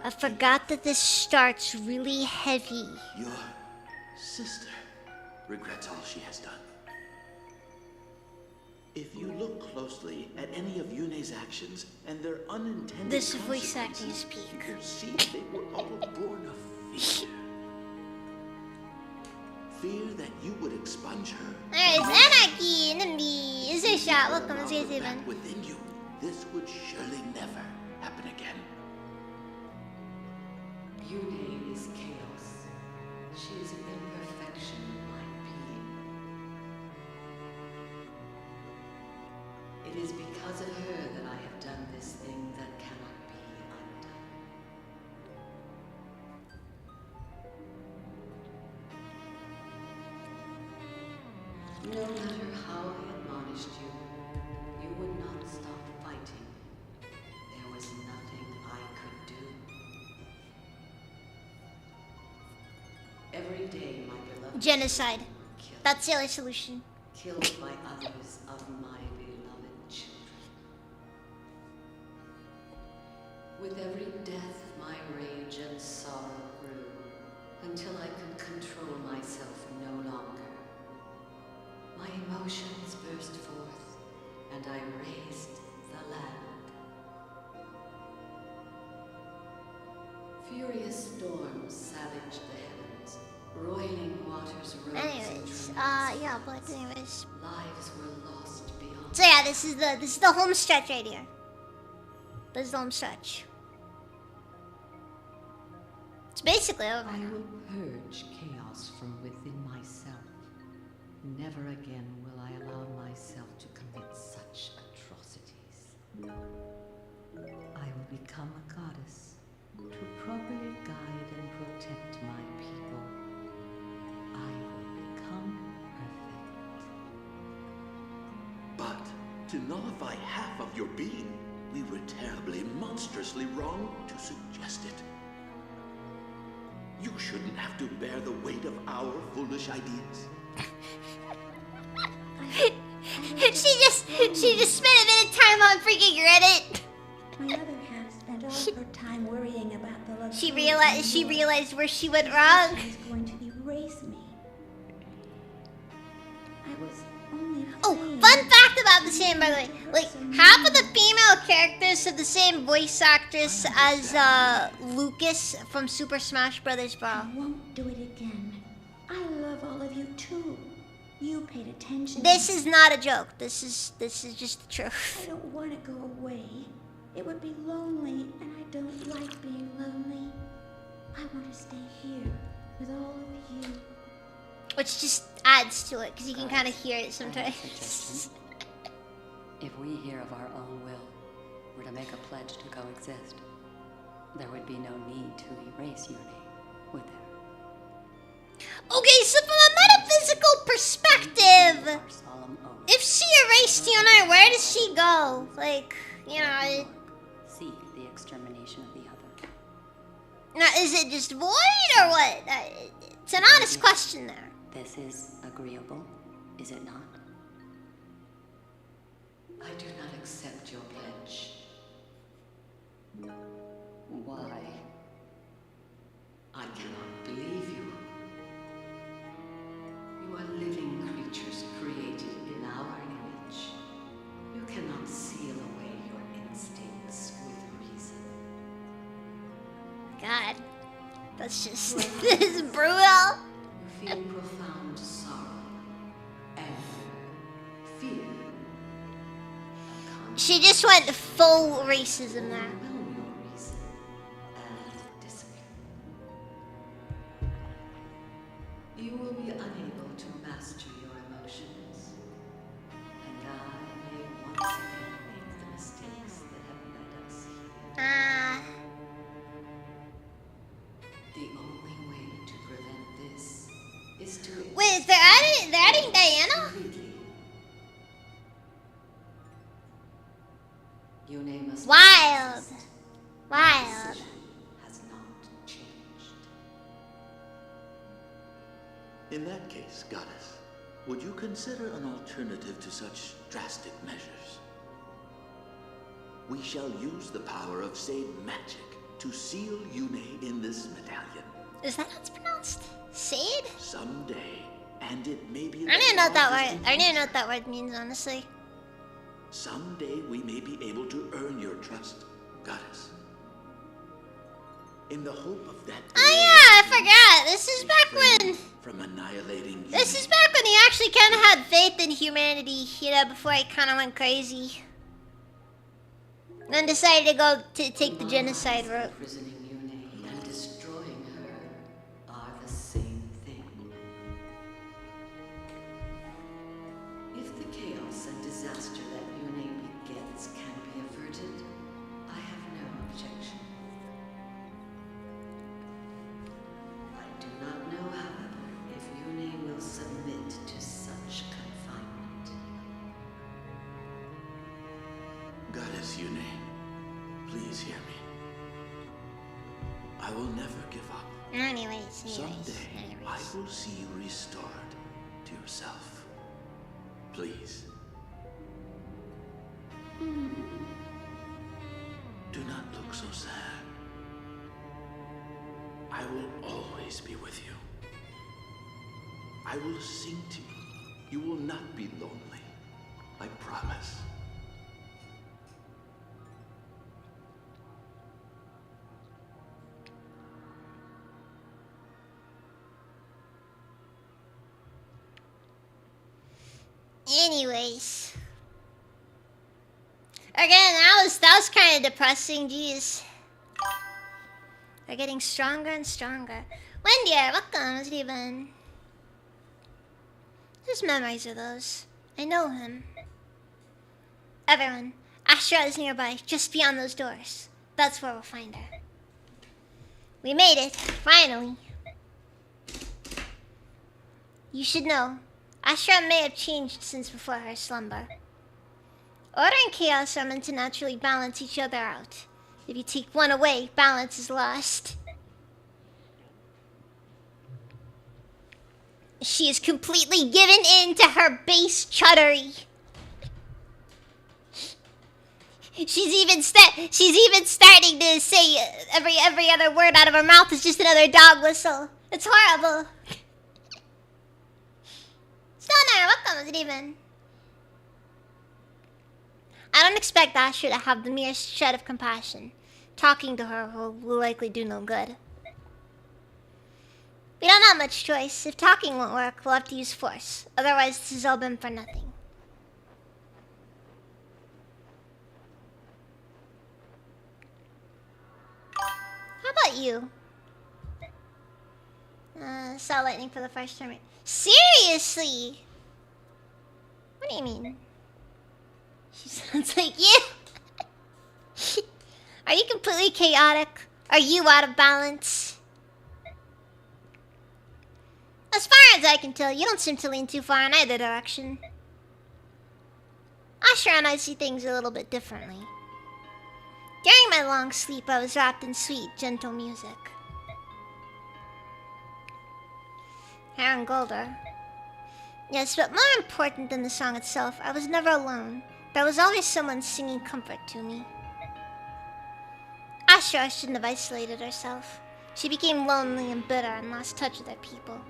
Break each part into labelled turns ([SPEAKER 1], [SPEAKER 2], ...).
[SPEAKER 1] I forgot that this starts really heavy.
[SPEAKER 2] Your sister regrets all she has done. If you look closely at any of Yune's actions and their unintended
[SPEAKER 1] This voice acting
[SPEAKER 2] consequences,
[SPEAKER 1] is peak.
[SPEAKER 2] you can see they were all born of fear. Fear that you would expunge her.
[SPEAKER 1] There's anarchy, Nimby. Is there a shot? Welcome to
[SPEAKER 2] Back
[SPEAKER 1] Seven.
[SPEAKER 2] within you, this would surely never happen again.
[SPEAKER 3] Yune is chaos. She is an imperfection of my being. It is because of her that I have done this thing that cannot be undone. No matter how I admonished you, you would not stop fighting. There was nothing I could do. Every day, my beloved
[SPEAKER 1] Genocide.
[SPEAKER 3] killed,
[SPEAKER 1] That's the only solution.
[SPEAKER 3] killed by others of my beloved children. With every death, my rage and sorrow grew, until I could control myself no longer. My emotions burst forth, and I raised the land. Furious storms savaged the heavens, roiling waters rose and
[SPEAKER 1] Anyways,
[SPEAKER 3] trembled.
[SPEAKER 1] yeah, but anyways.
[SPEAKER 3] Lives were lost beyond.
[SPEAKER 1] So yeah, this is the home stretch right here. This is the home stretch. It's basically over.
[SPEAKER 3] I will purge chaos from within myself. Never again will I allow myself to commit such atrocities. I will become a goddess to properly guide and protect my people. I will become perfect.
[SPEAKER 2] But to nullify half of your being, we were terribly, monstrously wrong to suggest it. You shouldn't have to bear the weight of our foolish ideas.
[SPEAKER 1] she just spent a bit of time on freaking Reddit.
[SPEAKER 4] My other half spent all of her time worrying about the love.
[SPEAKER 1] She realized where she went wrong.
[SPEAKER 4] She was going to erase me. I was only.
[SPEAKER 1] Oh,
[SPEAKER 4] playing.
[SPEAKER 1] fun fact about the same, by the way. Like, half of the female characters have the same voice actress as Lucas from Super Smash Bros. Bro.
[SPEAKER 4] I won't do it again. I love all of you too. You paid attention.
[SPEAKER 1] This is not a joke. This is just the truth.
[SPEAKER 4] I don't want to go away. It would be lonely, and I don't like being lonely. I want to stay here with all of you.
[SPEAKER 1] Which just adds to it, because you can kind of hear it
[SPEAKER 5] I have a
[SPEAKER 1] sometimes.
[SPEAKER 5] suggestion. If we here of our own will were to make a pledge to coexist, there would be no need to erase Yune, would there?
[SPEAKER 1] Okay, so from a metaphysical perspective,
[SPEAKER 5] Our solemn oath.
[SPEAKER 1] if she erased Yuna, where does she go? Like, you know,
[SPEAKER 5] Seek the extermination of the other.
[SPEAKER 1] now, is it just void or what? It's an honest question there.
[SPEAKER 5] This is agreeable, is it not?
[SPEAKER 3] I do not accept your pledge.
[SPEAKER 5] Why?
[SPEAKER 3] I cannot believe you. You are living creatures created in our image. You cannot seal away your instincts with reason.
[SPEAKER 1] God, that's just this is brutal.
[SPEAKER 3] You feel profound sorrow, anger, fear.
[SPEAKER 1] She just went full racism there.
[SPEAKER 3] Overwhelm your reason and discipline. You will be unable to master your emotions, and I may once again make the mistakes that have led us here. The only way to prevent this is to
[SPEAKER 1] Wait, they're adding Diana?
[SPEAKER 3] completely. Your name must
[SPEAKER 1] Wild.
[SPEAKER 3] persist.
[SPEAKER 1] Wild.
[SPEAKER 3] Decision has not changed.
[SPEAKER 2] In that case, Goddess, would you consider an alternative to such drastic measures? We shall use the power of Sade magic to seal Yune in this medallion.
[SPEAKER 1] Is that how it's pronounced? Sade?
[SPEAKER 2] Someday, and it may be.
[SPEAKER 1] I don't even know what that word. I don't even know what that word means, honestly.
[SPEAKER 2] Someday we may be able to earn your trust, goddess. In the hope of that.
[SPEAKER 1] Oh yeah, I forgot. This is back when.
[SPEAKER 2] From annihilating.
[SPEAKER 1] This is back when he actually kind of had faith in humanity, you know, before he kind of went crazy. And decided to go to take the genocide route.
[SPEAKER 3] Imprisoning Yune and destroying her are the same thing. If the chaos and disaster that Yune begets can be averted, I have no objection. I do not know, however, if Yune will submit to such confinement.
[SPEAKER 2] Goddess Yune, please hear me. I will never give up.
[SPEAKER 1] Anyways.
[SPEAKER 2] Someday, I will see you restored to yourself. Please. Do not look so sad. I will always be with you. I will sing to you. You will not be lonely. I promise.
[SPEAKER 1] Anyways. Again, that was kind of depressing, jeez. They're getting stronger and stronger. Wendy, welcome, Steven. Whose memories are those? I know him. Everyone, Astra is nearby, just beyond those doors. That's where we'll find her. We made it, finally. You should know, Astra may have changed since before her slumber. Order and chaos are meant to naturally balance each other out. If you take one away, balance is lost. She is completely given in to her base chuddery. She's even starting to say every other word out of her mouth is just another dog whistle. It's horrible. Stoner, welcome, Steven. I don't expect Astra to have the merest shred of compassion. Talking to her will likely do no good. We don't have much choice. If talking won't work, we'll have to use force. Otherwise, this has all been for nothing. How about you? Saw lightning for the first time. Seriously? What do you mean? She sounds like you. Are you completely chaotic? Are you out of balance? As far as I can tell, you don't seem to lean too far in either direction. Astra and I see things a little bit differently. During my long sleep, I was wrapped in sweet, gentle music. Aaron Golder. Yes, but more important than the song itself, I was never alone. There was always someone singing comfort to me. Astra shouldn't have isolated herself. She became lonely and bitter and lost touch with her people.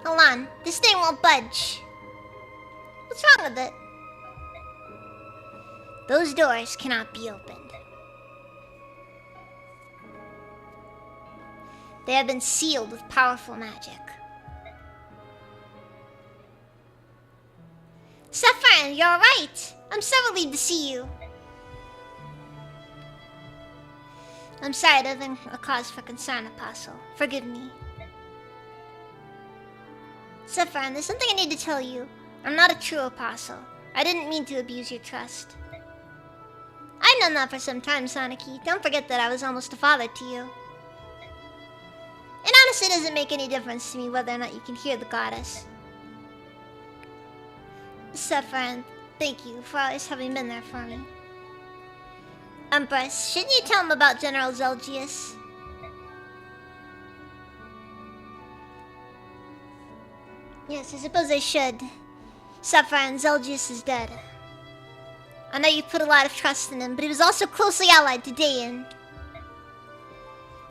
[SPEAKER 1] Hold on, this thing won't budge. What's wrong with it? Those doors cannot be opened. They have been sealed with powerful magic. Sapphire, you're right. I'm so relieved to see you. I'm sorry to have been a cause for concern, Apostle. Forgive me. Sapphire, there's something I need to tell you. I'm not a true apostle. I didn't mean to abuse your trust. I've known that for some time, Soniki. Don't forget that I was almost a father to you. It honestly doesn't make any difference to me whether or not you can hear the goddess. Sapphire, thank you for always having been there for me. Empress, shouldn't you tell him about General Zelgius? Yes, I suppose I should. Sephiroth, Zelgius is dead. I know you put a lot of trust in him, but he was also closely allied to Dayan.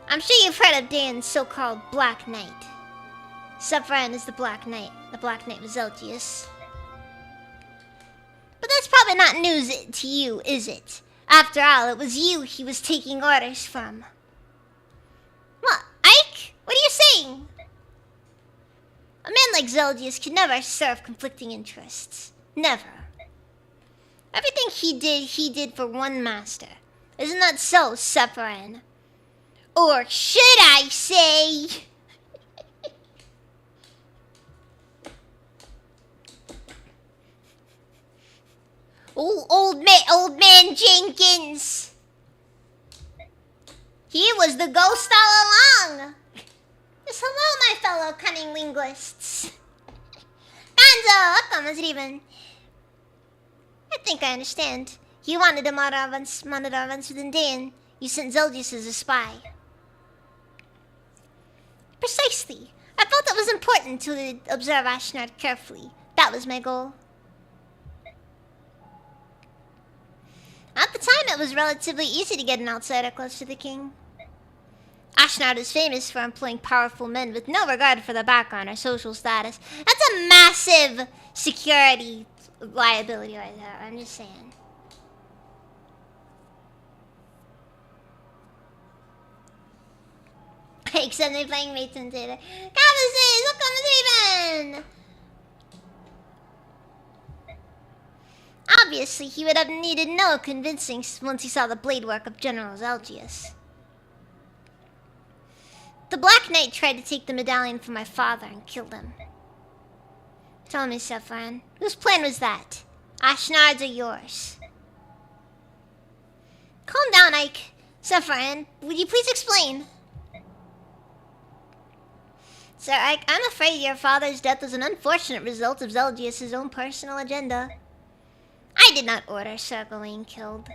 [SPEAKER 1] I'm sure you've heard of Dayan's so-called Black Knight. Sephiroth is the Black Knight. The Black Knight was Zelgius. But that's probably not news to you, is it? After all, it was you he was taking orders from. What, Ike? What are you saying? A man like Zelgius could never serve conflicting interests. Never. Everything he did for one master. Isn't that so, Sephiroth? Or should I say... Old man Jenkins. He was the ghost all along. Yes, hello, my fellow cunning linguists. Gonzo, welcome, Riven. I think I understand. You wanted to monitor events within Dayan. You sent Zelgius as a spy. Precisely. I felt it was important to observe Ashnard carefully. That was my goal. At the time, it was relatively easy to get an outsider close to the king. Ashnard is famous for employing powerful men with no regard for their background or social status. That's a massive security liability right there, I'm just saying. Except they're playing mates and data. Conversations, look on the even! Obviously, he would have needed no convincing once he saw the blade work of General Zelgius. The Black Knight tried to take the medallion from my father and killed him. Tell me, Sephiroth, whose plan was that? Ashnard's or yours? Calm down, Ike. Sephiroth, would you please explain? Sir Ike, I'm afraid your father's death was an unfortunate result of Zelgius' own personal agenda. I did not order Sir Gawain killed.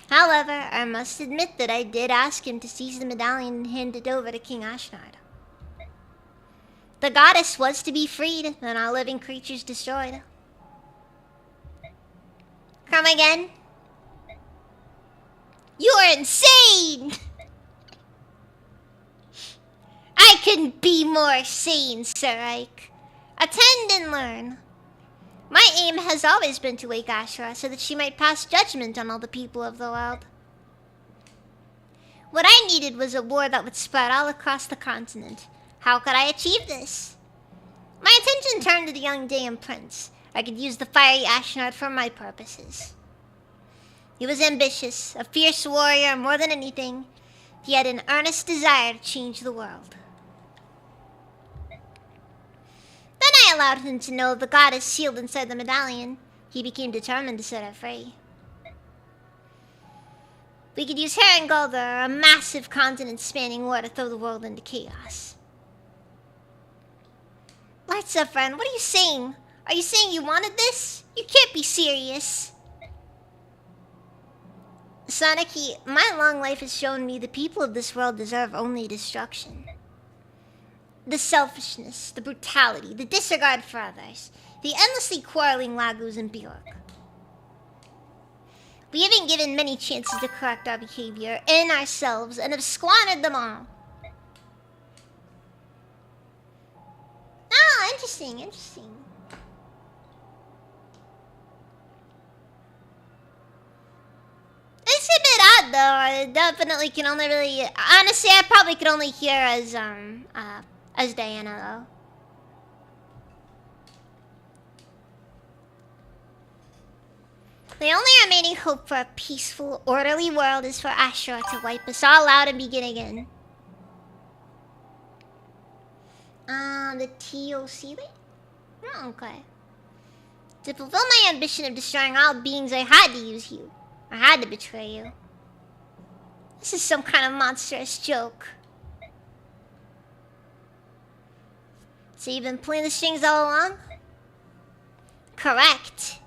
[SPEAKER 1] However, I must admit that I did ask him to seize the medallion and hand it over to King Ashnard. The goddess was to be freed, and all living creatures destroyed. Come again? You are insane! I couldn't be more sane, Sir Ike. Attend and learn. My aim has always been to wake Ashura so that she might pass judgment on all the people of the world. What I needed was a war that would spread all across the continent. How could I achieve this? My attention turned to the young Dayan Prince. I could use the fiery Ashnard for my purposes. He was ambitious, a fierce warrior more than anything. He had an earnest desire to change the world. Then I allowed him to know the goddess sealed inside the medallion. He became determined to set her free. We could use her and Guldur, a massive continent-spanning war, to throw the world into chaos. Lights up, friend. What are you saying? Are you saying you wanted this? You can't be serious. Sanaki, my long life has shown me the people of this world deserve only destruction. The selfishness, the brutality, the disregard for others, the endlessly quarreling Lagus and Bjork. We have been given many chances to correct our behavior in ourselves and have squandered them all. Ah, interesting. It's a bit odd, though. I definitely can only really... Honestly, I probably could only hear as Diana, though. The only remaining hope for a peaceful, orderly world is for Ashura to wipe us all out and begin again. The TOC? Oh, okay. To fulfill my ambition of destroying all beings, I had to use you. I had to betray you. This is some kind of monstrous joke. So you've been pulling the strings all along? Correct.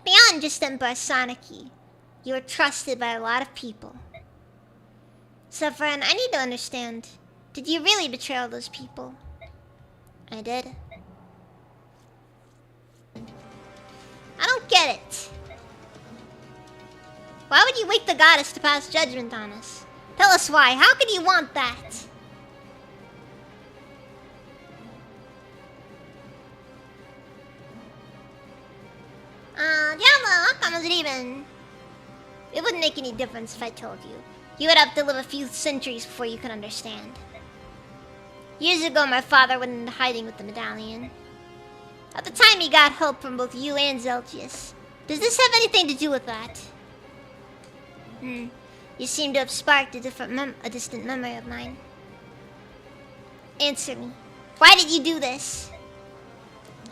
[SPEAKER 1] Beyond just Emperor Sanaki, you are trusted by a lot of people. So, friend, I need to understand. Did you really betray all those people? I did. I don't get it. Why would you wake the goddess to pass judgment on us? Tell us why. How could you want that? Diablo, how come is it even? It wouldn't make any difference if I told you. You would have to live a few centuries before you could understand. Years ago, my father went into hiding with the medallion. At the time, he got help from both you and Zeltius. Does this have anything to do with that? You seem to have sparked a distant memory of mine. Answer me. Why did you do this?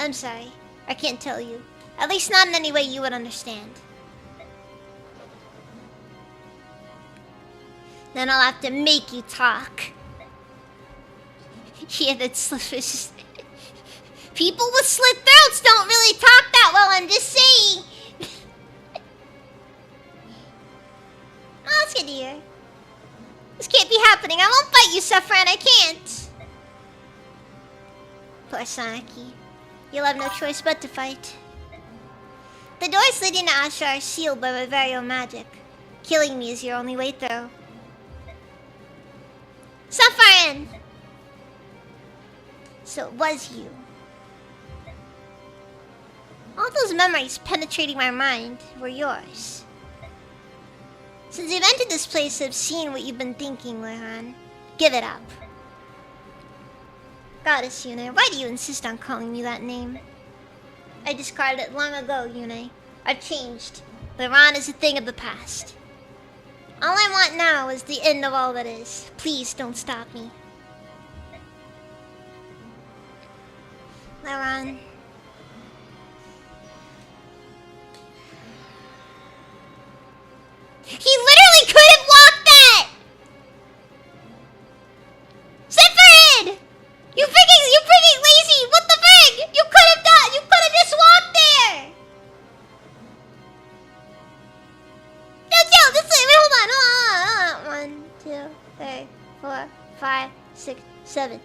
[SPEAKER 1] I'm sorry. I can't tell you. At least not in any way you would understand. Then I'll have to make you talk. Yeah, that's... People with slit throats don't really talk that well, I'm just saying. Oh, that's good to hear. This can't be happening. I won't fight you, Saffron. I can't. Poor Sanaki. You'll have no choice but to fight. The doors leading to Asha are sealed by my very own magic. Killing me is your only way through. Saffron! So it was you. All those memories penetrating my mind were yours. Since you've entered this place, I've seen what you've been thinking, Lehan. Give it up. Goddess Yune, why do you insist on calling me that name? I discarded it long ago, Yune. I've changed. Lehan is a thing of the past. All I want now is the end of all that is. Please don't stop me. Lehan. He literally couldn't walk that! Siffrid! You freaking lazy! What the frig? You could have done! You could have just walked there! No, this is... Hold on. 1, 2, 3, 4, 5, 6, 7.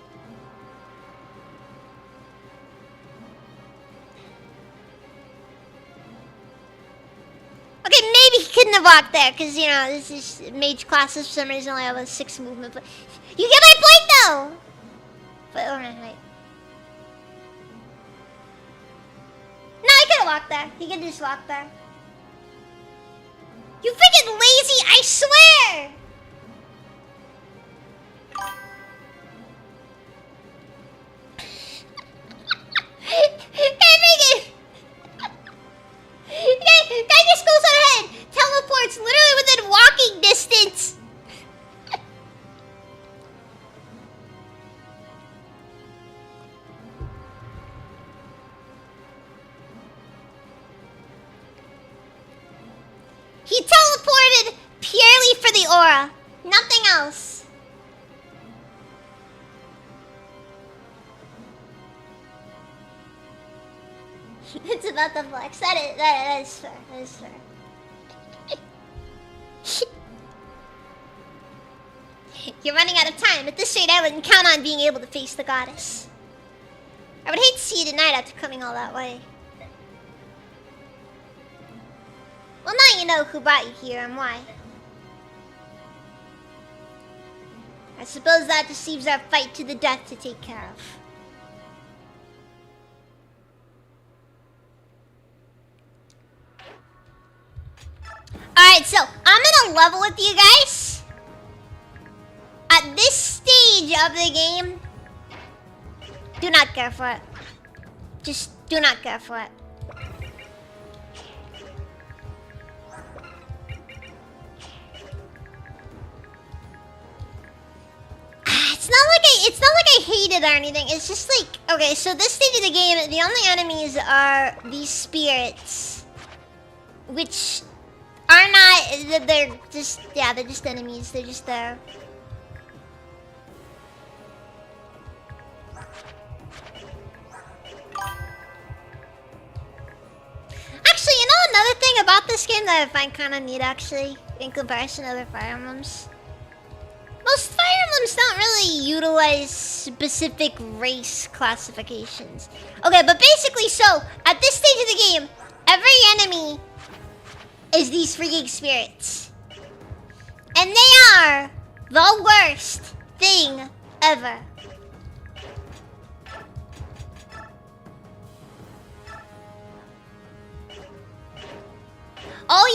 [SPEAKER 1] Okay, maybe he couldn't have walked there, because, you know, this is mage classes for some reason only have a 6 movement, but... You get my point, though! But, oh, no, wait. No, he could have walked there. He could just walk there. You freaking lazy, I swear! Guy just goes ahead, teleports literally within walking distance. He teleported purely for the aura, nothing else. It's about the flex. That is fair. That is fair. You're running out of time. At this rate, I wouldn't count on being able to face the goddess. I would hate to see you tonight after coming all that way. Well, now you know who brought you here and why. I suppose that just leaves our fight to the death to take care of. Alright, so I'm gonna level with you guys. At this stage of the game, do not care for it. Just do not care for it. It's not like I hate it or anything. It's just like, okay, so this stage of the game, the only enemies are these spirits, which are not, they're just, yeah, they're just enemies. They're just there. Actually, you know another thing about this game that I find kind of neat, actually, in comparison to other Fire Emblems? Most Fire Emblems don't really utilize specific race classifications. Okay, but basically, so at this stage of the game, every enemy is these freaking spirits. And they are the worst thing ever. Oh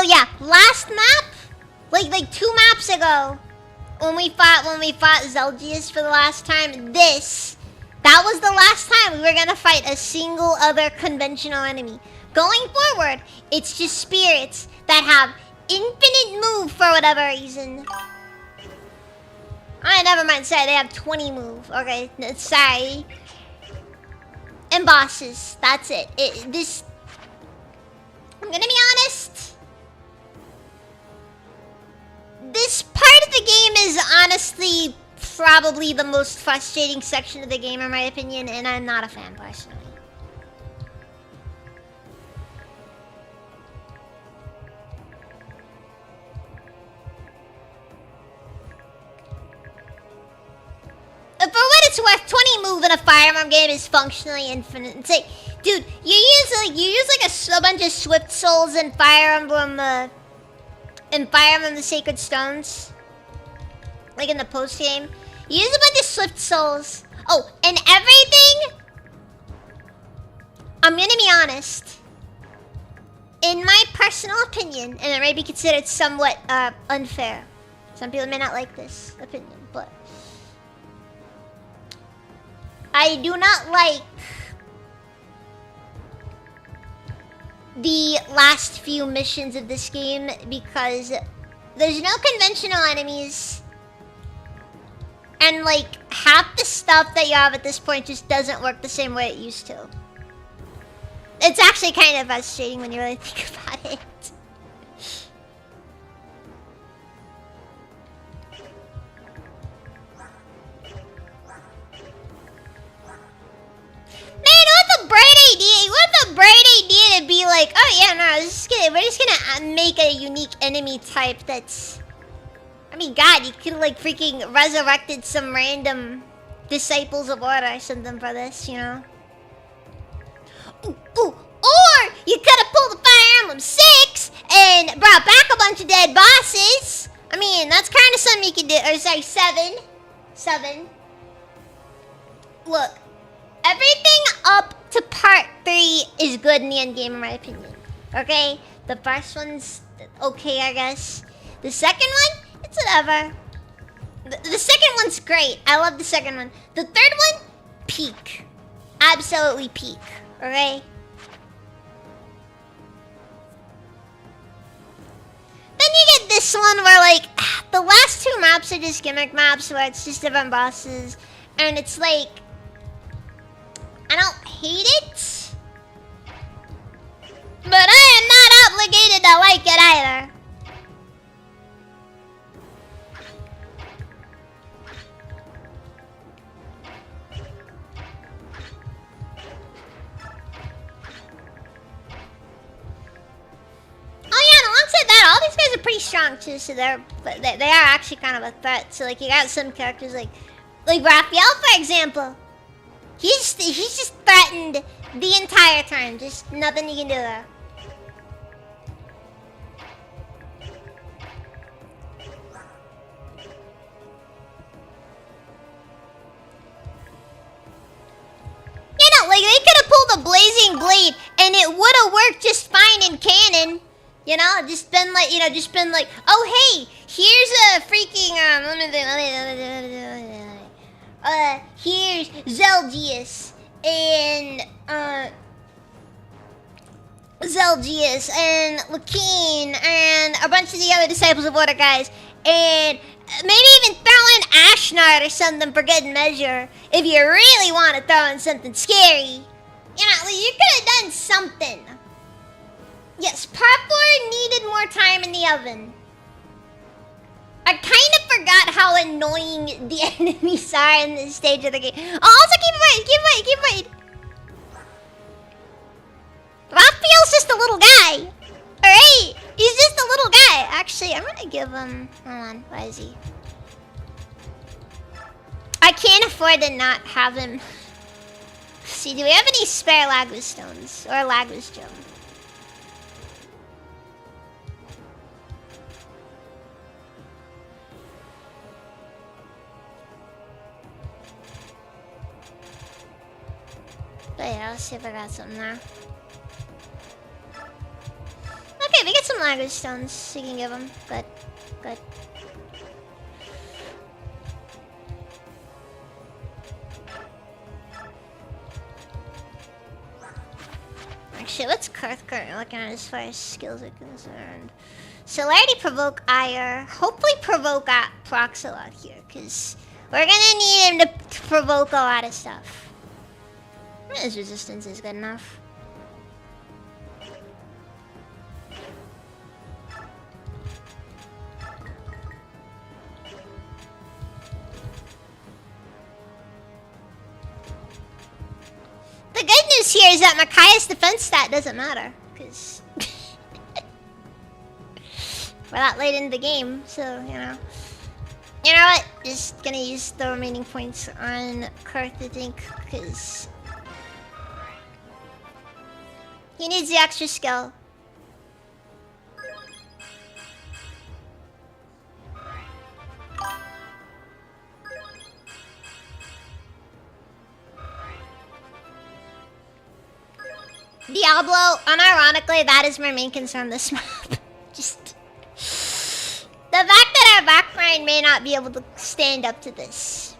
[SPEAKER 1] yeah, last map? Like 2 maps ago, when we fought Zelgius for the last time, that was the last time we were gonna fight a single other conventional enemy. Going forward, it's just spirits that have infinite move for whatever reason. Alright, never mind, sorry, they have 20 move. Okay, sorry. And bosses, that's it. I'm gonna be honest. This part of the game is honestly probably the most frustrating section of the game in my opinion, and I'm not a fan personally. For what it's worth, 20 move in a Fire Emblem game is functionally infinite. It's like, dude, you use like a bunch of Swift Souls in Fire Emblem the Sacred Stones, like in the post game. You use a bunch of Swift Souls. Oh, and everything. I'm gonna be honest. In my personal opinion, and it may be considered somewhat unfair. Some people may not like this opinion, but I do not like the last few missions of this game because there's no conventional enemies, and like half the stuff that you have at this point just doesn't work the same way it used to. It's actually kind of frustrating when you really think about it. What's a bright idea to be like, oh yeah, no, we're just gonna make a unique enemy type that's... I mean, God, you could like freaking resurrected some random Disciples of Order or something for this, you know? Ooh, or you could have pulled the Fire Emblem 6 and brought back a bunch of dead bosses. I mean, that's kind of something you could do. Or sorry, 7. Look, everything up to part 3 is good in the end game in my opinion. Okay? The first one's okay, I guess. The second one, it's whatever. The second one's great. I love the second one. The third one, peak. Absolutely peak. Okay? Then you get this one where like, the last 2 maps are just gimmick maps where it's just different bosses. And it's like, I don't hate it, but I am not obligated to like it either. Oh yeah, and alongside that, all these guys are pretty strong too, so they are actually kind of a threat. So like you got some characters like Raphael, for example. He's just threatened the entire time. Just nothing you can do there. You know, like they could have pulled a Blazing Blade and it would have worked just fine in canon. You know, just been like, oh hey, here's a freaking here's Zelgius and Lakeen and a bunch of the other Disciples of Order guys, and maybe even throw in Ashnard or something for good measure if you really want to throw in something scary. You know, you could have done something. Yes, Part 4 needed more time in the oven. I kind of forgot how annoying the enemies are in this stage of the game. Oh, also keep in mind. Raphael's just a little guy. Alright? He's just a little guy. Actually, I'm gonna give him... Hold on, why is he? I can't afford to not have him. See, do we have any spare Lagos stones? Or Lagos gem? But yeah, let's see if I got something there. Okay, we get some Lagos stones. You can give them. Good. Good. Actually, what's Kurth currently looking at as far as skills are concerned? Celerity, Provoke, Ire. Hopefully provoke procs a lot here, because we're gonna need him to provoke a lot of stuff. His resistance is good enough. The good news here is that Micaiah's defense stat doesn't matter, because we're that late in the game, so, you know. You know what? Just gonna use the remaining points on Kurth, I think, because he needs the extra skill. Diablo, unironically, that is my main concern this map. Just the fact that our backline may not be able to stand up to this.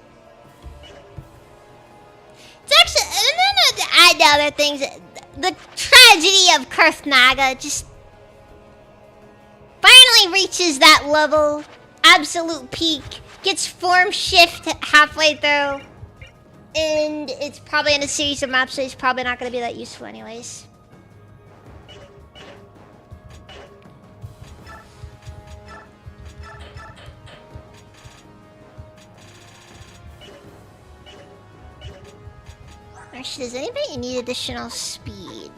[SPEAKER 1] It's actually, and then to add to other things, the tragedy of Kurth Naga just finally reaches that level, absolute peak, gets form shift halfway through, and it's probably in a series of maps, so it's probably not going to be that useful anyways. Actually, does anybody need additional speed?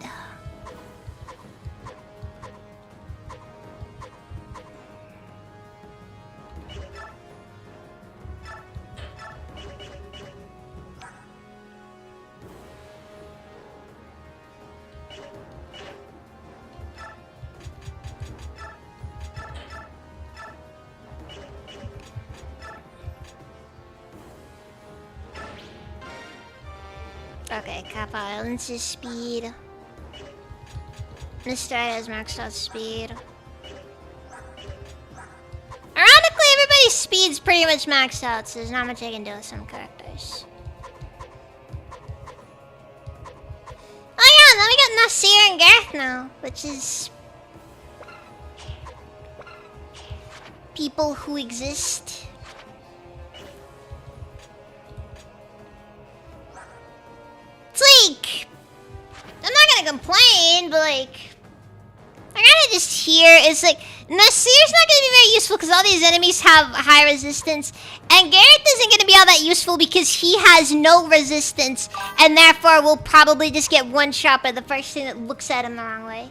[SPEAKER 1] Okay, Kappa Island's speed. Mr. has maxed out speed. Ironically, everybody's speed's pretty much maxed out, so there's not much I can do with some characters. Oh yeah, then we got Nasir and Gareth now, which is people who exist. It's like, I'm not gonna complain, but like, I gotta just hear, it's like, Nasir's not gonna be very useful because all these enemies have high resistance, and Gareth isn't gonna be all that useful because he has no resistance, and therefore will probably just get one shot by the first thing that looks at him the wrong way.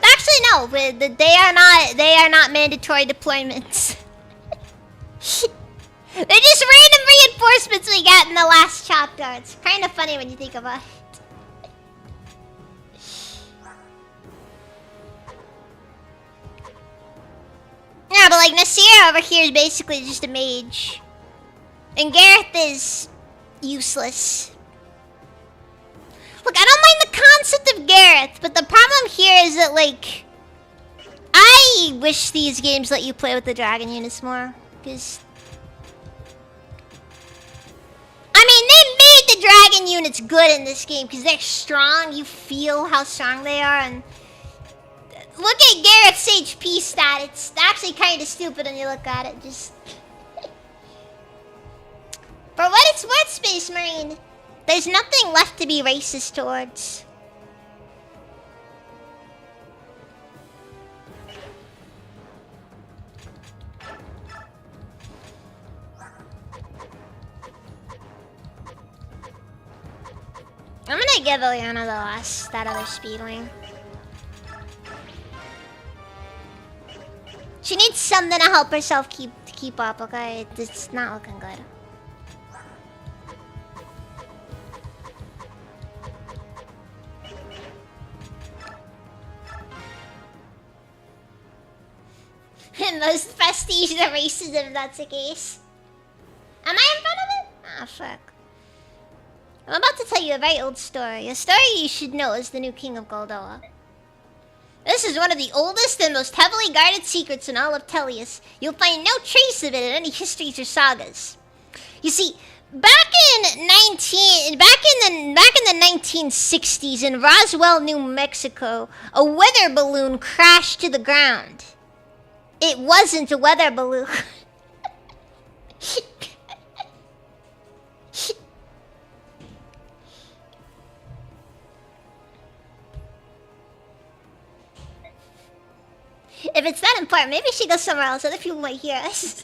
[SPEAKER 1] Actually, no, they are not mandatory deployments. They're just random reinforcements we got in the last chapter. It's kind of funny when you think about it. Yeah, but like Nasir over here is basically just a mage. And Gareth is useless. Look, I don't mind the concept of Gareth, but the problem here is that like, I wish these games let you play with the dragon units more. Because I mean, they made the dragon units good in this game because they're strong. You feel how strong they are. And look at Gareth's HP stat. It's actually kind of stupid when you look at it. Just for what it's worth, Space Marine, there's nothing left to be racist towards. I'm gonna give Ileana that other speed wing. She needs something to help herself keep keep up, okay? It's not looking good. Most prestige the racism, if that's the case. Am I in front of it? Ah, fuck. I'm about to tell you a very old story. A story you should know as the new king of Goldoa. This is one of the oldest and most heavily guarded secrets in all of Tellius. You'll find no trace of it in any histories or sagas. You see, back in the 1960s in Roswell, New Mexico, a weather balloon crashed to the ground. It wasn't a weather balloon. If it's that important, maybe we should go somewhere else. Other people might hear us.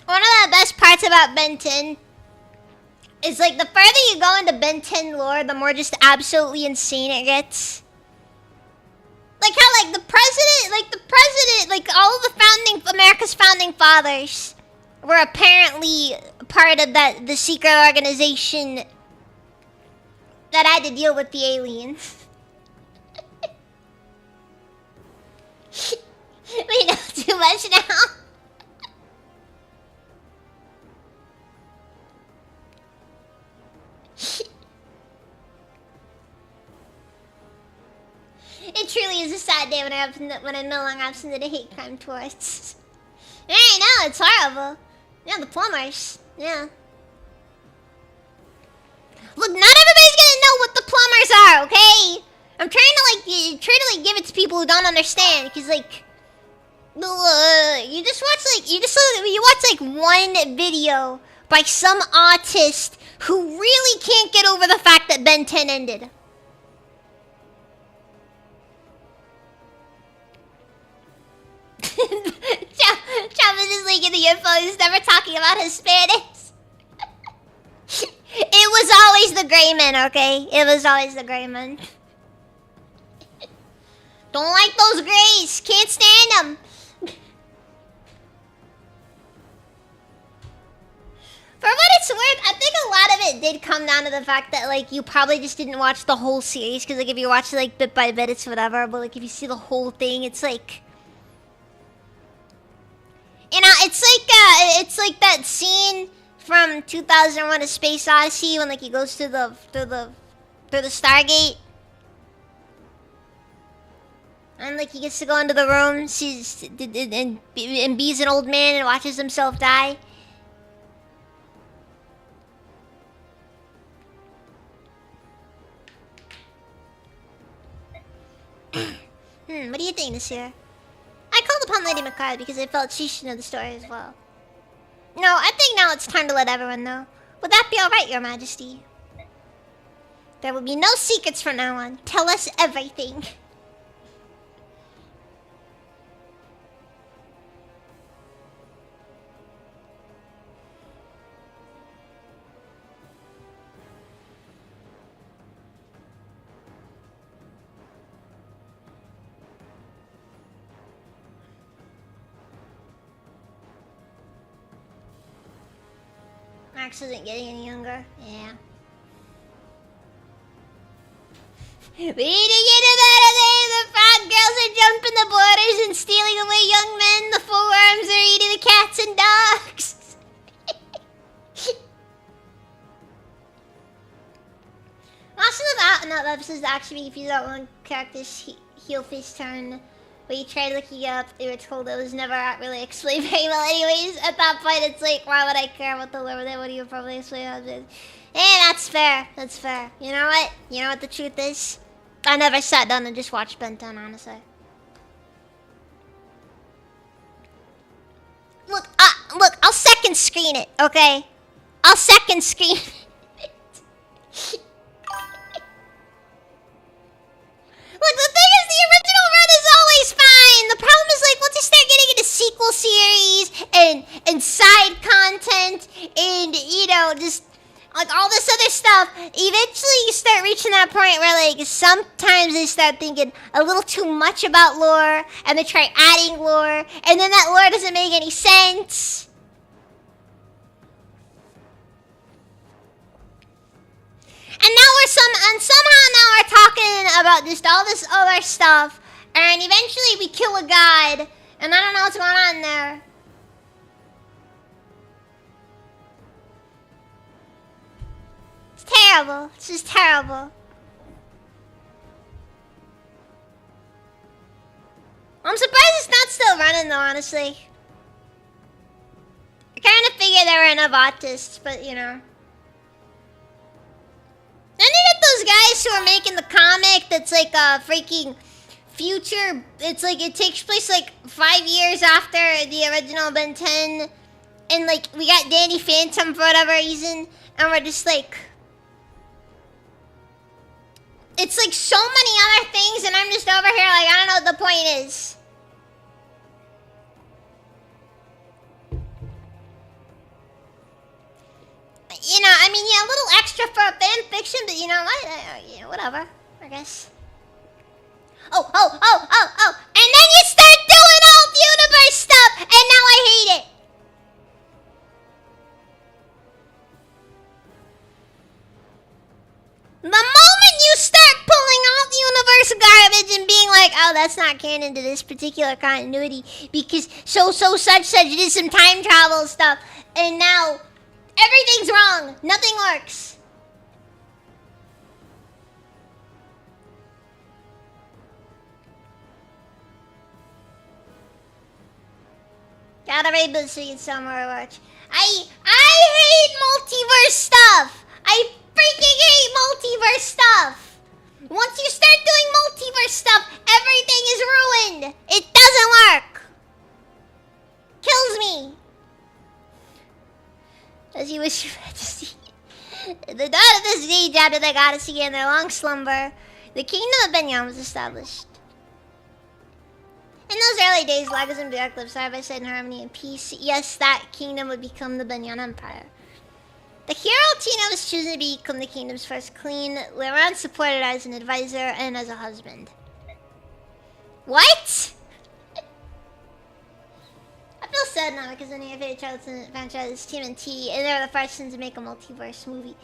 [SPEAKER 1] One of the best parts about Ben 10 is like the further you go into Ben 10 lore, the more just absolutely insane it gets. Like how like all of the America's founding fathers were apparently part of the secret organization that had to deal with the aliens. We know too much now. It truly is a sad day when I no longer have something to hate crime towards. Hey, no, it's horrible. Yeah, the plumbers. Yeah. Look, not everybody's gonna know what the plumbers are, okay? I'm trying to give it to people who don't understand, cause like, you watch one video by some autist who really can't get over the fact that Ben 10 ended. Chava is leaking the info. He's never talking about Hispanics. It was always the gray men, okay? It was always the gray men. Don't like those grays. Can't stand them. For what it's worth, I think a lot of it did come down to the fact that, like, you probably just didn't watch the whole series. Because, like, if you watch it, like, bit by bit, it's whatever. But, like, if you see the whole thing, it's like... You know, it's like that scene from 2001: A Space Odyssey when like he goes through the Stargate, and like he gets to go into the room, sees and B's an old man and watches himself die. What do you think this year? I called upon Lady Makai because I felt she should know the story as well. No, I think now it's time to let everyone know. Would that be alright, Your Majesty? There will be no secrets from now on. Tell us everything. Max isn't getting any younger. Yeah. We need to get him out of there! The frog girls are jumping the borders and stealing away young men. The forearms are eating the cats and dogs. Also, the episodes actually, if you don't want characters heel face turn, when you tried looking up, they were told it was never really explained very well. Anyways, at that point, it's like, why would I care about the lore? They would even probably explain how it is. Eh, that's fair. That's fair. You know what? You know what the truth is? I never sat down and just watched Ben 10, honestly. Look, I'll second screen it, okay? I'll second screen it. Look, the thing is, the original run is always fine. The problem is, like, once you start getting into sequel series and and side content and, you know, just like all this other stuff. Eventually you start reaching that point where like sometimes they start thinking a little too much about lore and they try adding lore and then that lore doesn't make any sense. And now somehow now we're talking about just all this other stuff, and eventually we kill a god, and I don't know what's going on there. It's terrible. It's just terrible. I'm surprised it's not still running though, honestly. I kind of figured there were enough artists, but you know. Then you get those guys who are making the comic that's like a freaking future. It's like it takes place like 5 years after the original Ben 10. And like we got Danny Phantom for whatever reason. And we're just like... It's like so many other things and I'm just over here like I don't know what the point is. You know, I mean, yeah, a little extra for a fan fiction, but you know what? Yeah, whatever, I guess. Oh. And then you start doing old universe stuff, and now I hate it. The moment you start pulling out the universe garbage and being like, oh, that's not canon to this particular continuity, because such did some time travel stuff, and now... everything's wrong. Nothing works. Gotta reboot so you can sell more watch. I hate multiverse stuff. I freaking hate multiverse stuff. Once you start doing multiverse stuff, everything is ruined. It doesn't work. Kills me. As you wish your majesty. The dawn of this age after the goddess began their long slumber, the kingdom of Benyon was established. In those early days, Lagos and Bjork lived side by side in harmony and peace. Yes, that kingdom would become the Benyon Empire. The hero Tina was chosen to become the kingdom's first queen. Leran supported her as an advisor and as a husband. What? I feel sad now because any of favorite childhood franchise is TMNT, and they were the first ones to make a multiverse movie.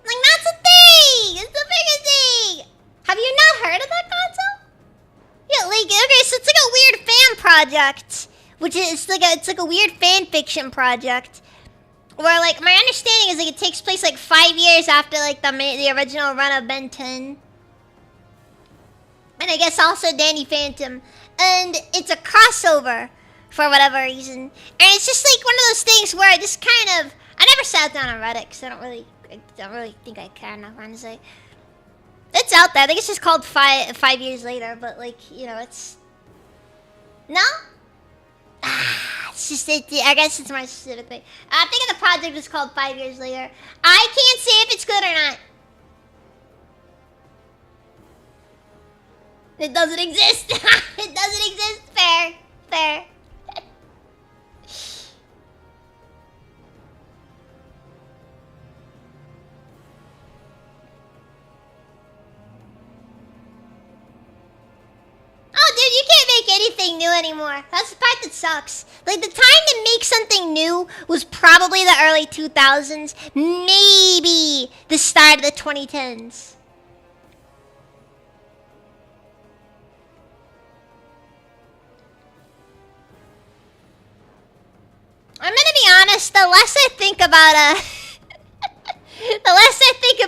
[SPEAKER 1] Like, that's a thing! It's the biggest thing! Have you not heard of that concept? Yeah, like, okay, so it's like a weird fan project. Which is, it's like a weird fan fiction project. Where, like, my understanding is, like, it takes place, like, 5 years after, like, the original run of Ben 10. And I guess also Danny Phantom. And it's a crossover for whatever reason. And it's just like one of those things where I just kind of... I never sat down on Reddit because I don't really think I care enough, honestly. It's out there. I think it's just called 5 years later. But like, you know, it's... No? It's just... I guess it's my specific thing. I think the project is called 5 years later. I can't say if it's good or not. It doesn't exist. It doesn't exist. Fair. Fair. Oh, dude, you can't make anything new anymore. That's the part that sucks. Like, the time to make something new was probably the early 2000s. Maybe the start of the 2010s. I'm gonna be honest, the less I think about,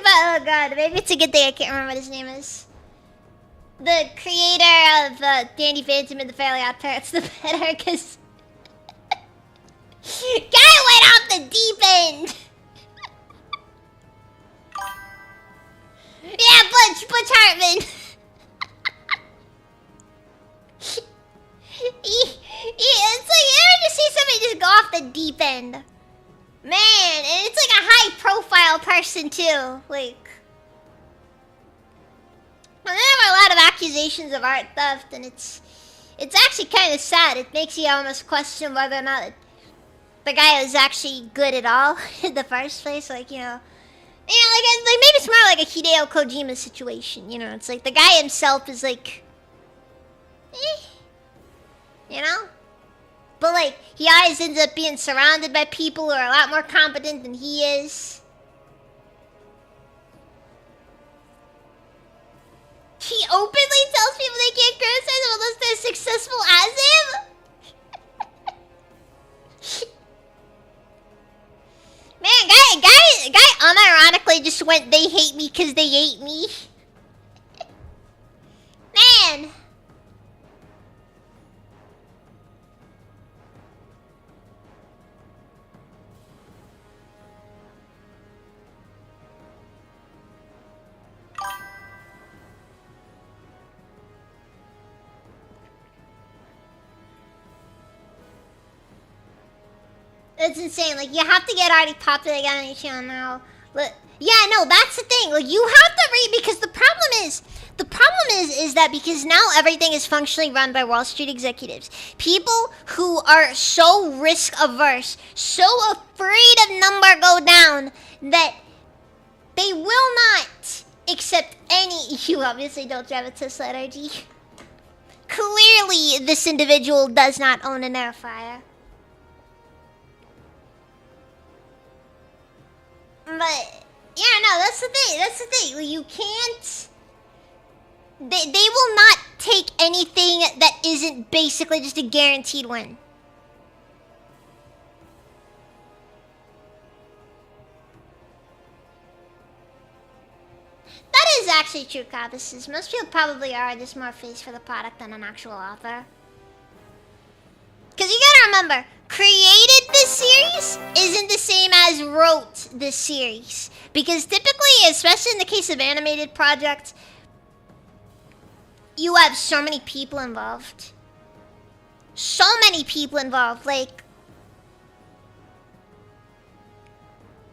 [SPEAKER 1] oh god, maybe it's a good thing I can't remember what his name is. The creator of Danny Phantom and the Fairly Odd Parents, the better, because... Guy went off the deep end! Yeah, Butch Hartman! It's like, you ever just see somebody just go off the deep end? Man, and it's like a high profile person too. Like, whenever I are a lot of accusations of art theft, and it's actually kind of sad. It makes you almost question whether or not the guy is actually good at all in the first place. Like, like maybe it's more like a Hideo Kojima situation. It's like the guy himself is like, but like he always ends up being surrounded by people who are a lot more competent than he is. He openly tells people they can't criticize him unless they're successful as him? Man, guy unironically just went, they hate me because they hate me. Man. It's insane. Like, you have to get already popular again on your channel now. Yeah, no, that's the thing. Like, you have to read, because the problem is that because now everything is functionally run by Wall Street executives. People who are so risk averse, so afraid of number go down, that they will not accept any. You obviously don't drive a Tesla Energy. Clearly, this individual does not own an air fryer. But yeah, no, that's the thing. That's the thing. You can't. They will not take anything that isn't basically just a guaranteed win. That is actually true, Cobbuses. Most people probably are just more face for the product than an actual author. Because you gotta remember, created this series isn't the same as wrote this series. Because typically, especially in the case of animated projects, you have so many people involved. So many people involved. Like,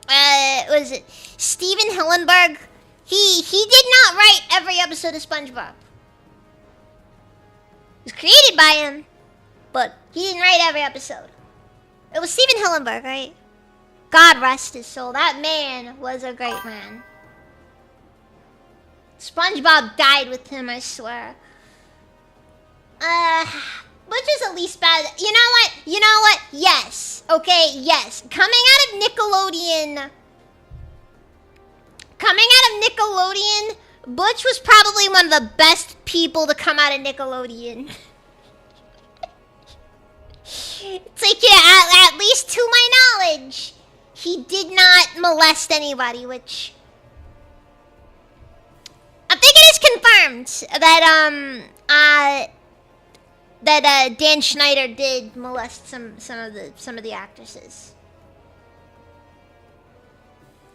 [SPEAKER 1] what is it? Steven Hillenburg. He did not write every episode of SpongeBob. It was created by him, but he didn't write every episode. It was Steven Hillenburg, right? God rest his soul. That man was a great man. SpongeBob died with him, I swear. Which is at least bad. You know what? You know what? Yes. Okay, yes. Coming out of Nickelodeon, Butch was probably one of the best people to come out of Nickelodeon. It's like, yeah, at least to my knowledge, he did not molest anybody, which I think it is confirmed that Dan Schneider did molest some of the actresses,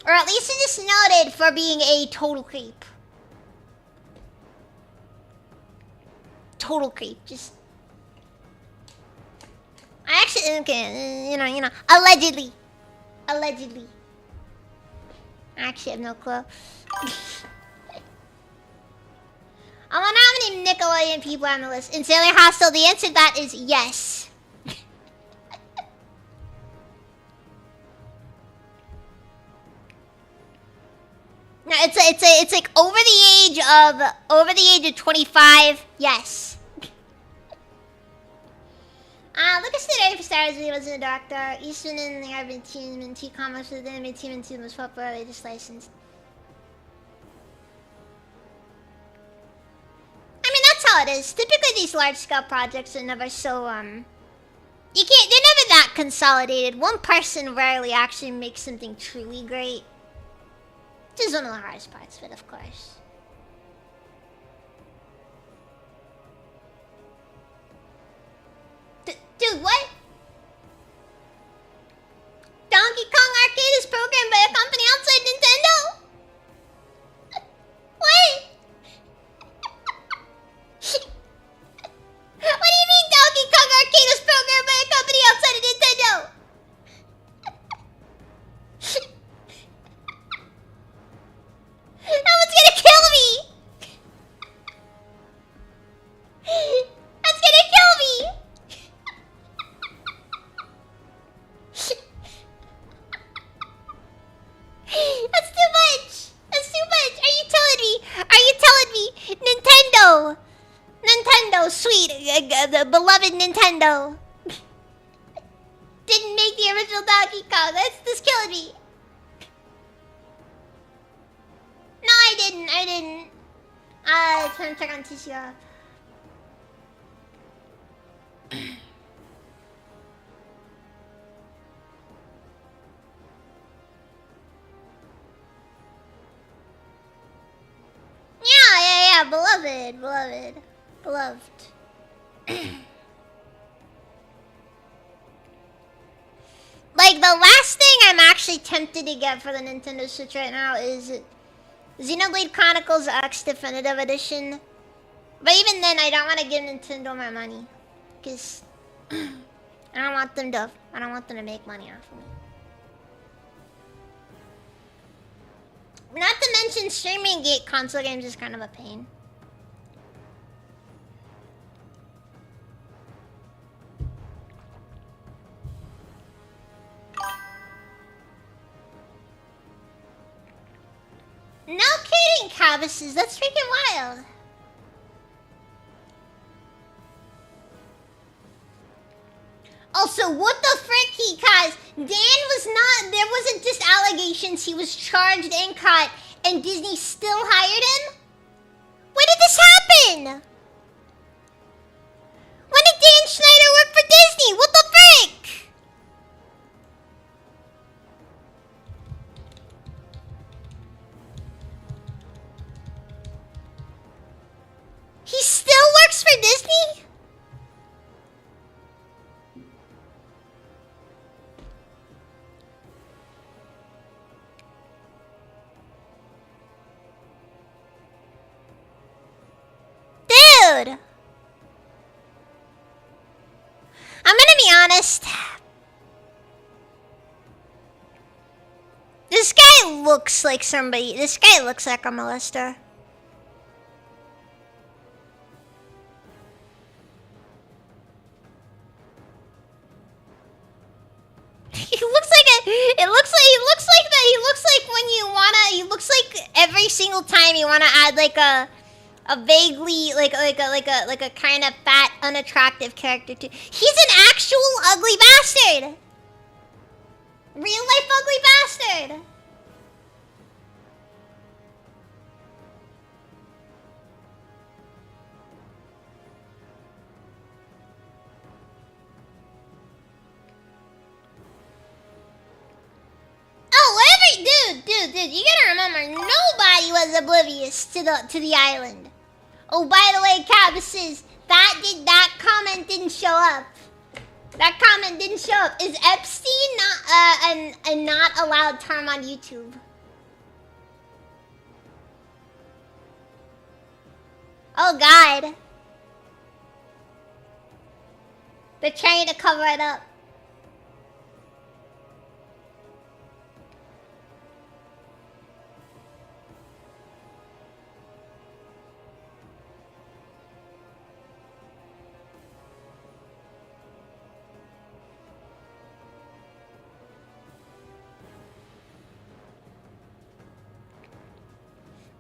[SPEAKER 1] or at least he is noted for being a total creep. Total creep, just. I actually, okay, you know, allegedly. I actually have no clue. I wonder how many Nickelodeon people are on the list. Insanely Hostile, the answer to that is yes. No, it's like over the age of 25, yes. Lucas did A for Stars when he was a director. Eastman and the Urban Team and T-Comics with the anime team and team was popular. They just licensed. I mean, that's how it is. Typically, these large-scale projects are never so, they're never that consolidated. One person rarely actually makes something truly great. Which is one of the hardest parts of it, of course. Dude, what? Donkey Kong Arcade is programmed by a company outside Nintendo? What? What do you mean Donkey Kong Arcade is programmed by a company outside of Nintendo? No one's gonna kill me! sweet, the beloved Nintendo. Didn't make the original Donkey Kong. That's just killing me. No, I didn't. Trying to check on Tishia. Yeah, beloved. Like, the last thing I'm actually tempted to get for the Nintendo Switch right now is Xenoblade Chronicles X Definitive Edition. But even then, I don't want to give Nintendo my money. Because I don't want them to make money off of me. Not to mention, streaming console games is kind of a pain. No kidding, Cavises. That's freaking wild. Also, what the frick, guys? Dan was not. There wasn't just allegations. He was charged and caught, and Disney still hired him? When did this happen? When did Dan Schneider work for Disney? What the frick? He still works for Disney? Dude! I'm gonna be honest. This guy looks like somebody. This guy looks like a molester. He looks like every single time you wanna add like a vaguely like a kind of fat, unattractive character to. He's an actual ugly bastard. Real life ugly bastard. Dude, you gotta remember, nobody was oblivious to the island. Oh, by the way, Cabbases, that comment didn't show up. That comment didn't show up. Is Epstein not a not allowed term on YouTube? Oh God. They're trying to cover it up.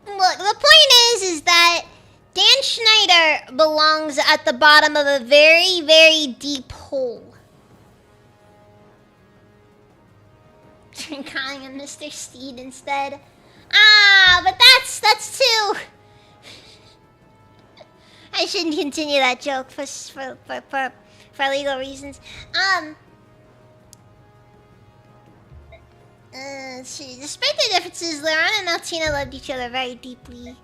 [SPEAKER 1] Look, the point is that Dan Schneider belongs at the bottom of a very, very deep hole. I'm calling him Mr. Steed instead. But that's too. I shouldn't continue that joke for legal reasons. Let's see. Despite the differences, Leon and Altina loved each other very deeply.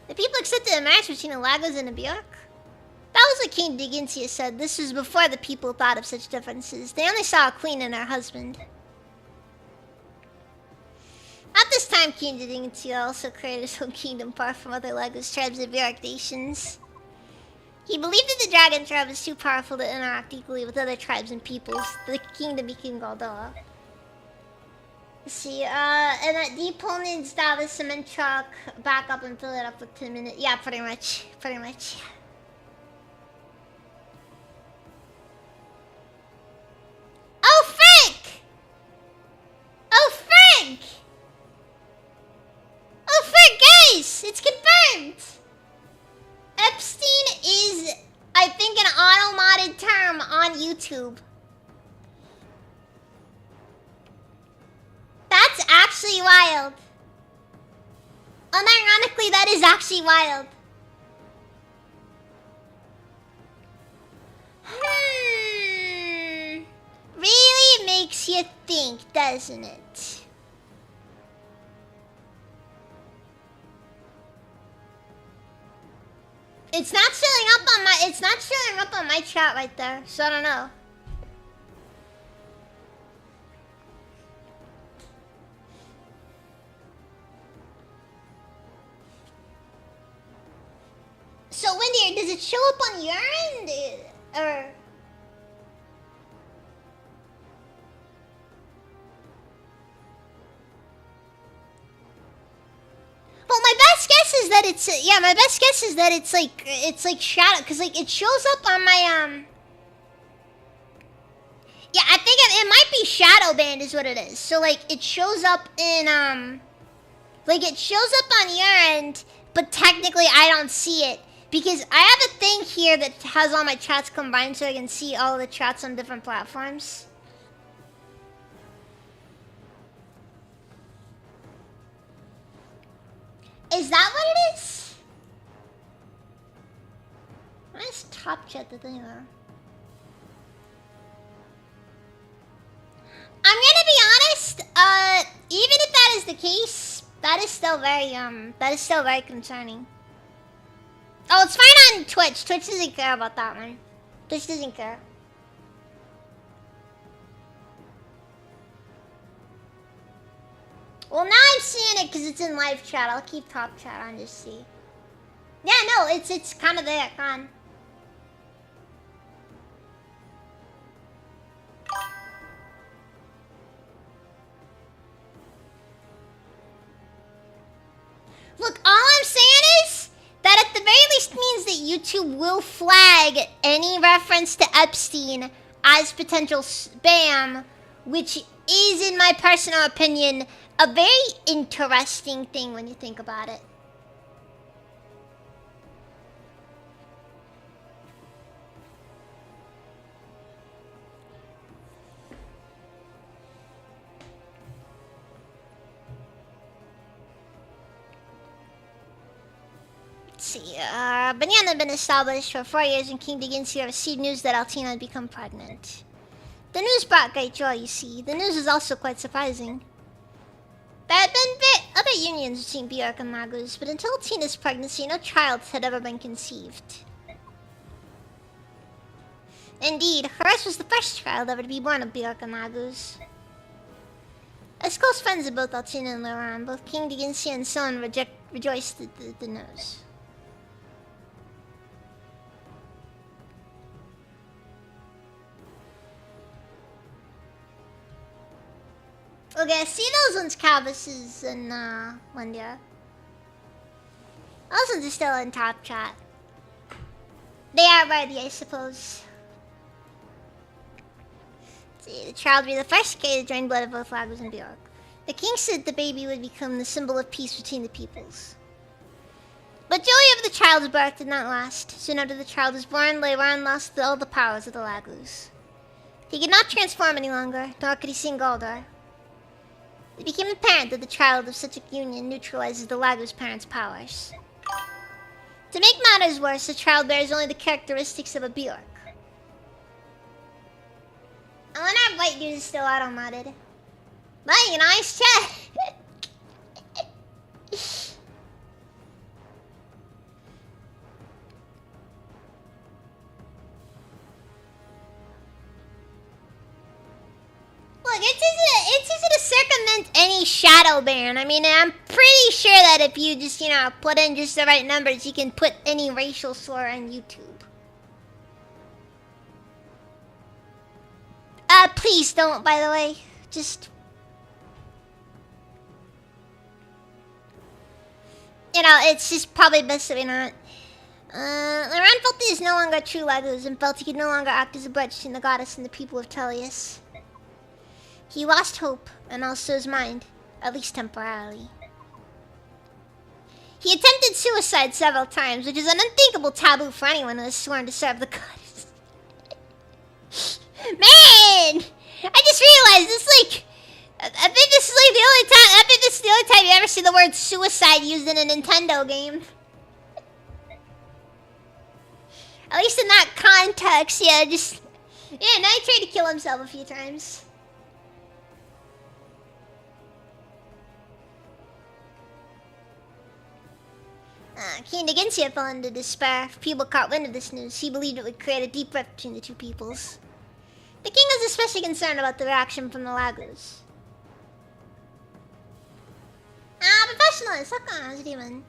[SPEAKER 1] The people accepted a match between the Lagos and the Bjork. That was what King Digentia said. This was before the people thought of such differences. They only saw a queen and her husband. At this time, King Digentia also created his own kingdom far from other Lagos tribes and Bjork nations. He believed that the dragon tribe was too powerful to interact equally with other tribes and peoples. The kingdom became Galdor. Let's see, and that deep hole needs to have a cement truck back up and fill it up with 10 minutes. Yeah, pretty much. Oh, frick! Guys! It's confirmed! Epstein is auto-modded term on YouTube. That's actually wild. Unironically, that is actually wild. Really makes you think, doesn't it? It's not showing up on my chat right there, so I don't know. So Wendy, does it show up on your end? Or well, my best guess is that it's like shadow, because like it shows up on my yeah, I think it might be shadow banned is what it is. So like it shows up in like it shows up on your end, but technically I don't see it because I have a thing here that has all my chats combined so I can see all the chats on different platforms. Is that what it is? Where's top chat the thing though? I'm gonna be honest, even if that is the case, that is still very concerning. Oh, it's fine on Twitch. Twitch doesn't care about that one. Twitch doesn't care. Well, now I'm seeing it because it's in live chat. I'll keep top chat on just see. Yeah, no, it's kind of there, con. Look, all I'm saying is that at the very least means that YouTube will flag any reference to Epstein as potential spam, which is, in my personal opinion, a very interesting thing when you think about it. Let's see, Banana had been established for 4 years when King Digensia received news that Altina had become pregnant. The news brought great joy, you see. The news was also quite surprising. There had been other unions between Bjork and Magus, but until Tina's pregnancy, no child had ever been conceived. Indeed, hers was the first child ever to be born of Bjork and Magus. As close friends of both Altina and Laurent, both King Digensia and Son rejoiced at the news. Okay, I see those ones, Cavus's and Wendia. Those ones are still in top chat. They are ready, I suppose. Let's see, the child would be the first K to drain blood of both Lagos and Bjork. The king said the baby would become the symbol of peace between the peoples. But joy over the child's birth did not last. Soon after the child was born, Leiron lost all the powers of the Lagos. He could not transform any longer, nor could he sing Galdar. It became apparent that the child of such a union neutralizes the Lagos parents' powers. To make matters worse, the child bears only the characteristics of a Bjork. I wonder if White Dude is still auto-modded. But, nice chat! Look, it's easy to circumvent any shadow ban. I mean, I'm pretty sure that if you just, put in just the right numbers, you can put any racial slur on YouTube. Please don't, by the way. Just... it's just probably best that we not. Laurent felt he is no longer a true Lagos and felt he could no longer act as a bridge between the goddess and the people of Tellius. He lost hope, and also his mind, at least temporarily. He attempted suicide several times, which is an unthinkable taboo for anyone who has sworn to serve the goddess. Man! I just realized it's like... I think this is like the only time... I think this is the only time you ever see the word suicide used in a Nintendo game. At least in that context, yeah, just... Yeah, now he tried to kill himself a few times. King Digensia fell into despair. If people caught wind of this news, he believed it would create a deep rift between the two peoples. The king was especially concerned about the reaction from the Lagos. Professionalist, look on, how's it doing?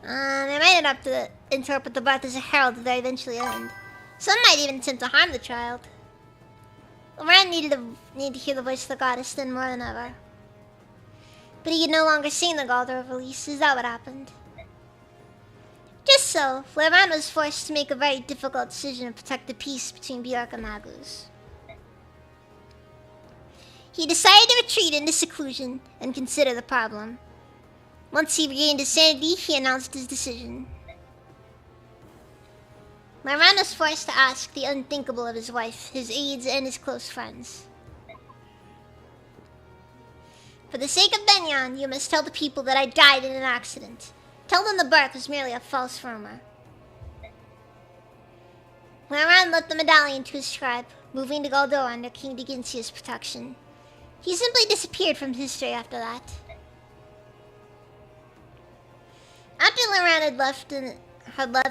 [SPEAKER 1] They might end up to interpret the birth as a herald of their eventually end. Some might even attempt to harm the child. Loran needed to hear the voice of the goddess then more than ever. But he could no longer sing the Galdor release. Is that what happened? Just so, Loran was forced to make a very difficult decision to protect the peace between Bjork and Lagos. He decided to retreat into seclusion and consider the problem. Once he regained his sanity, he announced his decision. Loran was forced to ask the unthinkable of his wife, his aides, and his close friends. For the sake of Benyan, you must tell the people that I died in an accident. Tell them the birth was merely a false rumor. Loran left the medallion to his tribe, moving to Galdor under King Digensia's protection. He simply disappeared from history after that. After Loran had left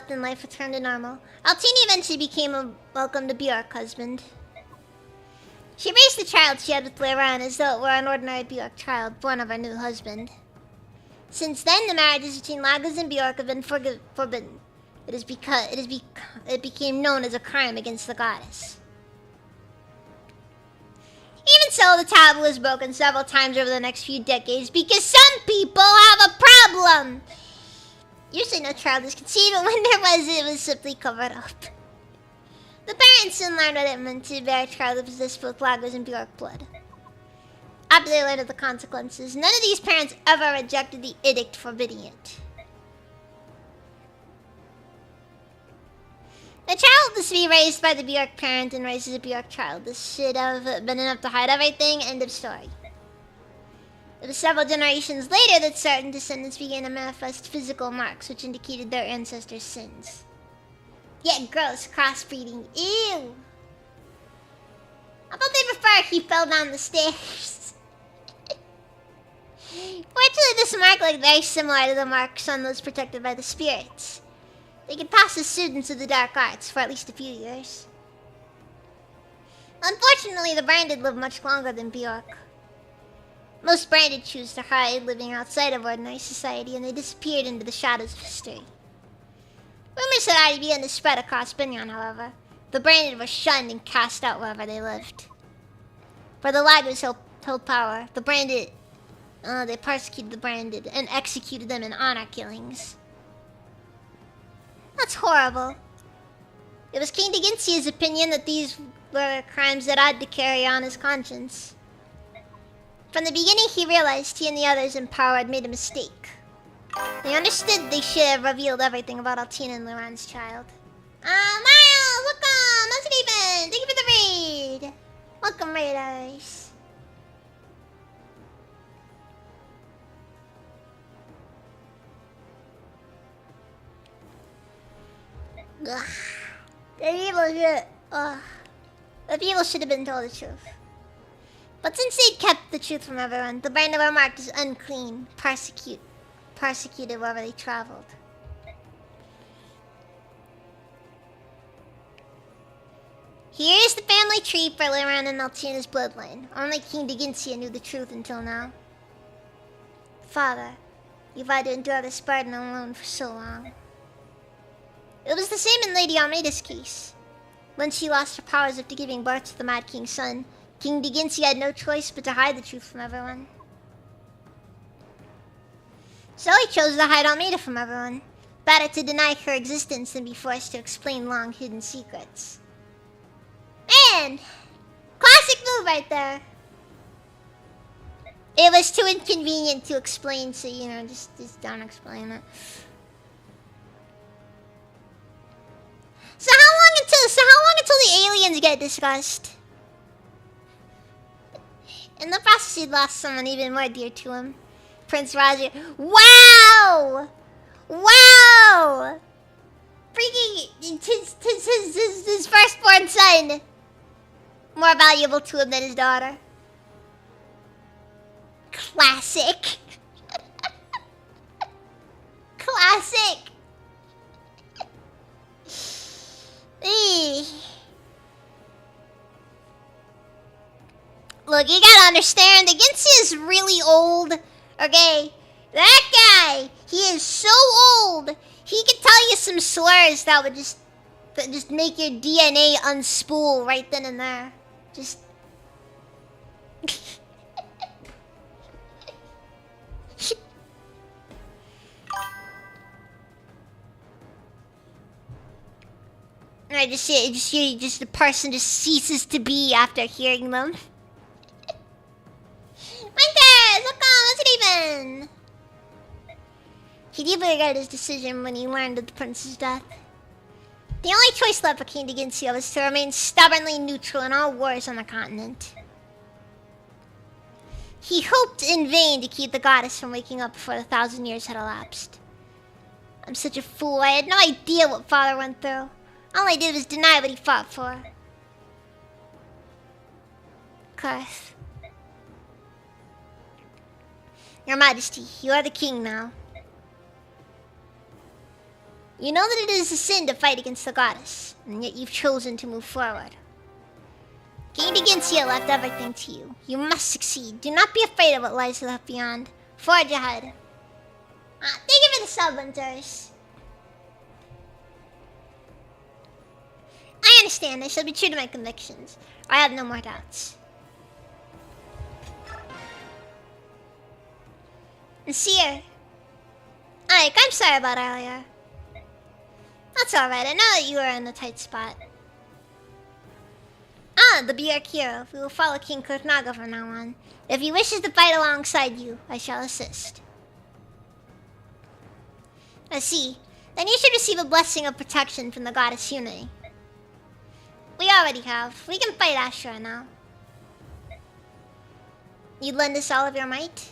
[SPEAKER 1] and life returned to normal, Altini eventually became a welcomed Bjork husband. She raised the child she had with Loran as though it were an ordinary Bjork child born of her new husband. Since then, the marriages between Lagos and Bjork have been forbidden. It became known as a crime against the goddess. Even so, the taboo was broken several times over the next few decades because some people have a problem. Usually no child is conceived, but when there was, it was simply covered up. The parents soon learned what it meant to bear a child that possessed both Lagos and Bjork blood. After they learned of the consequences, none of these parents ever rejected the edict forbidding it. The child was to be raised by the Bjork parent and raised as a Bjork child. This should have been enough to hide everything. End of story. It was several generations later that certain descendants began to manifest physical marks which indicated their ancestors' sins. Yet gross crossbreeding. Ew! I thought they prefer he fell down the stairs. Fortunately, this mark looked very similar to the marks on those protected by the spirits. They could pass as students of the dark arts for at least a few years. Unfortunately, the branded live much longer than Bjork. Most branded choose to hide, living outside of ordinary society, and they disappeared into the shadows of history. Rumors had already begun to spread across Binyan, however. The branded were shunned and cast out wherever they lived. For the Lagos held power, the branded... they persecuted the branded and executed them in honor killings. That's horrible. It was King Digensia's opinion that these were crimes that ought to carry on his conscience. From the beginning, he realized he and the others in power had made a mistake. They understood they should have revealed everything about Altina and Loran's child. Miles, welcome! How's it even? Thank you for the raid! Welcome, raiders. Ugh. The people should have been told the truth. But since they'd kept the truth from everyone, the brand were marked as unclean, persecuted wherever they traveled. Here's the family tree for Loran and Altina's bloodline. Only King Digensia knew the truth until now. Father, you've had to endure this burden alone for so long. It was the same in Lady Almeida's case. When she lost her powers after giving birth to the Mad King's son, King Digensia had no choice but to hide the truth from everyone. So he chose to hide Almeida from everyone. Better to deny her existence than be forced to explain long-hidden secrets. Man! Classic move right there! It was too inconvenient to explain, so, you know, just don't explain it. So how long until the aliens get discussed? In the process, he lost someone even more dear to him. Prince Roger. Wow! Wow! Freaking his firstborn son. More valuable to him than his daughter. Classic. Classic. Eey. Look, you gotta understand, the Ginsu is really old. Okay? That guy, he is so old. He can tell you some slurs that would just make your DNA unspool right then and there. Just... I just see the person just ceases to be after hearing them. Winters, welcome, what's it even? He deeply regretted his decision when he learned of the prince's death. The only choice left for King Digencio was to remain stubbornly neutral in all wars on the continent. He hoped in vain to keep the goddess from waking up before the 1,000 years had elapsed. I'm such a fool, I had no idea what father went through. All I did was deny what he fought for. Karth. Your Majesty, you are the king now. You know that it is a sin to fight against the goddess, and yet you've chosen to move forward. King Digencio left everything to you. You must succeed. Do not be afraid of what lies left beyond. Forge ahead. Thank you for the sub, Winters. I understand. I shall be true to my convictions. I have no more doubts. And Seer. Ike, I'm sorry about earlier. That's alright. I know that you are in a tight spot. The Bjork hero. We will follow King Kurtnaga from now on. If he wishes to fight alongside you, I shall assist. I see. Then you should receive a blessing of protection from the goddess Unity. We already have. We can fight Ashura now. You'd lend us all of your might?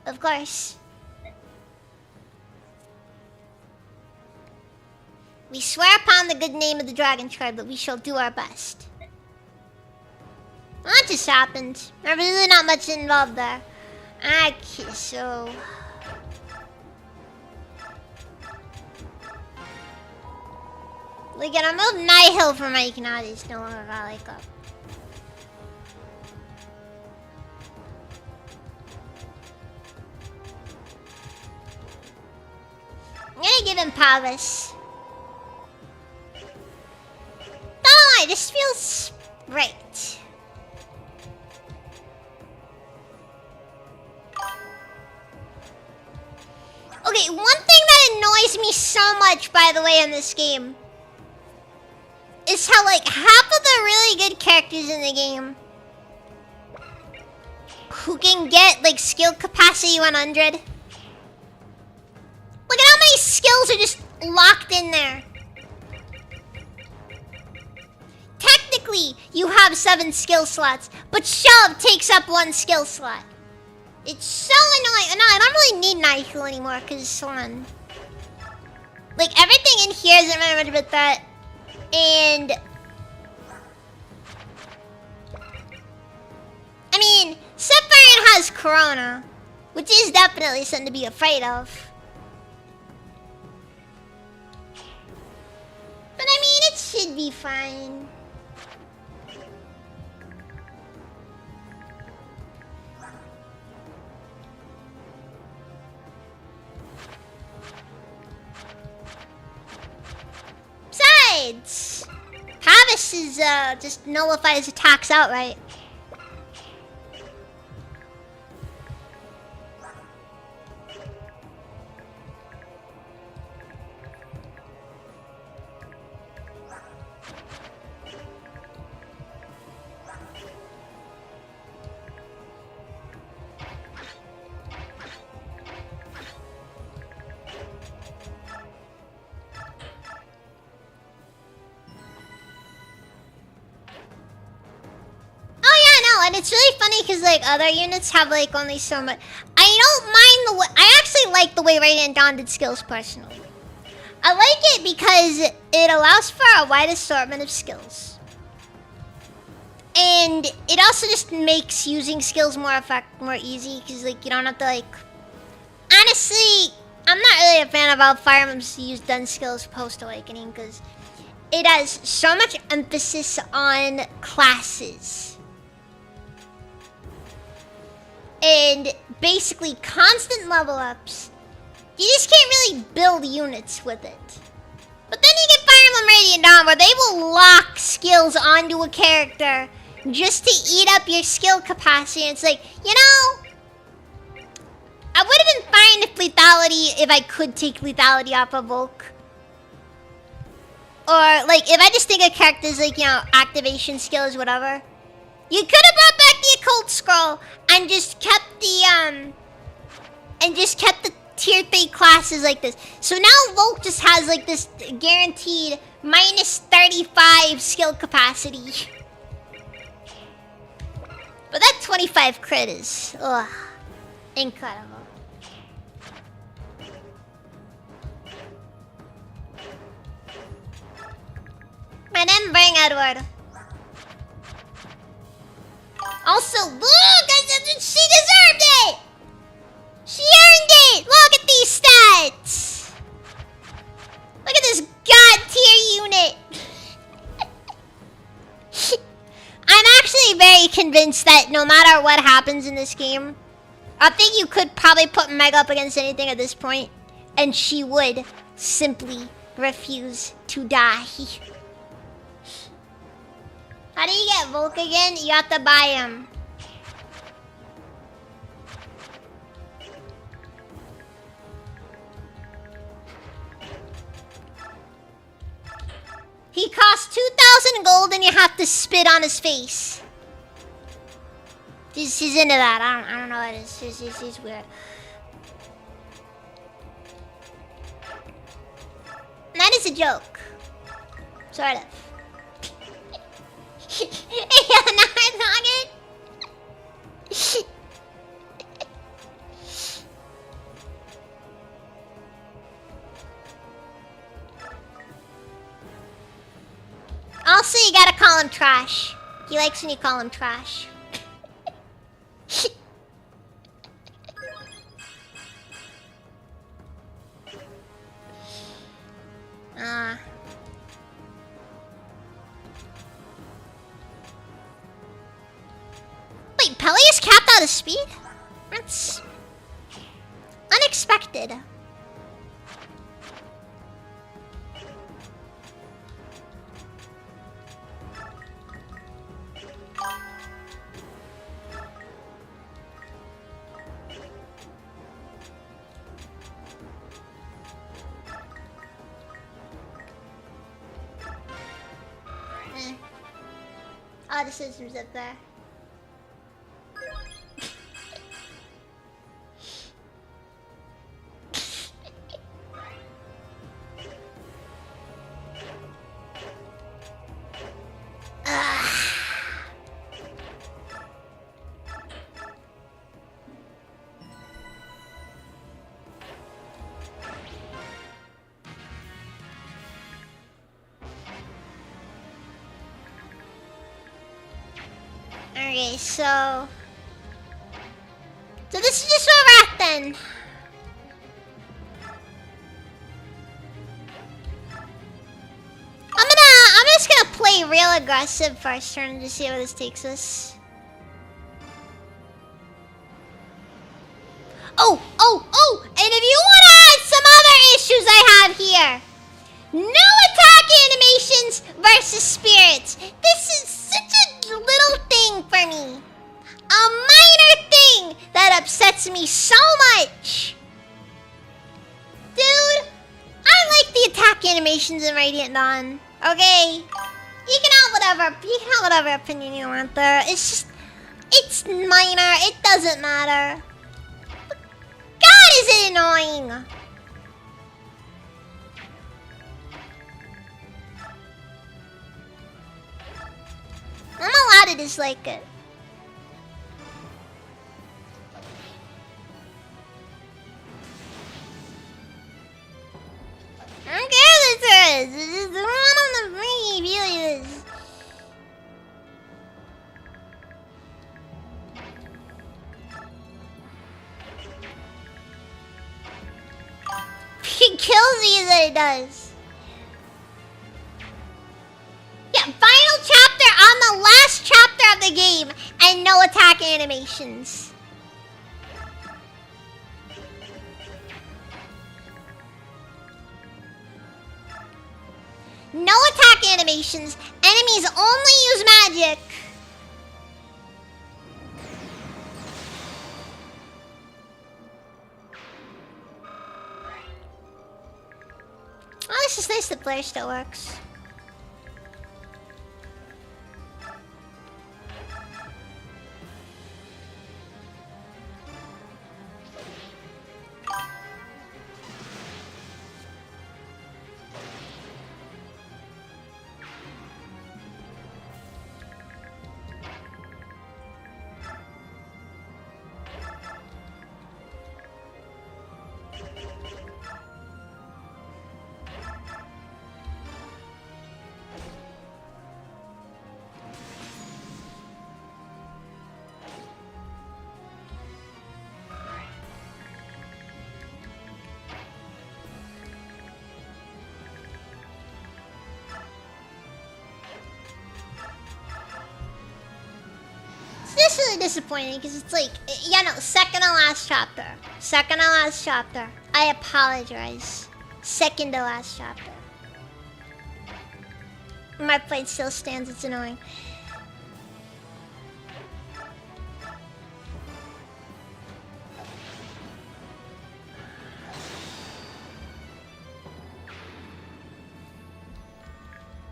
[SPEAKER 1] Of course. We swear upon the good name of the Dragon Tribe that we shall do our best. Well, that just happened. There's really not much involved there. Okay, so... We're gonna move Nihil from my Ikanades no longer got like up. I'm gonna give him Pavis. Oh, this feels right. Okay, one thing that annoys me so much, by the way, in this game is how, like, half of the really good characters in the game who can get, like, skill capacity 100. Look at how many skills are just locked in there. Technically, you have 7 skill slots, but Shove takes up 1 skill slot. It's so annoying. No, I don't really need Nihil anymore, because it's fun. Like, everything in here is very much about that. And... I mean, Sephiroth has Corona, which is definitely something to be afraid of. But I mean, it should be fine. Besides, Pavis is just nullifies attacks outright. and it's really funny because like other units have like only so much. I don't mind the way. I actually like the way Radiant Dawn did skills personally. I like it because it allows for a wide assortment of skills, and it also just makes using skills more easy because like you don't have to like. Honestly, I'm not really a fan of how Fire Emblem's used done skills post Awakening because it has so much emphasis on classes. And basically constant level ups. You just can't really build units with it. But then you get Fire Emblem Radiant Dawn where they will lock skills onto a character just to eat up your skill capacity. And it's like, you know, I would have been fine if I could take lethality off of Volk. Or like if I just think of characters like, you know, activation skills, whatever. You could have brought back the Occult Scroll and just kept the tier 3 classes like this. So now Volk just has like this guaranteed minus 35 skill capacity. But that 25 crit is incredible. And then bring Edward. Also, look! She deserved it! She earned it! Look at these stats! Look at this god tier unit! I'm actually very convinced that no matter what happens in this game, I think you could probably put Meg up against anything at this point, and she would simply refuse to die. How do you get Volk again? You have to buy him. He costs 2,000 gold and you have to spit on his face. He's into that. I don't know what it is. He's weird. And that is a joke. Sort of. Also, you gotta call him trash. He likes when you call him trash. Wait, Peleus capped out his speed? That's unexpected. Oh, the system's up there. Okay, so this is just where we're at then. I'm just gonna play real aggressive first turn to see where this takes us. Oh! And if you want to add some other issues I have here, no attack animations versus spirits. This is such a little thing for me. A minor thing that upsets me so much. Dude, I like the attack animations in Radiant Dawn. Okay? You can have whatever opinion you want there. It's minor. It doesn't matter. But God, is it annoying. I'm allowed to dislike it. is that it does. Yeah, final chapter on the last chapter of the game, and no attack animations. No attack animations. Enemies only use magic. Oh, this is nice. The player still works. This is really disappointing because it's like, yeah, no, second to last chapter. Second to last chapter. I apologize. Second to last chapter. My plate still stands, it's annoying.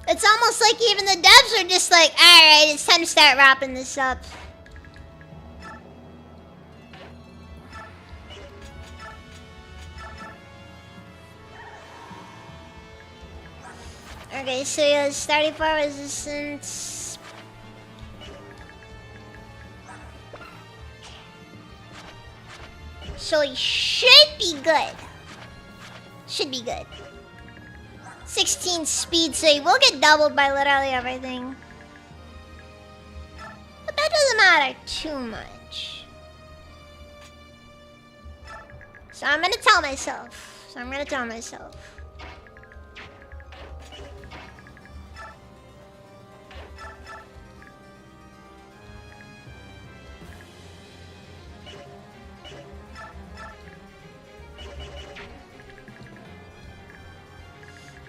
[SPEAKER 1] It's almost like even the devs are just like, alright, it's time to start wrapping this up. Okay, so he has 34 resistance. So he should be good. Should be good. 16 speed, so he will get doubled by literally everything. But that doesn't matter too much. So I'm gonna tell myself.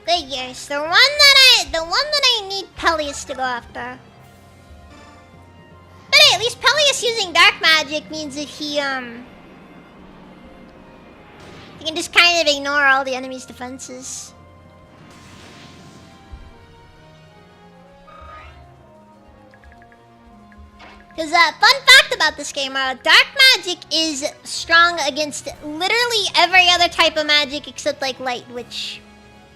[SPEAKER 1] Figures. The one that I need Peleus to go after. But hey, at least Peleus using dark magic means that he can just kind of ignore all the enemy's defenses. Because fun fact about this game, dark magic is strong against literally every other type of magic except like light, which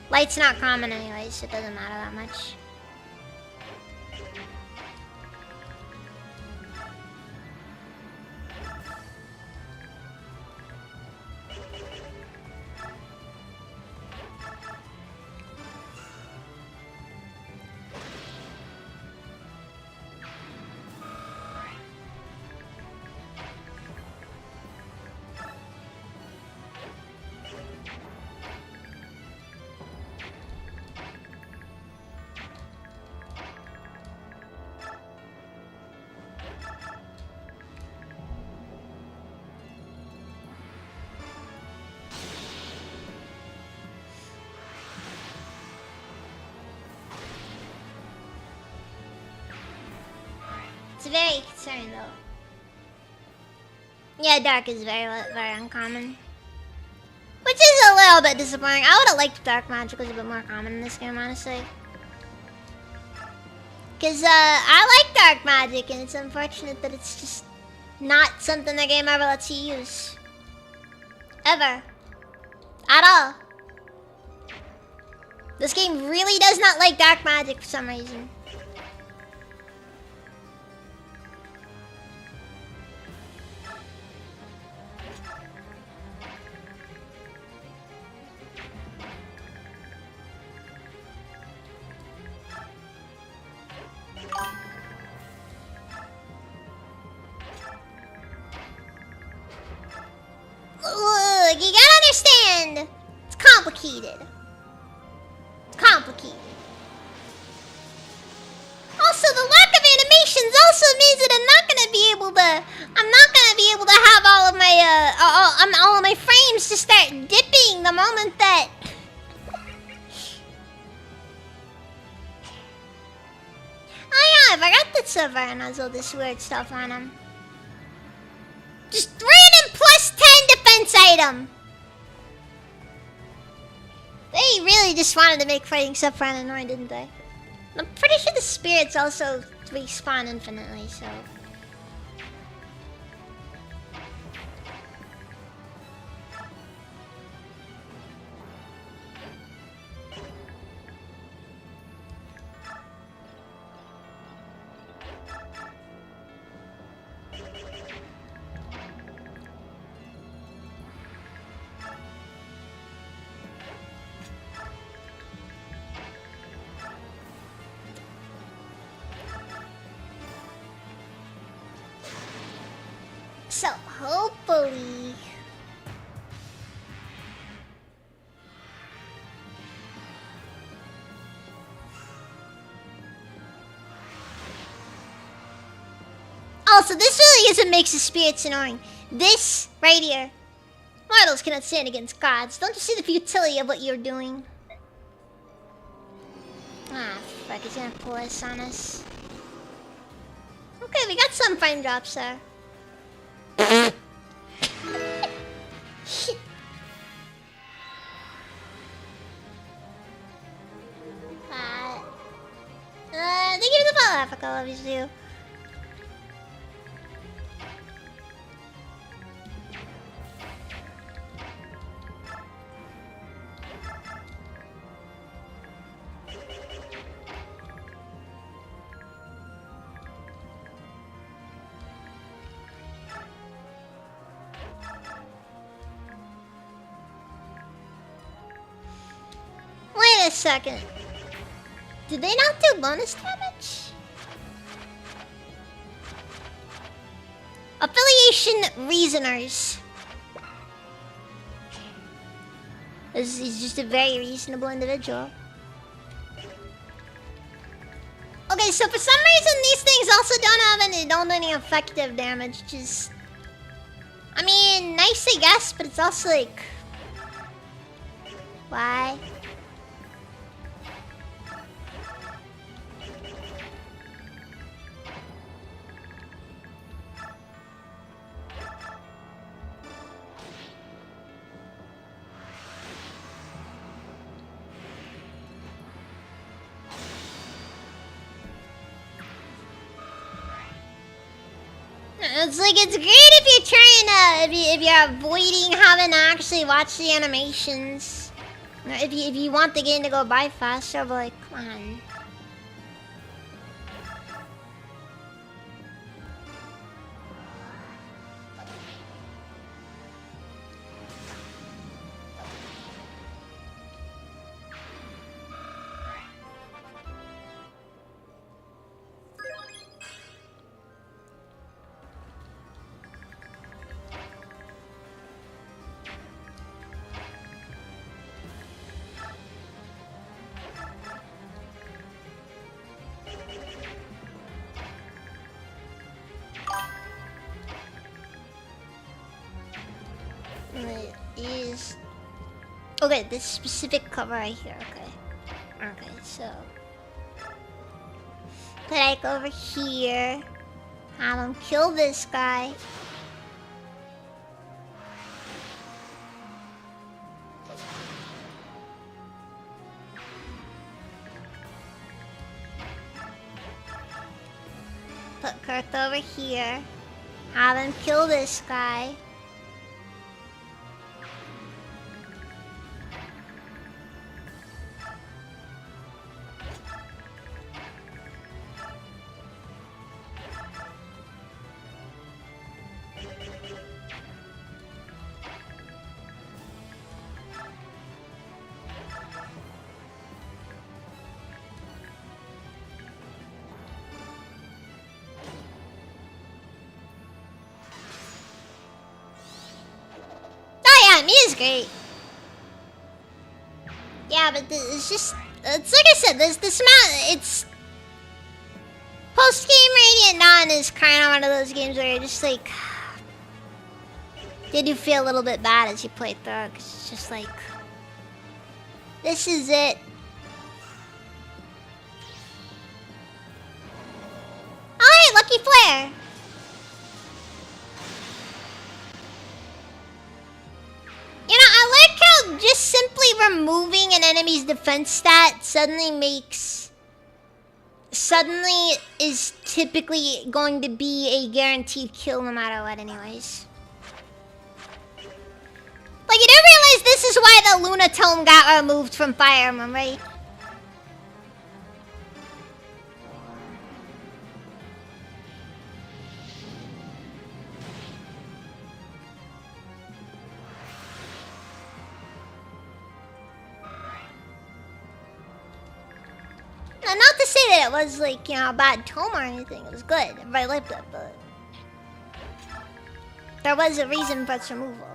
[SPEAKER 1] light's not common anyway, so it doesn't matter that much. It's very concerning though. Yeah, dark is very uncommon. Which is a little bit disappointing. I would have liked dark magic was a bit more common in this game, honestly. Because I like dark magic, and it's unfortunate that it's just not something the game ever lets you use. Ever. At all. This game really does not like dark magic for some reason. Look, you gotta understand. It's complicated. complicated. Complicated. Also, the lack of animations also means that I'm not gonna be able to have all of my all of my frames just start dipping the moment that. Oh yeah, I forgot that Silver has all this weird stuff on him. Just random +10 defense item. They really just wanted to make fighting stuff fun and annoying, didn't they? I'm pretty sure the spirits also respawn infinitely, so. So hopefully. Also, this really isn't makes the spirits annoying. This right here. Mortals cannot stand against gods. Don't you see the futility of what you're doing? Ah, fuck, he's gonna pull this on us. Okay, we got some frame drops there. Thank you for the follow, Africa. Love you too. Wait a second. Did they not do bonus damage? Affiliation Reasoners. He's just a very reasonable individual. Okay, so for some reason these things also don't do any effective damage. Just, I mean, nice I guess, but it's also like, why? It's like, it's great if you're trying to, if you're avoiding having to actually watch the animations. If you want the game to go by faster, but like, come on. Is okay, this specific cover right here, okay, so click over here, have him kill this guy. Put Kirk over here, have him kill this guy. Oh yeah, me is great. Yeah, but it's just... It's like I said, this amount... It's... Post-game Radiant Dawn is kind of one of those games where you're just like... They do feel a little bit bad as you play through it, 'cause it's just like... This is it. Oh, hey, Lucky Flare! You know, I like how just simply removing an enemy's defense stat suddenly is typically going to be a guaranteed kill no matter what anyways. Like, you do realize this is why the Luna Tome got removed from Fire Emblem, right? Now, not to say that it was, like, you know, a bad tome or anything. It was good. Everybody liked it, but... There was a reason for its removal.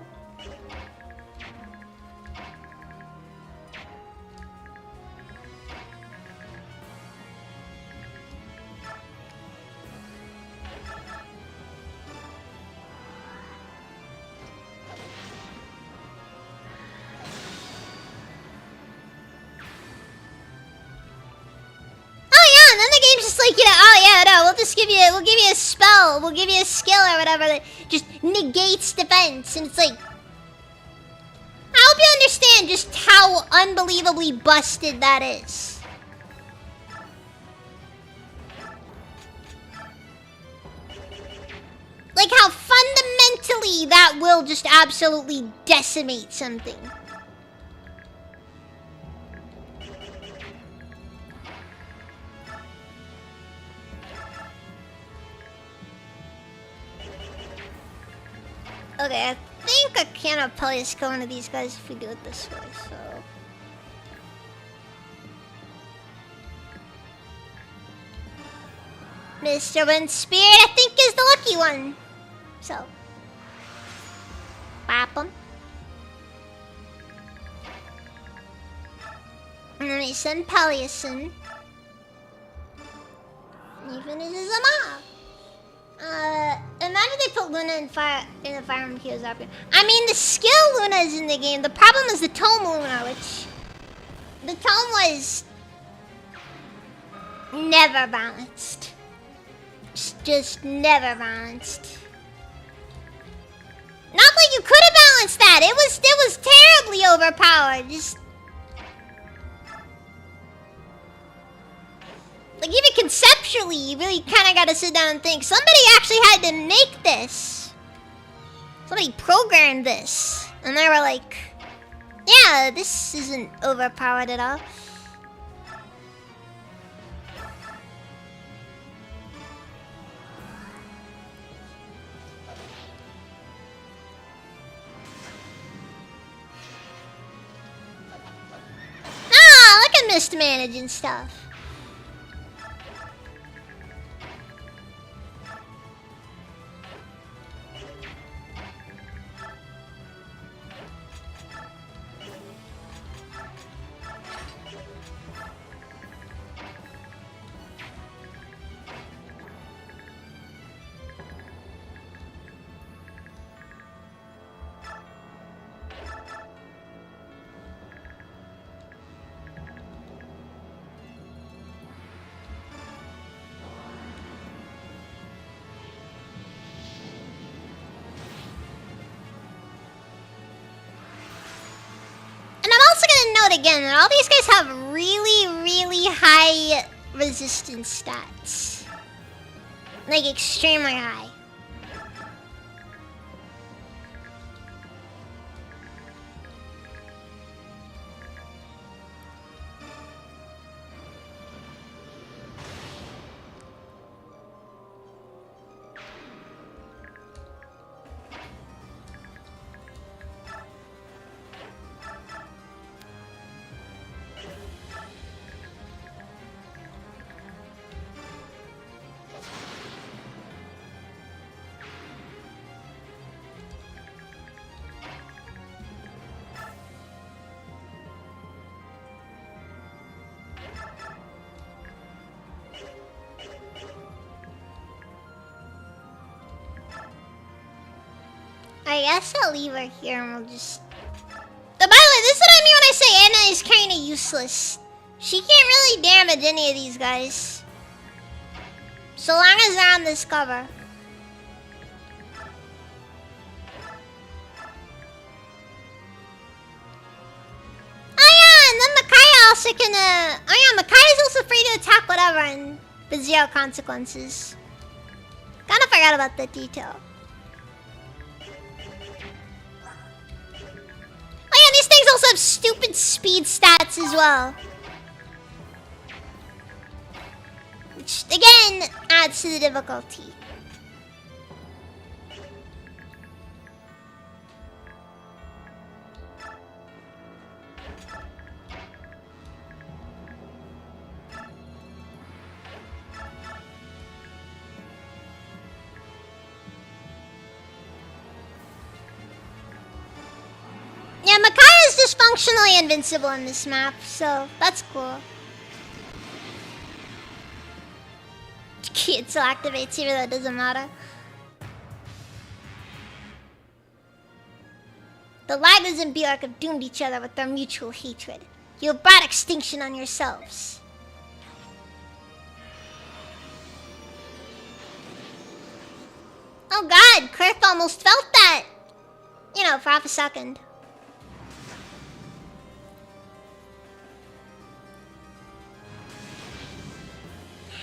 [SPEAKER 1] And then the game's just like, you know, oh yeah, no, we'll give you a spell, we'll give you a skill or whatever that just negates defense, and it's like, I hope you understand just how unbelievably busted that is. Like how fundamentally that will just absolutely decimate something. Okay, I think I cannot probably just go into these guys if we do it this way, so... Mr. Wind Spirit, I think, is the lucky one. So... Bop him. And then we send Peliason. And he finishes them off. Imagine they put Luna in the Fire Emblem Heroes up here. I mean, the skill Luna is in the game. The problem is the Tome Luna, which... The Tome was... never balanced. Just never balanced. Not like you could have balanced that. It was terribly overpowered. Just... Like, even conceptually, you really kind of got to sit down and think. Somebody actually had to make this. Somebody programmed this. And they were like, yeah, this isn't overpowered at all. Ah, look at Mist managing stuff. Again, that all these guys have really, really high resistance stats. Like, extremely high. I guess I'll leave her here and we'll just... By the way, this is what I mean when I say Anna is kinda useless. She can't really damage any of these guys. So long as they're on this cover. Oh yeah, and then Makai also can, oh yeah, Makai is also free to attack whatever and with 0 consequences. Kinda forgot about that detail. Oh yeah, these things also have stupid speed stats as well. Which, again, adds to the difficulty. Yeah, Makai is just functionally invincible in this map, so that's cool. It still activates even though it doesn't matter. The Lighters and Bjork have doomed each other with their mutual hatred. You have brought extinction on yourselves. Oh god, Kurth almost felt that! You know, for half a second.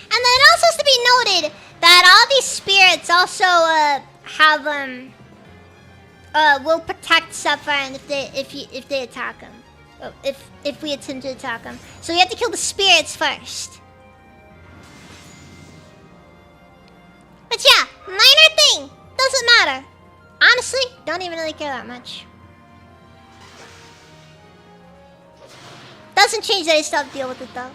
[SPEAKER 1] And then it also has to be noted that all these spirits also will protect Sephiroth if they attack him. If we attempt to attack him. So we have to kill the spirits first. But yeah, minor thing. Doesn't matter. Honestly, don't even really care that much. Doesn't change that I still have to deal with it though.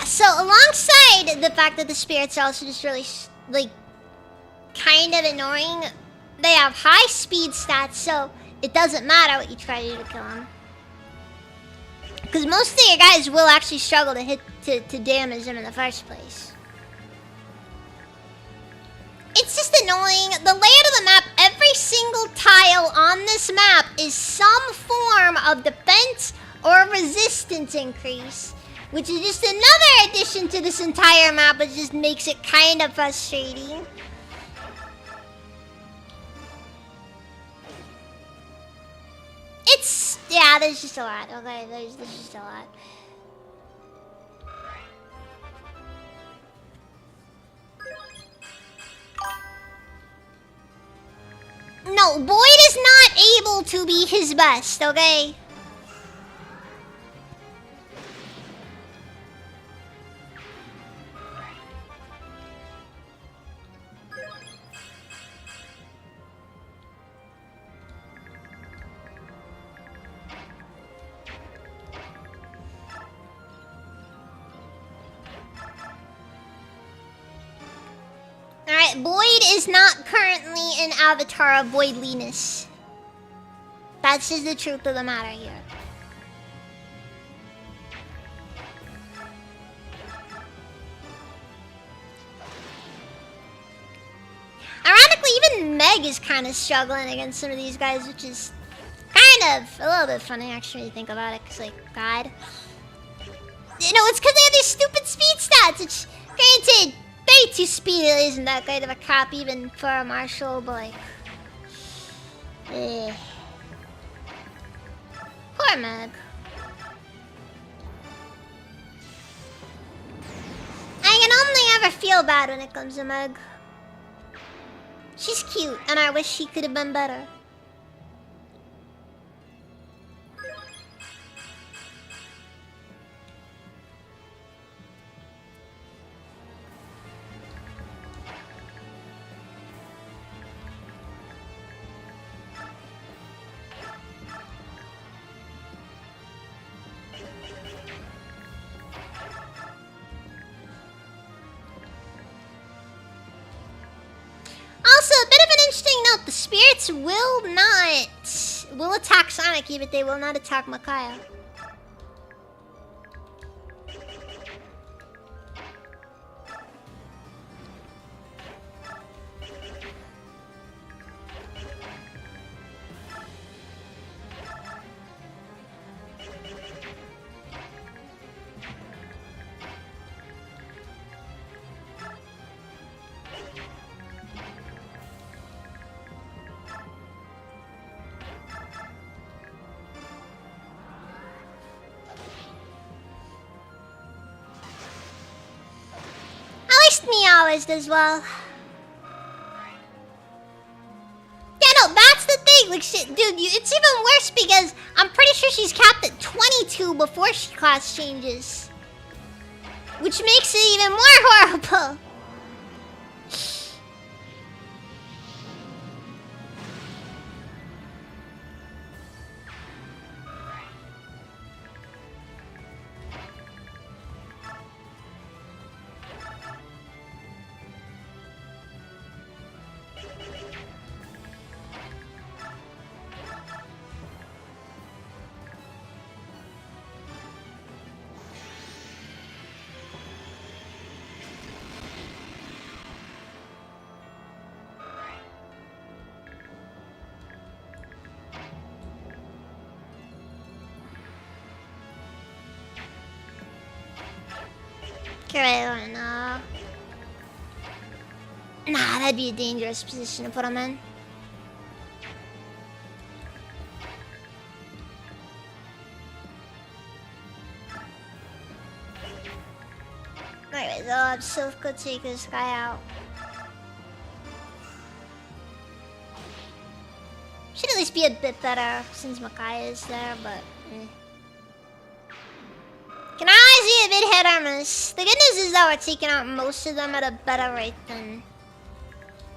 [SPEAKER 1] So alongside the fact that the spirits are also just really, like, kind of annoying, they have high speed stats, so it doesn't matter what you try to do to kill them. Because most of your guys will actually struggle to damage them in the first place. It's just annoying. The layout of the map, every single tile on this map is some form of defense or resistance increase. Which is just another addition to this entire map, which just makes it kind of frustrating. It's... yeah, there's just a lot. Okay, there's just a lot. No, Boyd is not able to be his best, okay? Alright, Boyd is not currently an avatar of Boydliness. That's just the truth of the matter here. Ironically, even Meg is kind of struggling against some of these guys, which is kind of a little bit funny actually when you think about it, because, like, God. You know, it's because they have these stupid speed stats, which, granted, 32 speed isn't that great of a cop even for a martial, but like... Poor Meg. I can only ever feel bad when it comes to Meg. She's cute, and I wish she could have been better. interesting note. The spirits will attack Sonic, but they will not attack Micaiah. Meowers does well. Yeah, no, that's the thing. Like, shit, dude, it's even worse because I'm pretty sure she's capped at 22 before she class changes, which makes it even more horrible. Okay, no. Nah, that'd be a dangerous position to put him in. Anyways, I'll have Silph take this guy out. Should at least be a bit better since Micaiah is there, but Can I see a bit hit or miss? The good news is that we're taking out most of them at a better rate than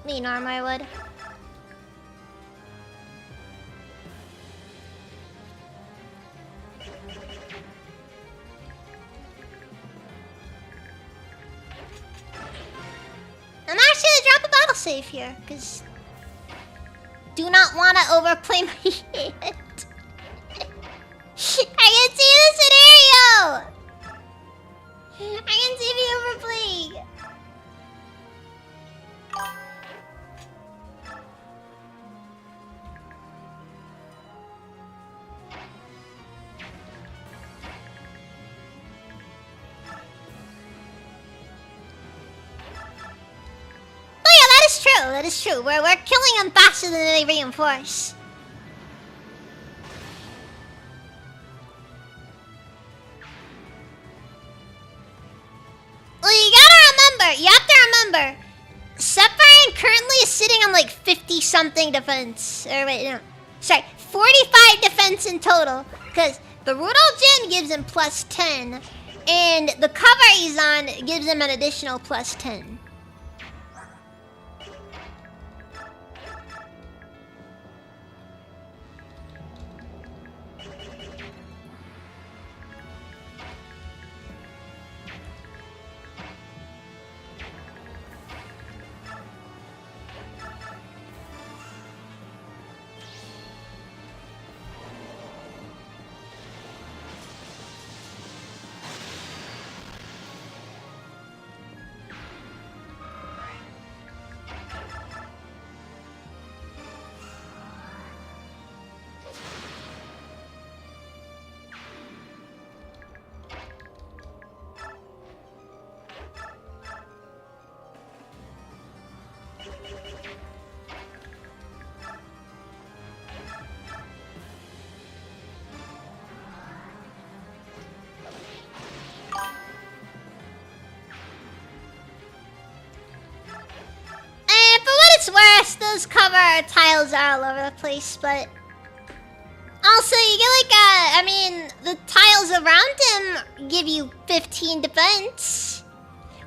[SPEAKER 1] me normally would. I'm actually gonna drop a battle save here, because do not want to overplay my hit. I can see the scenario! I can see me overplaying. Oh yeah, that is true. That is true. We're killing them faster than they reinforce. Well, you have to remember, Sephiroth currently is sitting on like 50-something defense. Or wait, no. Sorry, 45 defense in total. Because the Rudolph Gem gives him plus 10. And the cover he's on gives him an additional plus 10. Those cover tiles are all over the place, but also you get like I mean, the tiles around him give you 15 defense,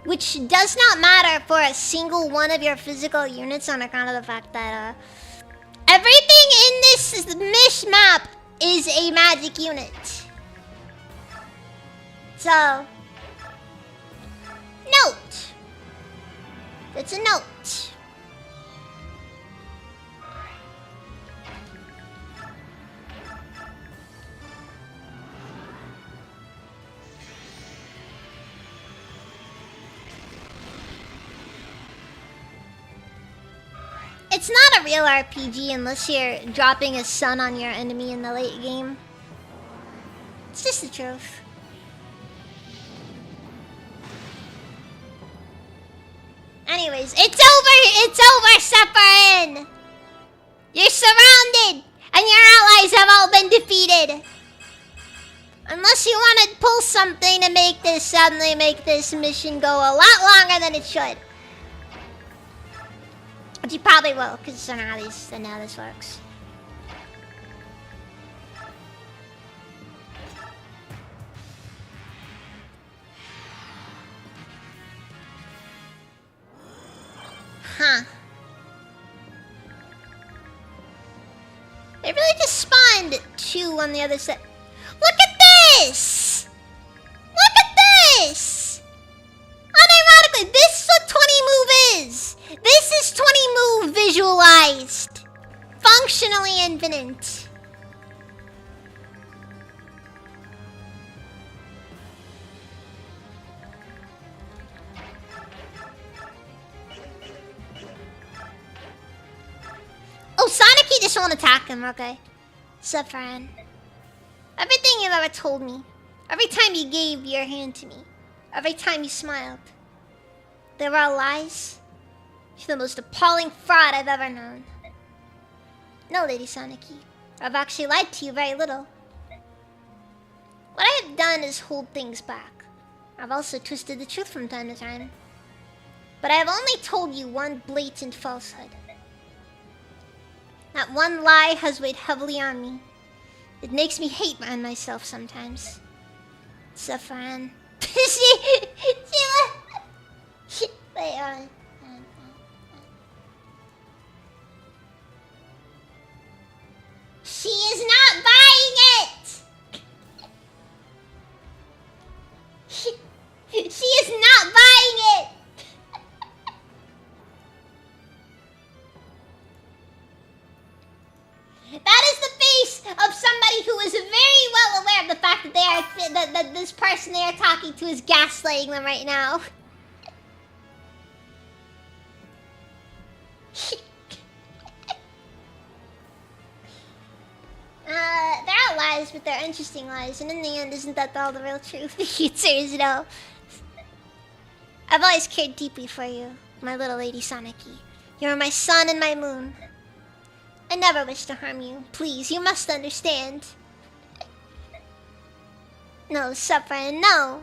[SPEAKER 1] which does not matter for a single one of your physical units on account of the fact that everything in this Mish map is a magic unit. So, note. It's a note. It's not a real RPG unless you're dropping a sun on your enemy in the late game. It's just the truth. Anyways, it's over, Separin! You're surrounded, and your allies have all been defeated. Unless you want to pull something to make this suddenly make this mission go a lot longer than it should. But you probably will, because I know how this works. Huh. They really just spawned 2 on the other side. Look at this! Look at this! Unironically, this is what 20 move is! This is 20 move visualized. Functionally infinite. Oh, Sonic, you just won't attack him, okay? Sephiroth. Everything you've ever told me, every time you gave your hand to me, every time you smiled, they were all lies. You're the most appalling fraud I've ever known. No, Lady Soniki, I've actually lied to you very little. What I have done is hold things back. I've also twisted the truth from time to time. But I have only told you one blatant falsehood. That one lie has weighed heavily on me. It makes me hate myself sometimes. Sephiroth. Wait, she is not buying it! She is not buying it! That is the face of somebody who is very well aware of the fact that that this person they are talking to is gaslighting them right now. They're all lies, but they're interesting lies, and in the end, isn't that all the real truth? The answer is no. I've always cared deeply for you, my little Lady Soniki. You are my sun and my moon. I never wish to harm you. Please, you must understand. No, Sephiroth, no.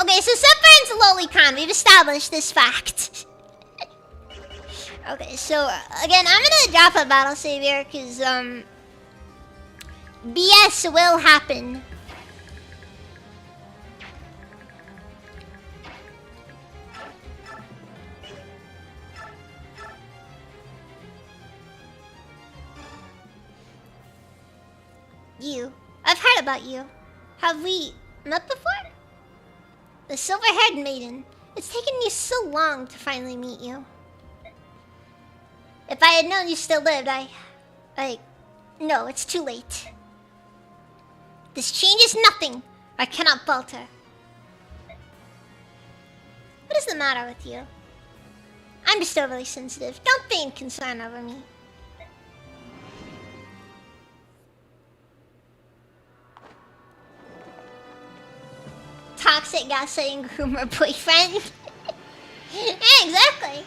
[SPEAKER 1] Okay, so Sephiroth's a lolicon. We've established this fact. Okay, so again, I'm gonna drop a battle savior because BS will happen. You. I've heard about you. Have we met before? The silver-haired maiden. It's taken you so long to finally meet you. If I had known you still lived, No, it's too late. This changes nothing. I cannot falter. What is the matter with you? I'm just overly sensitive. Don't feign concern over me. Toxic gaslighting groomer boyfriend. Yeah, exactly.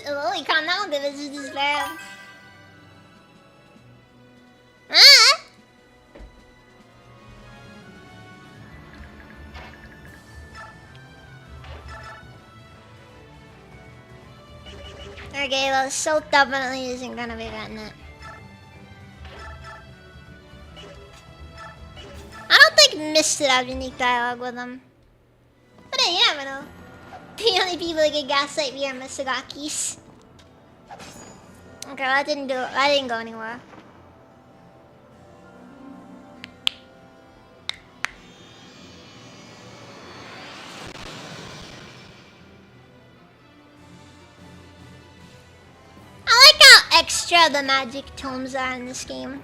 [SPEAKER 1] Holy cow, now this is this bad. Ah! Okay, well, so definitely isn't gonna be getting it. I don't think Mist would have unique dialogue with him. But hey, you never know. The only people that get gaslight me are Misagakis. Okay, well, that didn't go anywhere. sure the magic tomes are in this game.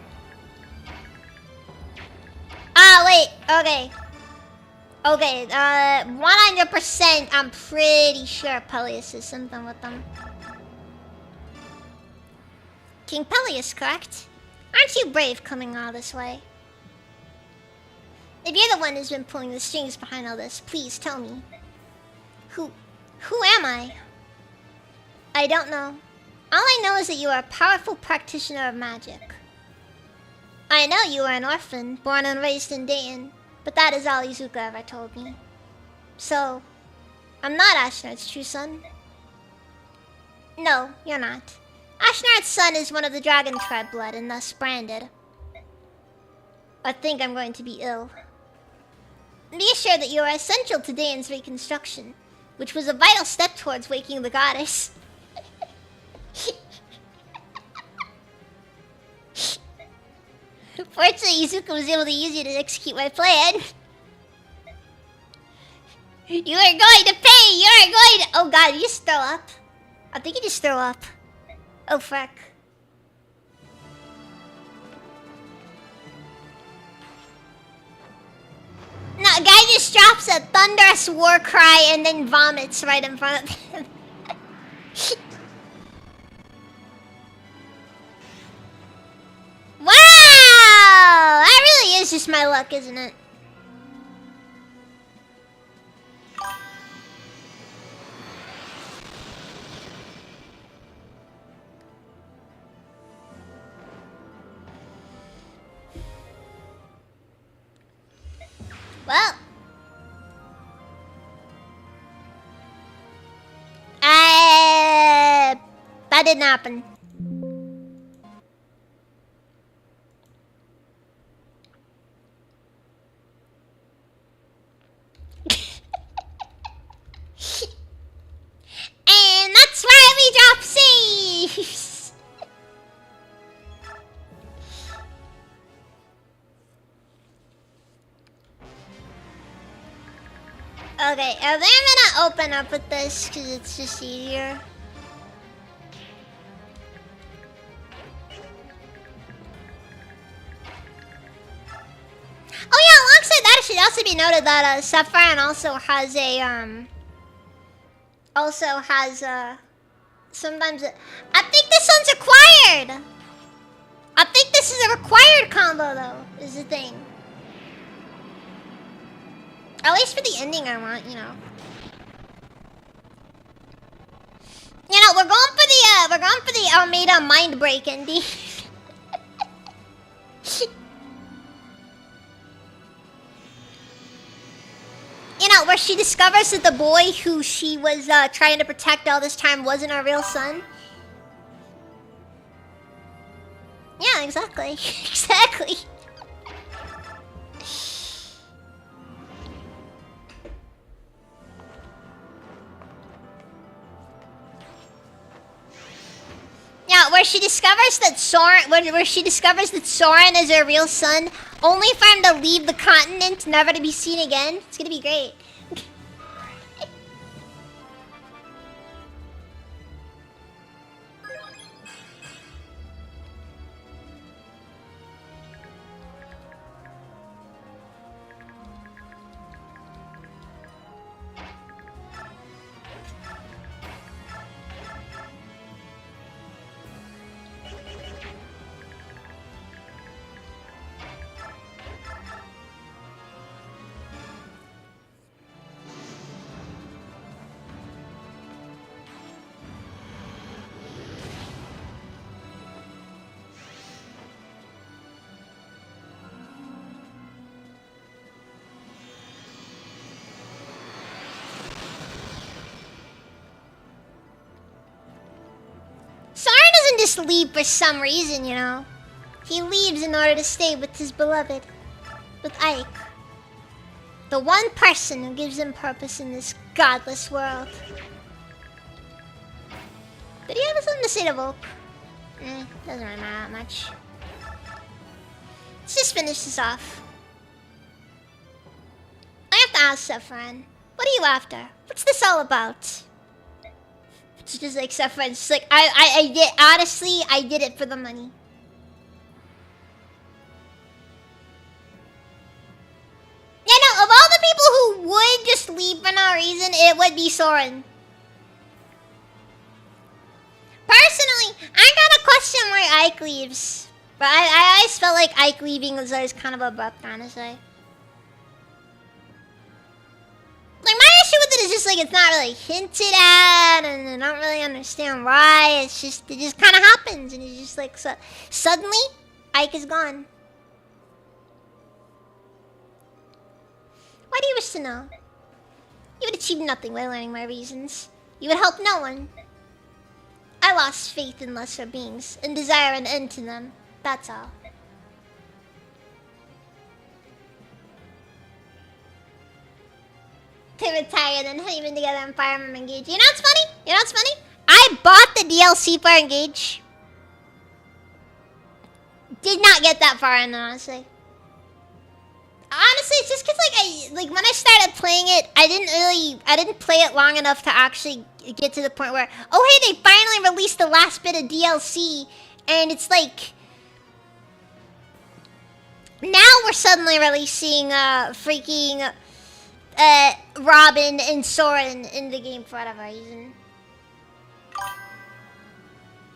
[SPEAKER 1] Ah, wait. Okay. Okay, 100% I'm pretty sure Peleus is something with them. King Peleus, correct? Aren't you brave coming all this way? If you're the one who's been pulling the strings behind all this, please tell me. Who am I? I don't know. All I know is that you are a powerful practitioner of magic. I know you are an orphan, born and raised in Dayton, but that is all Izuka ever told me. So, I'm not Ashnard's true son. No, you're not. Ashnard's son is one of the Dragon Tribe blood and thus branded. I think I'm going to be ill. Be assured that you are essential to Dayan's reconstruction, which was a vital step towards waking the goddess. Fortunately, Izuka was able to use you to execute my plan. You are going to pay! You are going to... Oh god, you just throw up? I think you just throw up. Oh fuck. No, a guy just drops a thunderous war cry and then vomits right in front of him. Wow! That really is just my luck, isn't it? Well, that didn't happen. And that's why we drop saves. Okay, I'm gonna open up with this because it's just easier. Oh yeah, alongside that, it should also be noted that Sapphire also has a sometimes I think this one's required. I think this is a required combo though, is the thing. At least for the ending I want, you know. You know, we're going for the Almeida mind break ending. You know, where she discovers that the boy who she was trying to protect all this time wasn't her real son. Yeah, exactly. Exactly. Yeah, where she discovers that Soren is her real son, only for him to leave the continent, never to be seen again. It's gonna be great. Just leave for some reason, you know. He leaves in order to stay with his beloved, with Ike. The one person who gives him purpose in this godless world. Did he have something to say to Volk? Doesn't really matter that much. Let's just finish this off. I have to ask Sephiroth, what are you after? What's this all about? It's just like Sephiroth. It's like I did, honestly, I did it for the money. Yeah, no, of all the people who would just leave for no reason, it would be Soren. Personally, I gotta question why Ike leaves. But I always felt like Ike leaving was always kind of abrupt, honestly. Like, my issue with it is just like it's not really hinted at, and I don't really understand why. It's just, it just kind of happens, and it's just like, so, suddenly, Ike is gone. Why do you wish to know? You would achieve nothing by learning my reasons. You would help no one. I lost faith in lesser beings, and desire an end to them. That's all. They retired and honeymoon together and Fire Emblem Engage. You know what's funny? You know what's funny? I bought the DLC for Engage. Did not get that far in, honestly. Honestly, it's just because like when I started playing it, I didn't play it long enough to actually get to the point where, oh hey, they finally released the last bit of DLC, and it's like now we're suddenly releasing freaking Robin and Soren in the game for whatever reason.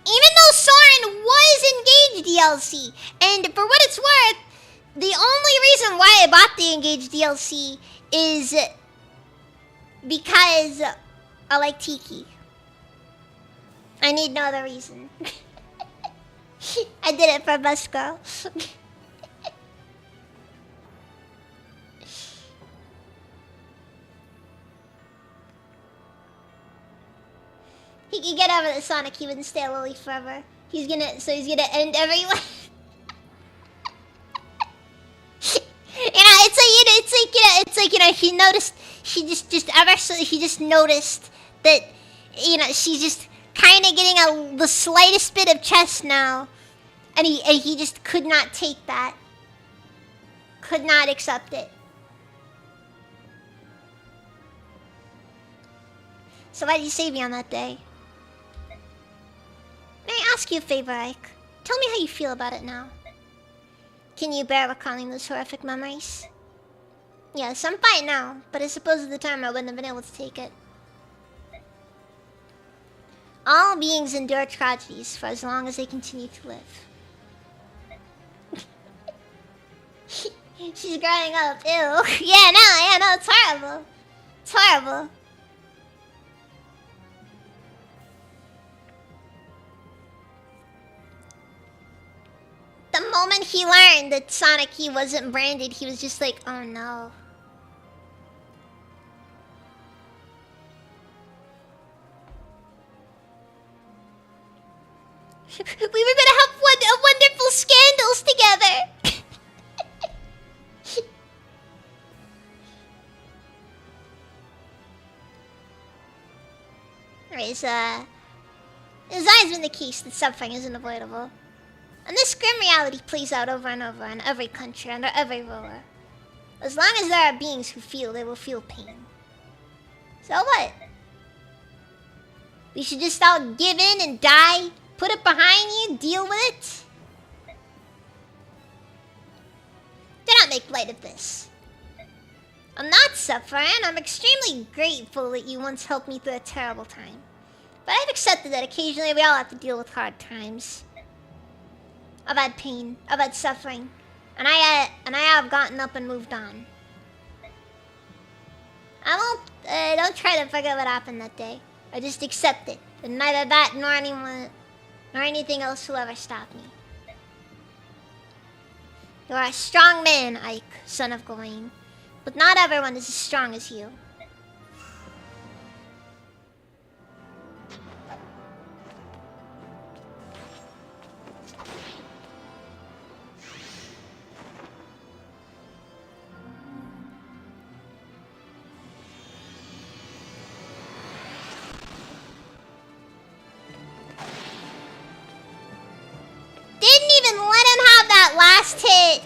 [SPEAKER 1] Even though Soren was Engage DLC, and for what it's worth, the only reason why I bought the Engage DLC is because I like Tiki. I need no other reason. I did it for Bus Girl. He can get over that Sonic, he wouldn't stay a lily forever. He's gonna end everyone. He just noticed that, she's just kind of getting the slightest bit of chest now, and he just could not take that, could not accept it. So why did you save me on that day? May I ask you a favor, Ike? Tell me how you feel about it now. Can you bear recalling those horrific memories? Yes, I'm fine now, but I suppose at the time I wouldn't have been able to take it. All beings endure tragedies for as long as they continue to live. She's growing up, ew. Yeah, no, it's horrible. It's horrible. The moment he learned that Sonic Key wasn't branded, he was just like, oh no. We were gonna have wonderful scandals together. Anyways, it's always been the case that suffering is unavoidable. And this grim reality plays out over and over in every country, under every ruler. As long as there are beings who feel, they will feel pain. So what? We should just all give in and die? Put it behind you? Deal with it? Do not make light of this. I'm not suffering. I'm extremely grateful that you once helped me through a terrible time. But I've accepted that occasionally we all have to deal with hard times. I've had pain. I've had suffering. And I have gotten up and moved on. I won't, don't try to figure out what happened that day. I just accept it. And neither that nor anyone, nor anything else will ever stop me. You are a strong man, Ike, son of Gawain. But not everyone is as strong as you. Last hit.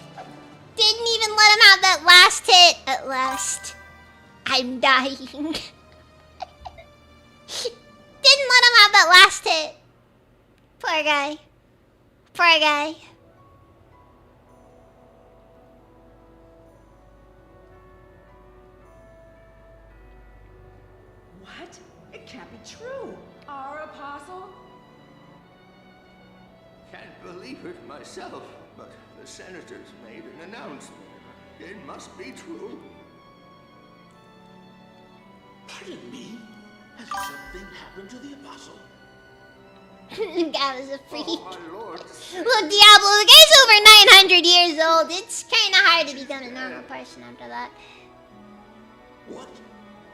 [SPEAKER 1] Didn't even let him have that last hit. At last. I'm dying. Didn't let him have that last hit. Poor guy. Poor guy.
[SPEAKER 6] What? It can't be true. Our apostle?
[SPEAKER 7] Can't believe it myself, but the senators made an announcement. It must be true.
[SPEAKER 2] Pardon me? Has something happened to the apostle?
[SPEAKER 1] The guy was a freak.
[SPEAKER 7] Oh, my lord.
[SPEAKER 1] Look, Diablo, the guy's over 900 years old. It's kind of hard to become a normal person after that.
[SPEAKER 2] What?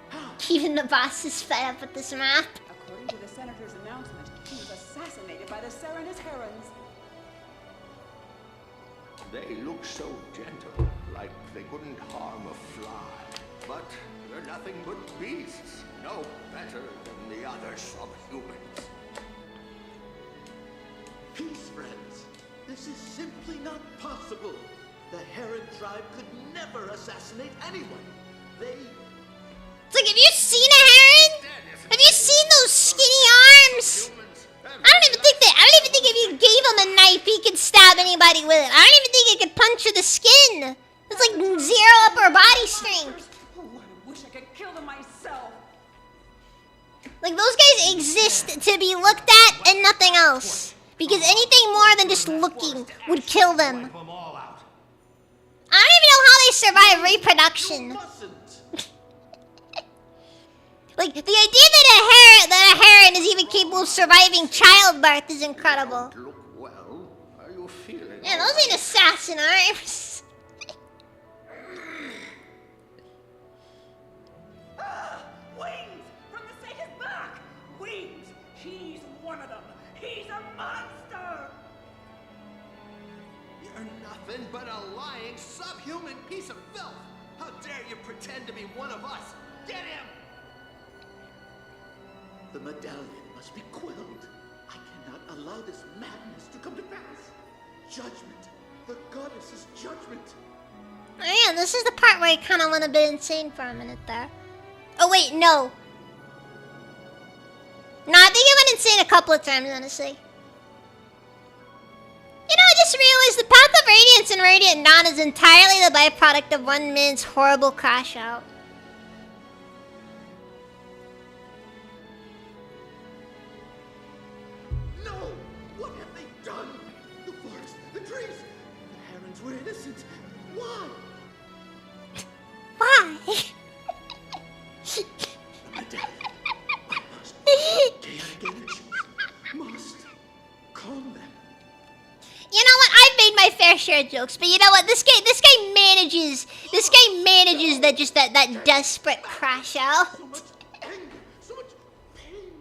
[SPEAKER 2] How?
[SPEAKER 1] Even the boss is fed up with this map.
[SPEAKER 6] According to the senator's announcement, he was assassinated by the Serenus Herons.
[SPEAKER 7] They look so gentle, like they couldn't harm a fly. But they're nothing but beasts, no better than the other subhumans.
[SPEAKER 2] Peace, friends. This is simply not possible. The Heron tribe could never assassinate anyone. They...
[SPEAKER 1] It's like, have you seen a heron? Have you seen those skinny arms? I don't even think if you gave him a knife, he could stab anybody with it. I don't even think he could punch through the skin. It's like 0 upper body strength.
[SPEAKER 6] Oh, I wish I could kill them myself.
[SPEAKER 1] Like, those guys exist to be looked at and nothing else. Because anything more than just looking would kill them. I don't even know how they survive reproduction.
[SPEAKER 2] mustn't.
[SPEAKER 1] Like, the idea that a heron is even capable of surviving childbirth is incredible.
[SPEAKER 7] Look well. Are you feeling?
[SPEAKER 1] Yeah, those ain't assassin arms.
[SPEAKER 6] Wings! From the Satan's back! Wings! He's one of them! He's a monster!
[SPEAKER 7] You're nothing but a lying, subhuman piece of filth. How dare you pretend to be one of us? Get him!
[SPEAKER 2] The medallion must be quelled. I cannot allow this madness to come to pass. Judgment. The goddess's judgment.
[SPEAKER 1] Oh yeah, this is the part where I kind of went a bit insane for a minute there. Oh wait, no. No, I think I went insane a couple of times, honestly. You know, I just realized the path of Radiance and Radiant Dawn is entirely the byproduct of one man's horrible crash out.
[SPEAKER 2] No! What have they done? The forest, the trees. The herons were innocent. Why?
[SPEAKER 1] Why?
[SPEAKER 2] The medallion. I must. Chaotic energies. Must. Calm them.
[SPEAKER 1] You know what? I've made my fair share of jokes, but you know what? This guy manages that desperate crash out.
[SPEAKER 2] So much anger. So much pain.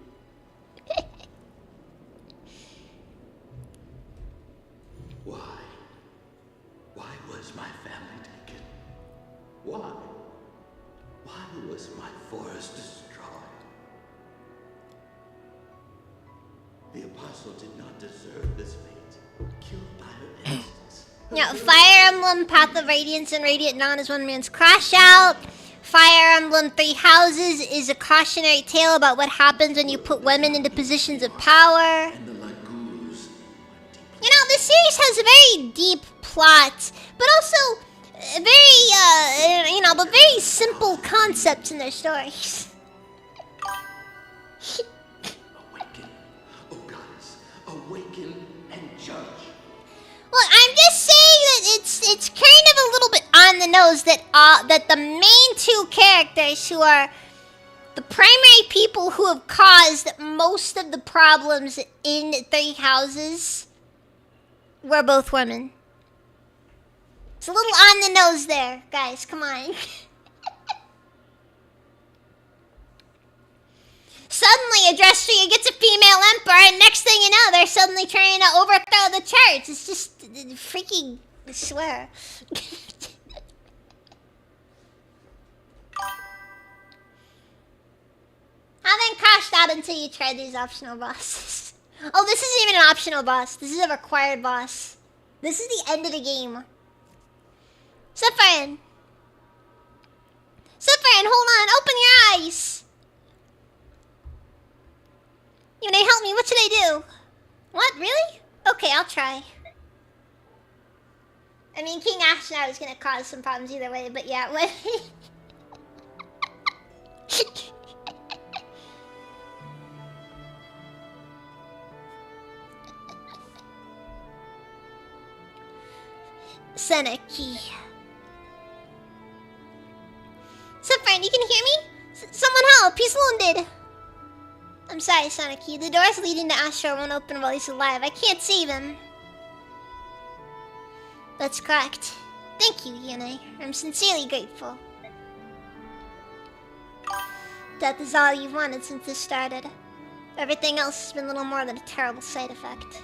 [SPEAKER 2] Why? Why was my family taken? Why? Why was my forest destroyed? The apostle did not deserve this fate. Killed by her innocence.
[SPEAKER 1] Yeah, Fire Emblem Path of Radiance and Radiant Dawn is one man's crash out. Fire Emblem Three Houses is a cautionary tale about what happens when you put women into positions of power.
[SPEAKER 2] And the Lagoos.
[SPEAKER 1] You know, this series has very deep plots, but also very simple concepts in their stories.
[SPEAKER 2] Awaken, oh goddess, awaken and judge.
[SPEAKER 1] Look, I'm just saying that it's kind of a little bit on the nose that the main two characters, who are the primary people who have caused most of the problems in Three Houses, were both women. It's a little on the nose there, guys. Come on. Suddenly, Adrestria gets a female emperor, and next thing you know, they're suddenly trying to overthrow the church. It's just freaking, I swear. Haven't crashed out until you try these optional bosses. Oh, this isn't even an optional boss. This is a required boss. This is the end of the game. Zephyrin. Zephyrin, hold on. Open your eyes. Yune, help me. What should I do? What? Really? Okay, I'll try. I mean, King Ashnar is gonna cause some problems either way, but yeah, what? Seneki. Friend, you can hear me? Someone help! He's wounded! I'm sorry, Seneki. The doors leading to Ashura won't open while he's alive. I can't save him. That's correct. Thank you, Yune. I'm sincerely grateful. Death is all you've wanted since this started. Everything else has been little more than a terrible side effect.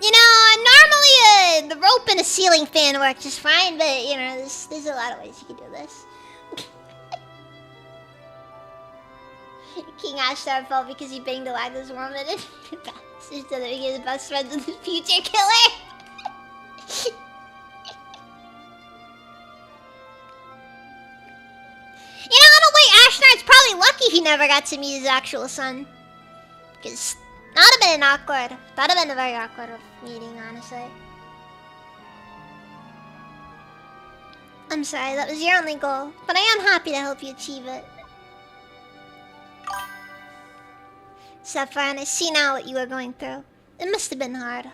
[SPEAKER 1] You know, normally the rope and a ceiling fan work just fine, but you know, there's a lot of ways you can do this. King Ashtar fell because he banged a Lagos woman and bastards so that he is best friends with his future killer. You know, in a way, Ashnar's probably lucky he never got to meet his actual son. Because that would have been awkward. That would have been a very awkward meeting, honestly. I'm sorry, that was your only goal. But I am happy to help you achieve it. Sapphire, and I see now what you were going through. It must have been hard.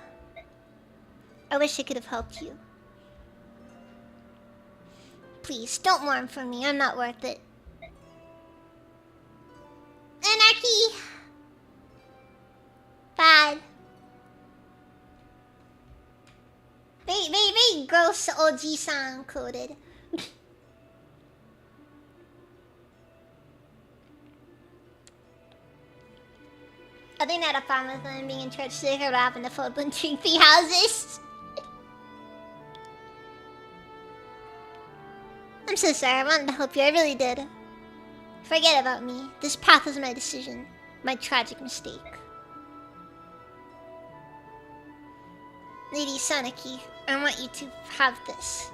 [SPEAKER 1] I wish I could have helped you. Please, don't mourn for me. I'm not worth it. Anarchy! Bad. Very gross OG-san coded. I think I had a fun with them being in church to hear what happened to Philip between 3 houses. I'm so sorry, I wanted to help you, I really did. Forget about me. This path was my decision. My tragic mistake. Lady Seneki, I want you to have this.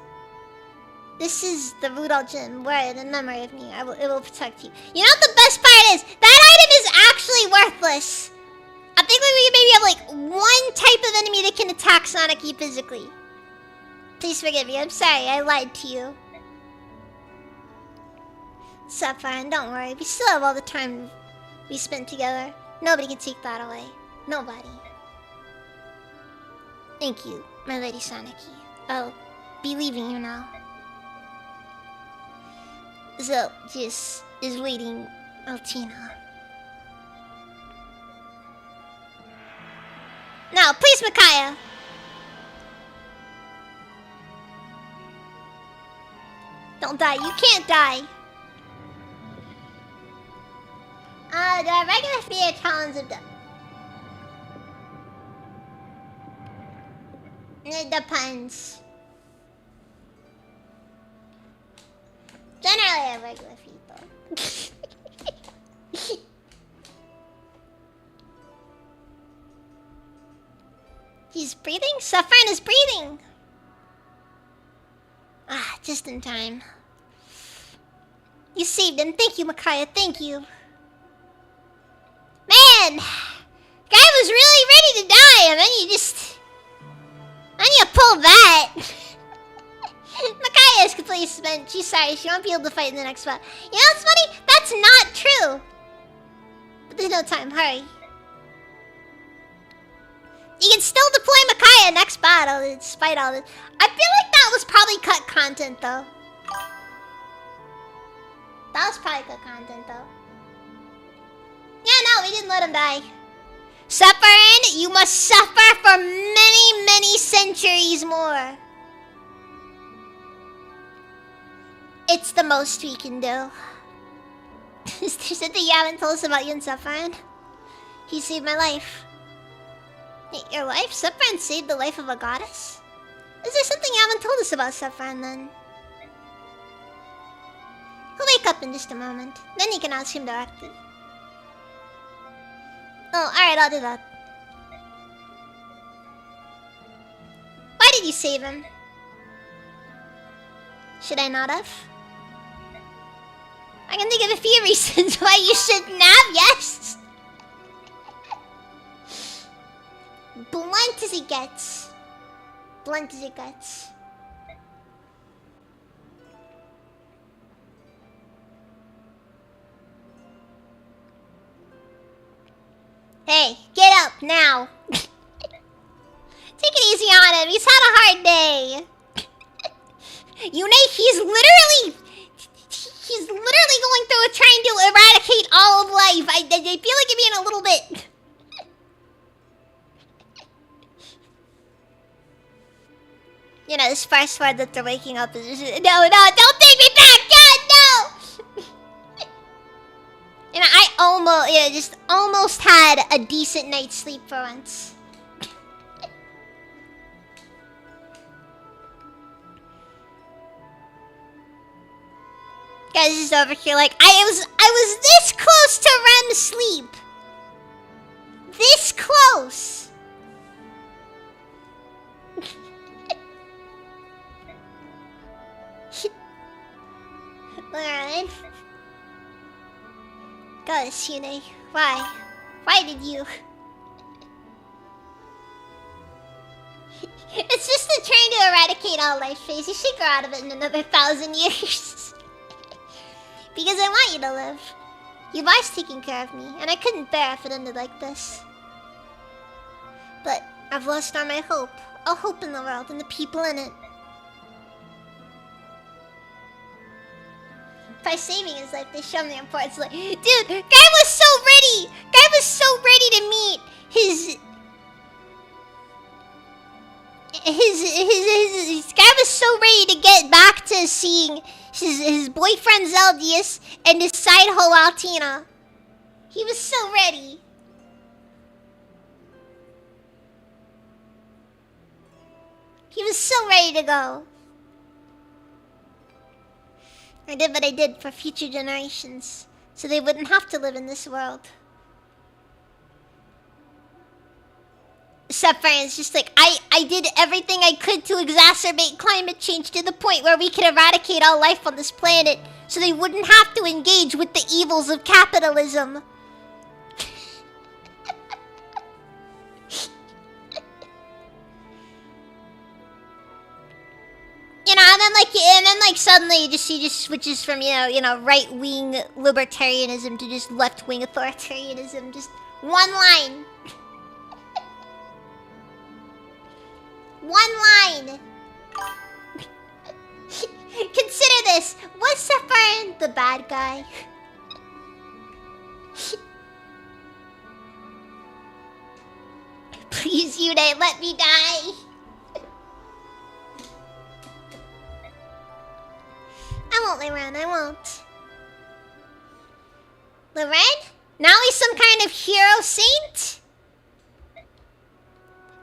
[SPEAKER 1] This is the Rudolph Gem, wear it in memory of me. It will protect you. You know what the best part is? That item is actually worthless. I think we maybe have like one type of enemy that can attack Seneki physically. Please forgive me, I'm sorry, I lied to you. Sapphire, don't worry, we still have all the time we spent together. Nobody can take that away. Nobody. Thank you, my Lady Seneki. I'll be leaving you now. Zelt just is waiting Altina. Now, please, Micaiah. Don't die. You can't die. Do I regular fear talons of death? It depends. Generally, I have regular feet, though. He's breathing? Suffering is breathing! Ah, just in time. You saved him. Thank you, Micaiah. Thank you. Man! Guy was really ready to die, and then you just... Then you pull that. Micaiah is completely spent. She's sorry. She won't be able to fight in the next spot. You know what's funny? That's not true. But there's no time. Hurry. You can still deploy Micaiah next battle despite all this. I feel like that was probably cut content, though. That was probably cut content, though. Yeah, no, we didn't let him die. Suffering, you must suffer for many, many centuries more. It's the most we can do. Is there something you haven't told us about Yun Suffering? He saved my life. Your life? Suffering saved the life of a goddess? Is there something you haven't told us about Suffering then? He'll wake up in just a moment. Then you can ask him directly. Oh, alright, I'll do that. Why did you save him? Should I not have? I can think of a few reasons why you shouldn't have, yes! blunt as it gets. Blunt as it gets. Hey, get up now. Take it easy on him. He's had a hard day. Yune, he's literally going through trying to eradicate all of life. I feel like you're being a little bit. You know, this first word that they're waking up is just, no, don't take me back, God, no! And I almost had a decent night's sleep for once. Guys is over here like, I was this close to REM sleep. This close. Alright. Gosh, Yune, why? Why did you? It's just the trying to eradicate all life phase. You should grow out of it in another 1,000 years. Because I want you to live. You've always taken care of me, and I couldn't bear if it ended like this. But I've lost all my hope. All hope in the world and the people in it. By saving his life, they show him the importance. Like, dude, guy was so ready. Guy was so ready to meet his guy was so ready to get back to seeing his boyfriend Zeldius and his side hoe Altina. He was so ready. He was so ready to go. I did what I did for future generations, so they wouldn't have to live in this world. Except for it's just like, I did everything I could to exacerbate climate change to the point where we could eradicate all life on this planet, so they wouldn't have to engage with the evils of capitalism. You know, and then like suddenly he just switches from you know right-wing libertarianism to just left-wing authoritarianism. Just one line. One line. Consider this. Was Sephiroth the bad guy? Please, Yune, let me die. I won't, Loren, I won't. Loren? Now he's some kind of hero saint?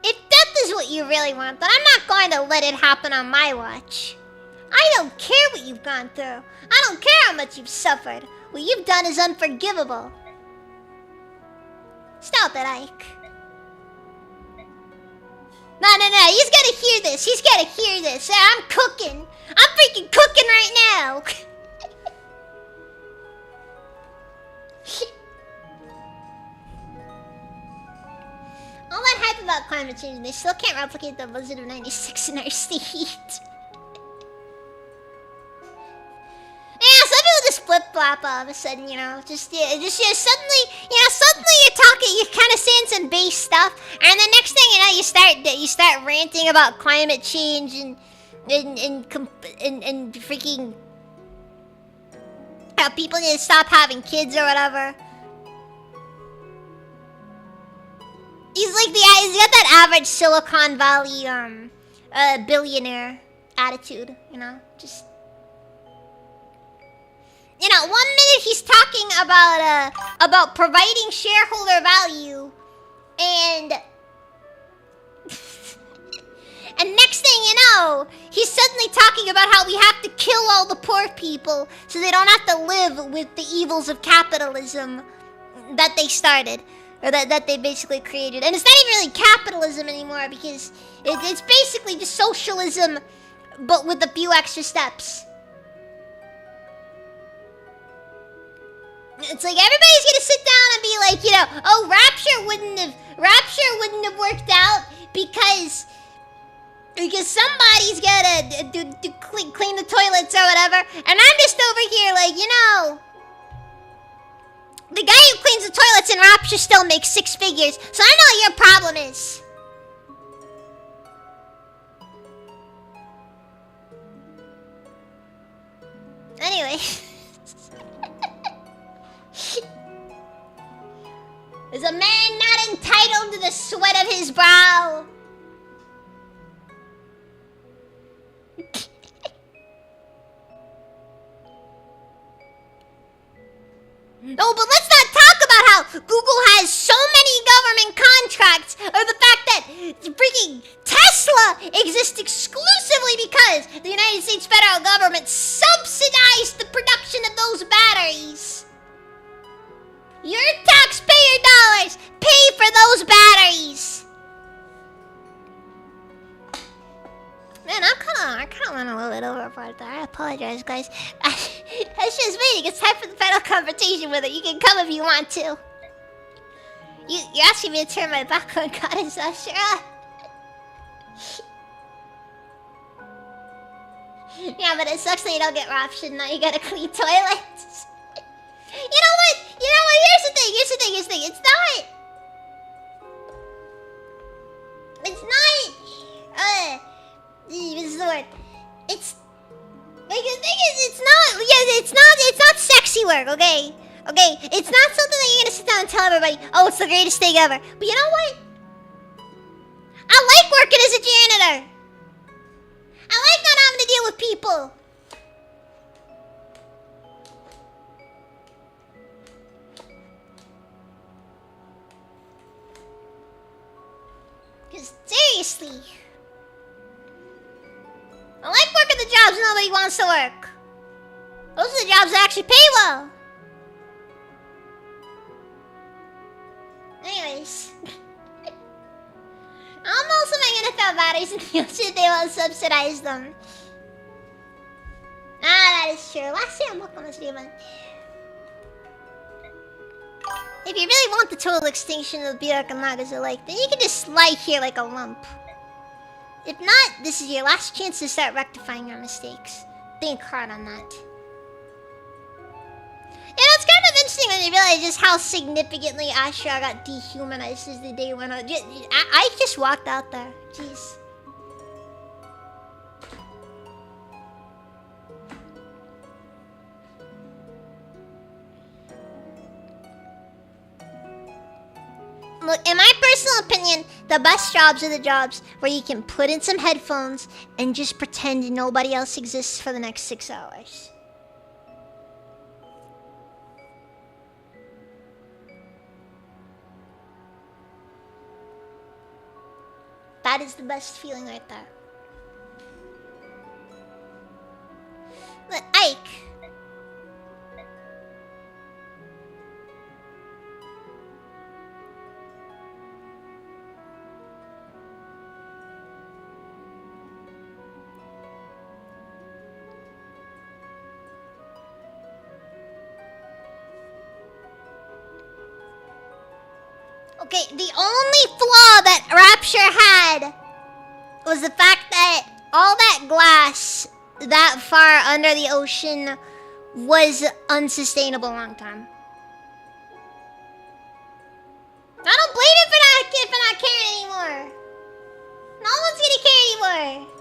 [SPEAKER 1] If death is what you really want, then I'm not going to let it happen on my watch. I don't care what you've gone through. I don't care how much you've suffered. What you've done is unforgivable. Stop it, Ike. No, he's gotta hear this. He's gotta hear this. I'm cooking. I'm freaking cooking right now. All that hype about climate change, and they still can't replicate the blizzard of '96 in our state. Yeah, some people just flip-flop all of a sudden, you know. Suddenly you're talking, you're kind of saying some base stuff, and the next thing you know, you start ranting about climate change and freaking how people need to stop having kids or whatever. He's got that average Silicon Valley billionaire attitude, you know, just. You know, 1 minute he's talking about providing shareholder value, and and next thing you know, he's suddenly talking about how we have to kill all the poor people so they don't have to live with the evils of capitalism that they started, or that they basically created. And it's not even really capitalism anymore, because it's basically just socialism, but with a few extra steps. It's like everybody's gonna sit down and be like, you know, oh, Rapture Rapture wouldn't have worked out because somebody's gotta clean the toilets or whatever, and I'm just over here like, you know, the guy who cleans the toilets in Rapture still makes 6 figures, so I know what your problem is. Anyway. Is a man not entitled to the sweat of his brow? No, but let's not talk about how Google has so many government contracts, or the fact that freaking Tesla exists exclusively because the United States federal government subsidized the production of those batteries. Your taxpayer dollars pay for those batteries. Man, I kind of went a little bit overboard there. I apologize, guys. That's just me. It's time for the final confrontation with it. You can come if you want to. You're asking me to turn my back on Goddess Ashura. Yeah, but it sucks that you don't get Rapture. Now you gotta clean toilets. You know what? Here's the thing. It's not. This is the word. It's like the thing is, it's not. Yeah, it's not sexy work. Okay. It's not something that you're gonna sit down and tell everybody. Oh, it's the greatest thing ever. But you know what? I like working as a janitor. I like not having to deal with people. Because seriously, I like working the jobs nobody wants to work. Those are the jobs that actually pay well. Anyways. I'm also gonna throw batteries in the ocean if they won't subsidize them. That is true. Last year I'm working on this even. If you really want the total extinction of the Bjork and Nagazalike, then you can just lie here like a lump. If not, this is your last chance to start rectifying your mistakes. Think hard on that. You know, it's kind of interesting when you realize just how significantly Ashura got dehumanized as the day went on. I just walked out there. Jeez. Look, in my personal opinion, the best jobs are the jobs where you can put in some headphones and just pretend nobody else exists for the next 6 hours. That is the best feeling right there. But Ike. Okay, the only flaw that Rapture had was the fact that all that glass that far under the ocean was unsustainable long time. I don't blame it for not caring anymore. No one's gonna care anymore.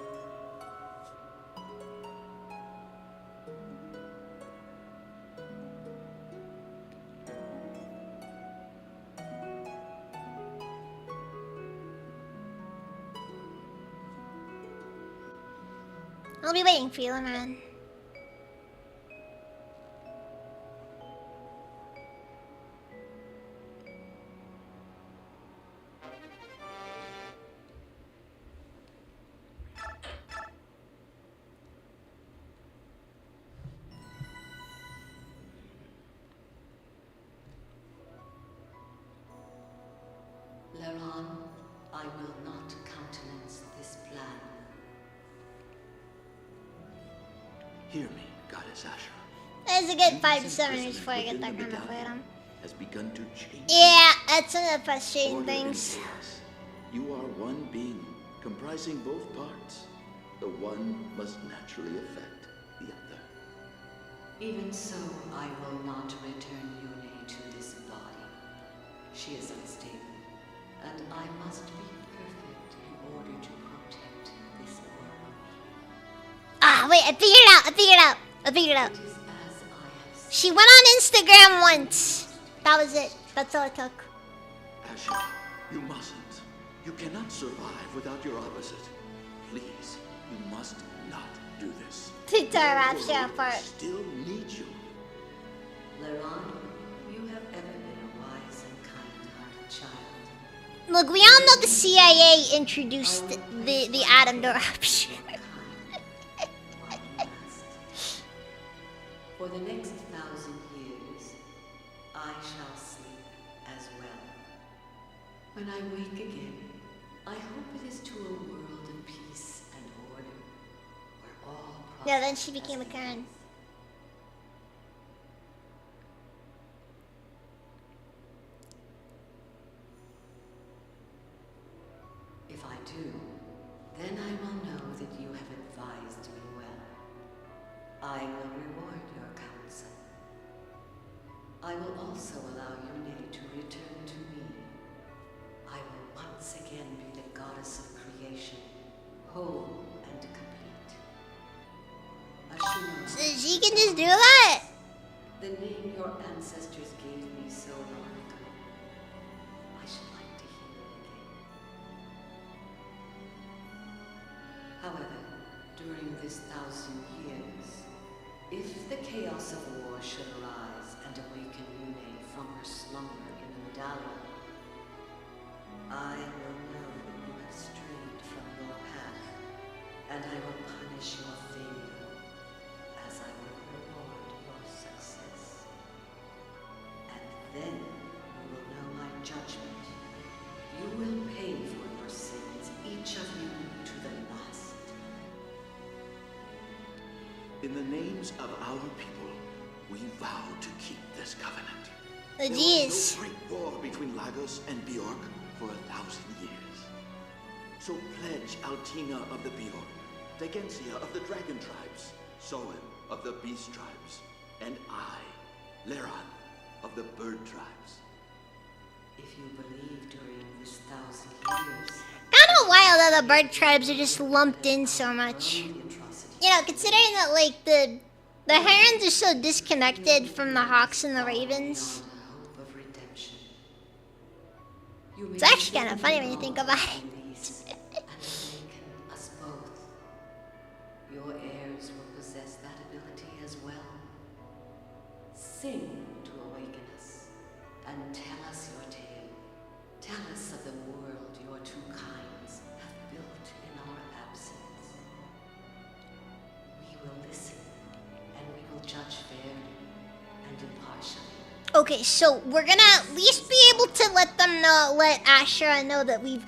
[SPEAKER 1] I'll be waiting for you, man.
[SPEAKER 3] Laron, I will not countenance this plan.
[SPEAKER 2] Hear me, Goddess Ashura.
[SPEAKER 1] There's a good 5 to 7 years before I get that kind of freedom.
[SPEAKER 2] Has begun to change.
[SPEAKER 1] Yeah. That's one of the frustrating
[SPEAKER 2] Order and
[SPEAKER 1] things.
[SPEAKER 2] chaos. You are one being, comprising both parts. The one must naturally affect the other.
[SPEAKER 3] Even so, I will not return Yune to this body. She is unstable, and I must be perfect in order to protect this world.
[SPEAKER 1] Ah, wait, I figured it out. I figured it out.
[SPEAKER 3] It is as I have said.
[SPEAKER 1] She went on Instagram once. That was it. That's all it took.
[SPEAKER 2] Asha, you mustn't. You cannot survive without your opposite. Please, you must not do this.
[SPEAKER 1] To tear
[SPEAKER 2] The
[SPEAKER 1] Asha
[SPEAKER 2] world
[SPEAKER 1] apart.
[SPEAKER 2] still needs you.
[SPEAKER 3] Leron, you have ever been a wise and kind-hearted child.
[SPEAKER 1] Look, we all know the CIA introduced the atom to eruption.
[SPEAKER 3] For the next 1,000 years, I shall sleep as well. When I wake again, I hope it is to a world of peace and order, where all
[SPEAKER 1] Yeah, then she became a Karen.
[SPEAKER 3] If I do, then I will know that you have advised me well. I will reward your counsel. I will also allow Yune to return to me. I will once again be the goddess of creation, whole and complete. Ashuna,
[SPEAKER 1] So she can just do that?
[SPEAKER 3] the name your ancestors gave me so long ago. I should like to hear it again. However, during this 1,000 years, if the chaos of war should arise and awaken Yune from her slumber in the medallion, I will know that you have strayed from your path, and I will punish your failure as I will reward your success. And then you will know my judgment. You will pay for your sins, each of you to the last.
[SPEAKER 2] In the names of our people, we vow to keep this covenant.
[SPEAKER 1] Oh,
[SPEAKER 2] There
[SPEAKER 1] jeez.
[SPEAKER 2] was no great war between Lagos and Bjork for 1,000 years. So pledge Altina of the Bjork, Dagensia of the Dragon Tribes, Soen of the Beast Tribes, and I, Leron of the Bird Tribes.
[SPEAKER 3] If you believe during this 1,000 years,
[SPEAKER 1] Kind of wild that the bird tribes are just lumped in so much.
[SPEAKER 3] the atrocities
[SPEAKER 1] You know, considering that like the herons are so disconnected from the hawks and the ravens.
[SPEAKER 3] beyond a hope of redemption. You
[SPEAKER 1] It's actually kind of funny when you think about it.
[SPEAKER 3] Release and awaken us both. Your heirs will possess that ability as well. Sing to awaken us, and tell us your tale. Tell us of the world your two kinds have built in our absence. We will listen, and we will judge fairly and impartially.
[SPEAKER 1] Okay, so we're gonna at least be able to let Ashura know that we've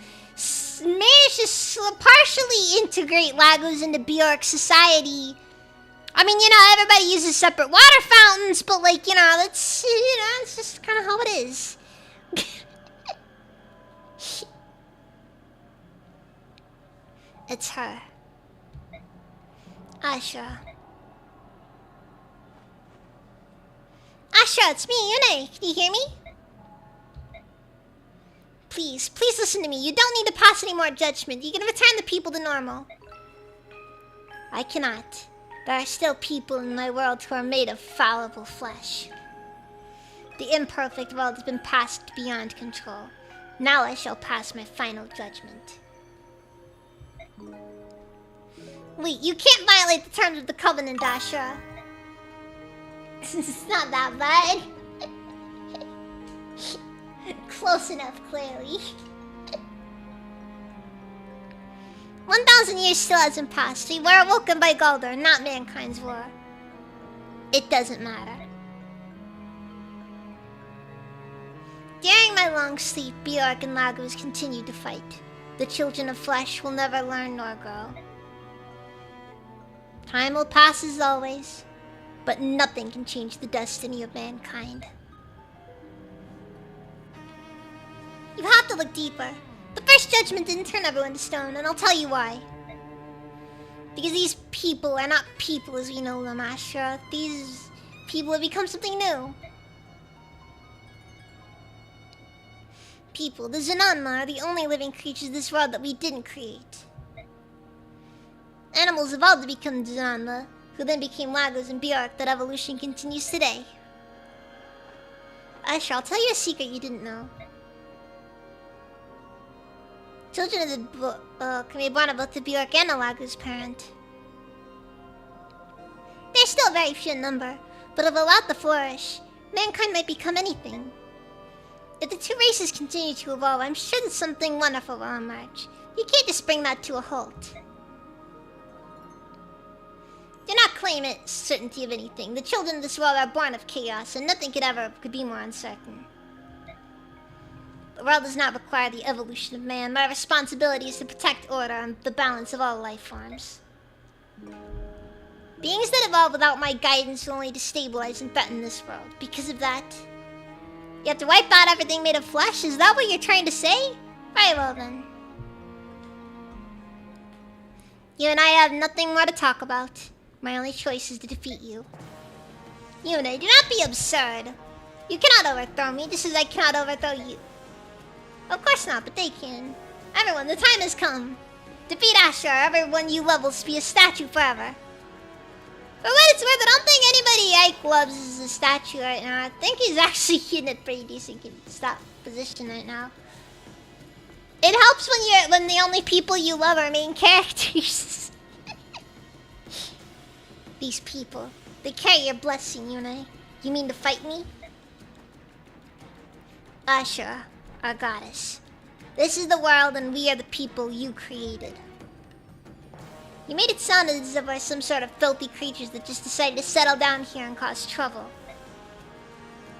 [SPEAKER 1] managed to partially integrate Lagos into Bjork society. I mean, you know, everybody uses separate water fountains, but like, you know, it's just kind of how it is. It's her. Ashura. Ashura, it's me, Yune. Can you hear me? Please listen to me. You don't need to pass any more judgment. You can return the people to normal. I cannot. There are still people in my world who are made of fallible flesh. The imperfect world has been passed beyond control. Now I shall pass my final judgment. Wait, you can't violate the terms of the covenant, Ashura. It's not that bad. Close enough, clearly. 1,000 years still hasn't passed. We were awoken by Galdor, not mankind's war. It doesn't matter. During my long sleep, Bjork and Lagos continued to fight. The children of flesh will never learn nor grow. Time will pass as always, but nothing can change the destiny of mankind. You have to look deeper. The First Judgment didn't turn everyone to stone, and I'll tell you why. Because these people are not people as we know them, Astra. These people have become something new. People, the Zananma, are the only living creatures in this world that we didn't create. Animals evolved to become Zananma, who then became Lagos and Bjork. That evolution continues today. Astra, I'll tell you a secret you didn't know. Children of the can be born of both the Bjork and the Lagos parent. They're still very few in number, but if allowed to flourish, mankind might become anything. If the two races continue to evolve, I'm sure that something wonderful will emerge. You can't just bring that to a halt. Do not claim it certainty of anything. The children of this world are born of chaos, and nothing could be more uncertain. The world does not require the evolution of man. My responsibility is to protect order and the balance of all life forms. Beings that evolve without my guidance will only destabilize and threaten this world. Because of that, you have to wipe out everything made of flesh? Is that what you're trying to say? Very well then. You and I have nothing more to talk about. My only choice is to defeat you. Yuna, do not be absurd. You cannot overthrow me, just as I cannot overthrow you. Of course not, but they can. Everyone, the time has come. Defeat Asher, everyone you love will be a statue forever. For what it's worth, I don't think anybody Ike loves is a statue right now. I think he's actually in a pretty decent position right now. It helps when the only people you love are main characters. These people, they carry your blessing, Yuna. You mean to fight me? Asher, our goddess. This is the world and we are the people you created. You made it sound as if we're some sort of filthy creatures that just decided to settle down here and cause trouble.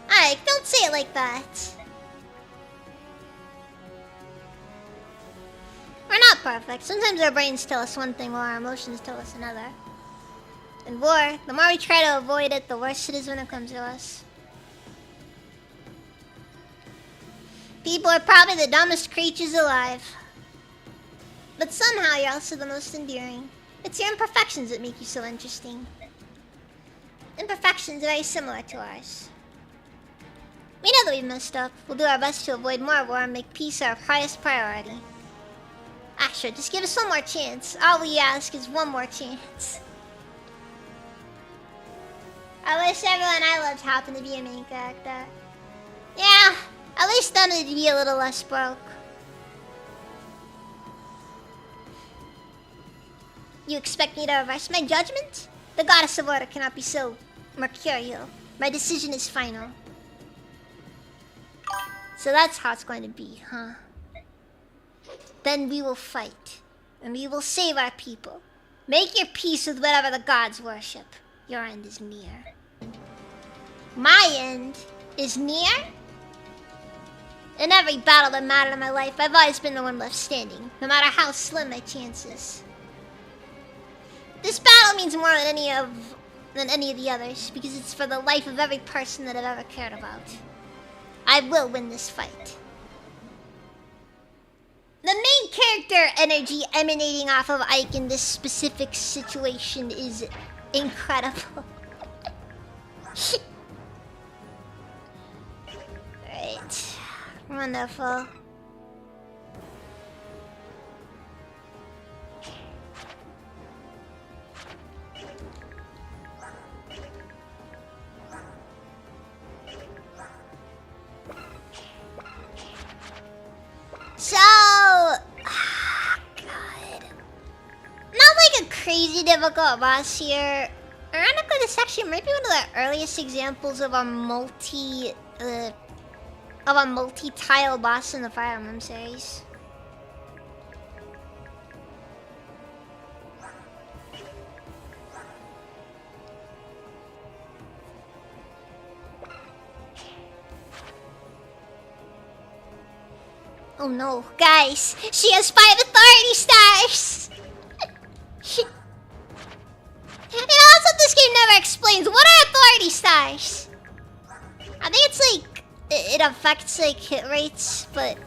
[SPEAKER 1] Ike, don't say it like that. We're not perfect. Sometimes our brains tell us one thing while our emotions tell us another. In war, the more we try to avoid it, the worse it is when it comes to us. People are probably the dumbest creatures alive. But somehow you're also the most endearing. It's your imperfections that make you so interesting. Imperfections are very similar to ours. We know that we've messed up. We'll do our best to avoid more war and make peace our highest priority. Asher, just give us one more chance. All we ask is one more chance. I wish everyone I loved happened to be a main character. Yeah, at least them to be a little less broke. You expect me to reverse my judgment? The goddess of order cannot be so mercurial. My decision is final. So that's how it's going to be, huh? Then we will fight. And we will save our people. Make your peace with whatever the gods worship. Your end is near. My end is near? In every battle that mattered in my life, I've always been the one left standing, no matter how slim my chances. This battle means more than any of the others, because it's for the life of every person that I've ever cared about. I will win this fight. The main character energy emanating off of Ike in this specific situation is incredible. Right. Wonderful. So, God, not like a crazy difficult boss here. Ironically, this actually might be one of the earliest examples of a multi-tile boss in the Fire Emblem series. Oh no, guys, she has 5 authority stars! And also this game never explains, what are authority stars? I think it's like, it affects like hit rates, but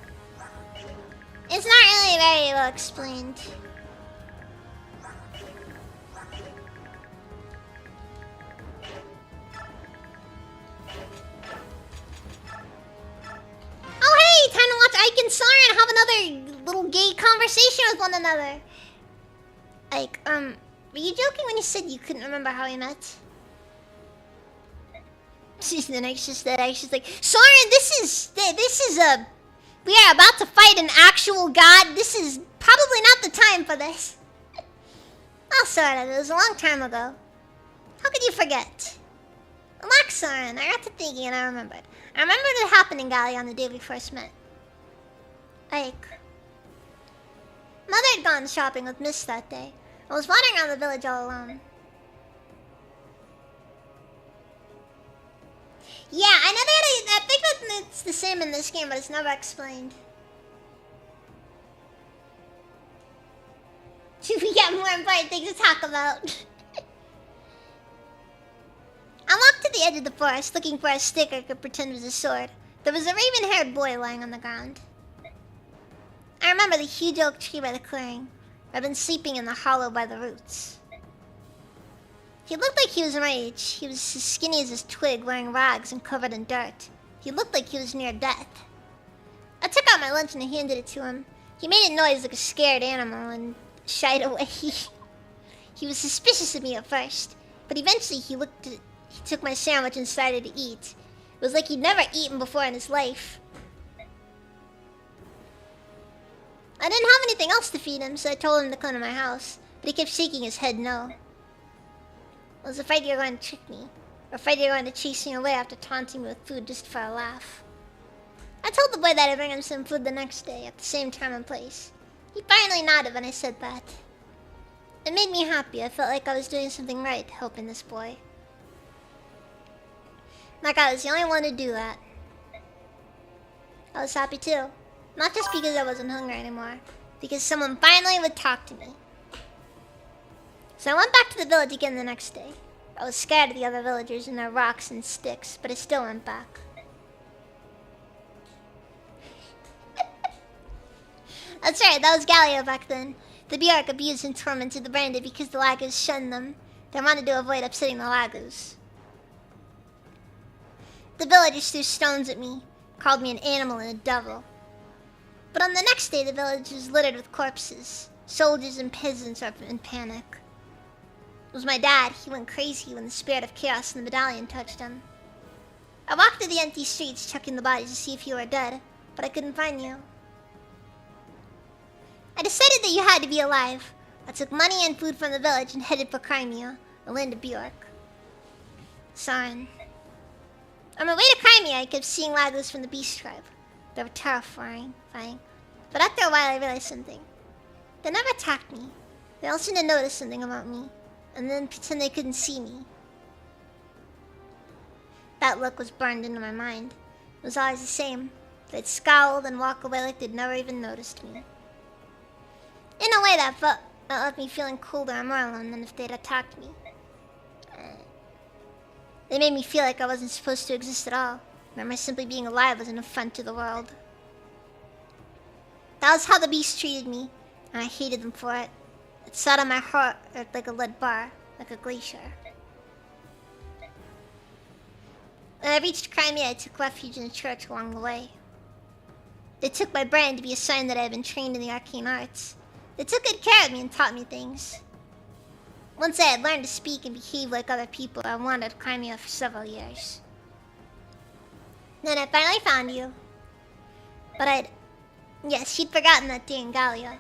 [SPEAKER 1] It's not really very well explained. Oh hey, time to watch Ike and Soren have another little gay conversation with one another. Ike, were you joking when you said you couldn't remember how we met? Then Ike's just that Ike's like, Soren, this is a... We are about to fight an actual god. This is probably not the time for this. Oh, Soren, it was a long time ago. How could you forget? Relax, Soren. I got to thinking and I remembered. I remembered it happened in Gallia on the day we first met. Ike. Mother had gone shopping with Miss that day. I was wandering around the village all alone. Yeah, I know I think that it's the same in this game, but it's never explained. We got more important things to talk about. I walked to the edge of the forest, looking for a stick I could pretend was a sword. There was a raven-haired boy lying on the ground. I remember the huge oak tree by the clearing. I'd been sleeping in the hollow by the roots. He looked like he was my age. He was as skinny as his twig, wearing rags and covered in dirt. He looked like he was near death. I took out my lunch and I handed it to him. He made a noise like a scared animal and shied away. He was suspicious of me at first, but eventually he took my sandwich and started to eat. It was like he'd never eaten before in his life. I didn't have anything else to feed him, so I told him to come to my house, but he kept shaking his head no. I was afraid you were going to trick me, or afraid you were going to chase me away after taunting me with food just for a laugh. I told the boy that I'd bring him some food the next day, at the same time and place. He finally nodded when I said that. It made me happy. I felt like I was doing something right, helping this boy. Like I was the only one to do that. I was happy too. Not just because I wasn't hungry anymore, because someone finally would talk to me. So I went back to the village again the next day. I was scared of the other villagers and their rocks and sticks, but I still went back. That's right, that was Gallia back then. The Bjork abused and tormented the Branded because the Lagos shunned them. They wanted to avoid upsetting the Lagos. The villagers threw stones at me, called me an animal and a devil. But on the next day, the village was littered with corpses. Soldiers and peasants were in panic. It was my dad. He went crazy when the spirit of chaos in the medallion touched him. I walked through the empty streets, checking the bodies to see if you were dead, but I couldn't find you. I decided that you had to be alive. I took money and food from the village and headed for Crimea, the land of Bjork. Soren. On my way to Crimea, I kept seeing Lagos from the Beast Tribe. They were terrifying, but after a while I realized something. They never attacked me. They all seemed to notice something about me, and then pretend they couldn't see me. That look was burned into my mind. It was always the same. They'd scowl and walk away like they'd never even noticed me. In a way that left me feeling colder and more alone than if they'd attacked me. They made me feel like I wasn't supposed to exist at all. That my simply being alive was an affront to the world. That was how the beast treated me, and I hated them for it. It sat on my heart like a lead bar, like a glacier. When I reached Crimea, I took refuge in a church along the way. They took my brand to be a sign that I had been trained in the arcane arts. They took good care of me and taught me things. Once I had learned to speak and behave like other people, I wandered Crimea for several years. Then I finally found you. But yes, she'd forgotten that day in Gallia.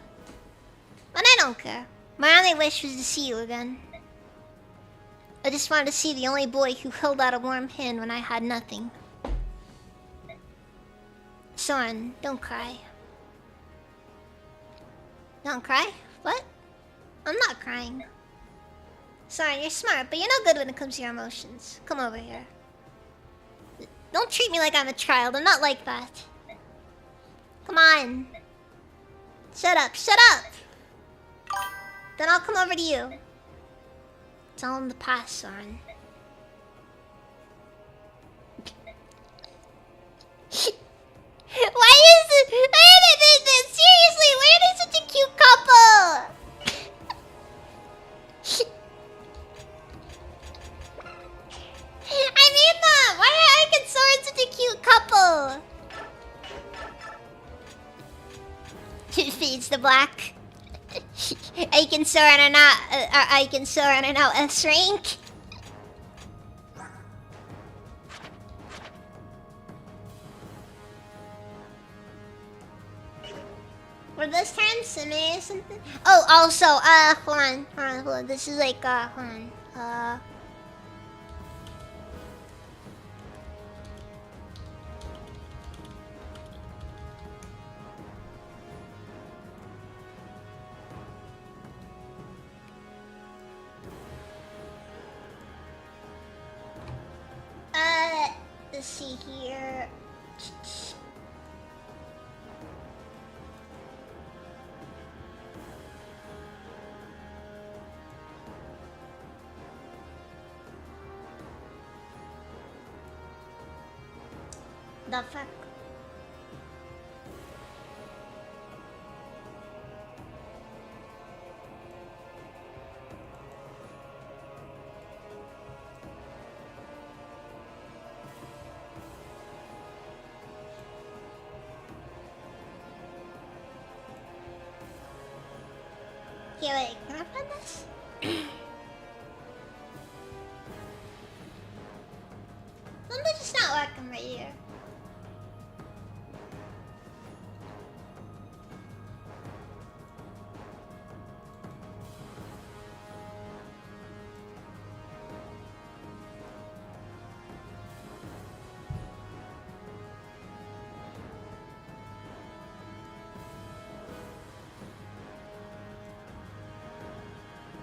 [SPEAKER 1] But I don't care. My only wish was to see you again. I just wanted to see the only boy who held out a warm hand when I had nothing. Soren, don't cry. Don't cry? What? I'm not crying. Soren, you're smart, but you're no good when it comes to your emotions. Come over here. Don't treat me like I'm a child. I'm not like that. Come on. Shut up. Shut up! Then I'll come over to you. It's all in the past, Soren. Why is this? Seriously, black. I can soar in and out. I can soar in and out S rank. Were those times similar or something? Oh, also, hold on. This is like, hold on. Let's see here. The fuck? Yeah, wait, can I find this? Something's just not working right here.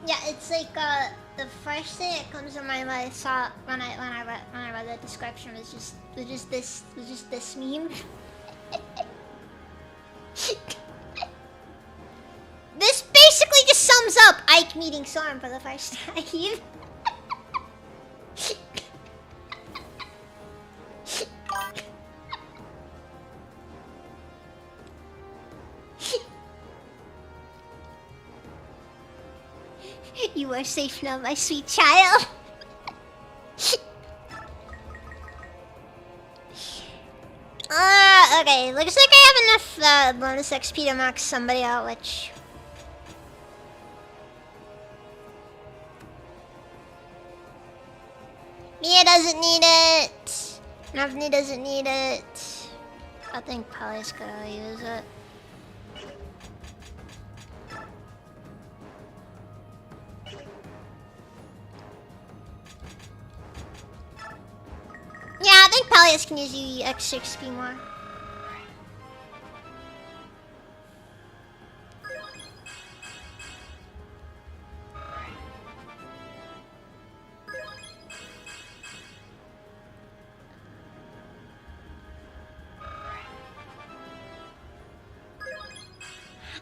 [SPEAKER 1] Yeah, it's like the first thing that comes to mind when I saw when I read the description was just this meme. This basically just sums up Ike meeting Storm for the first time. You are safe now, my sweet child. Okay, looks like I have enough bonus XP to max somebody out, which... Mia doesn't need it. Navni doesn't need it. I think Polly's gonna use it. Yeah, I think Peleus can use the extra XP more.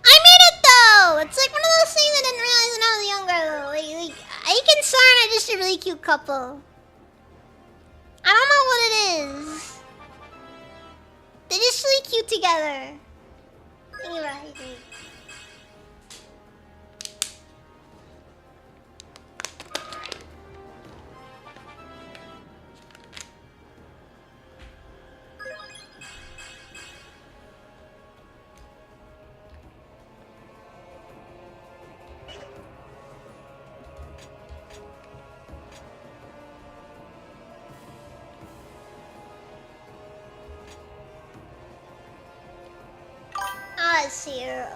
[SPEAKER 1] I made it though! It's like one of those things I didn't realize when I was younger. Like Ike and Sarn are just a really cute couple. I don't know what it is. They're just really cute together. You're right, dude. Let's see here.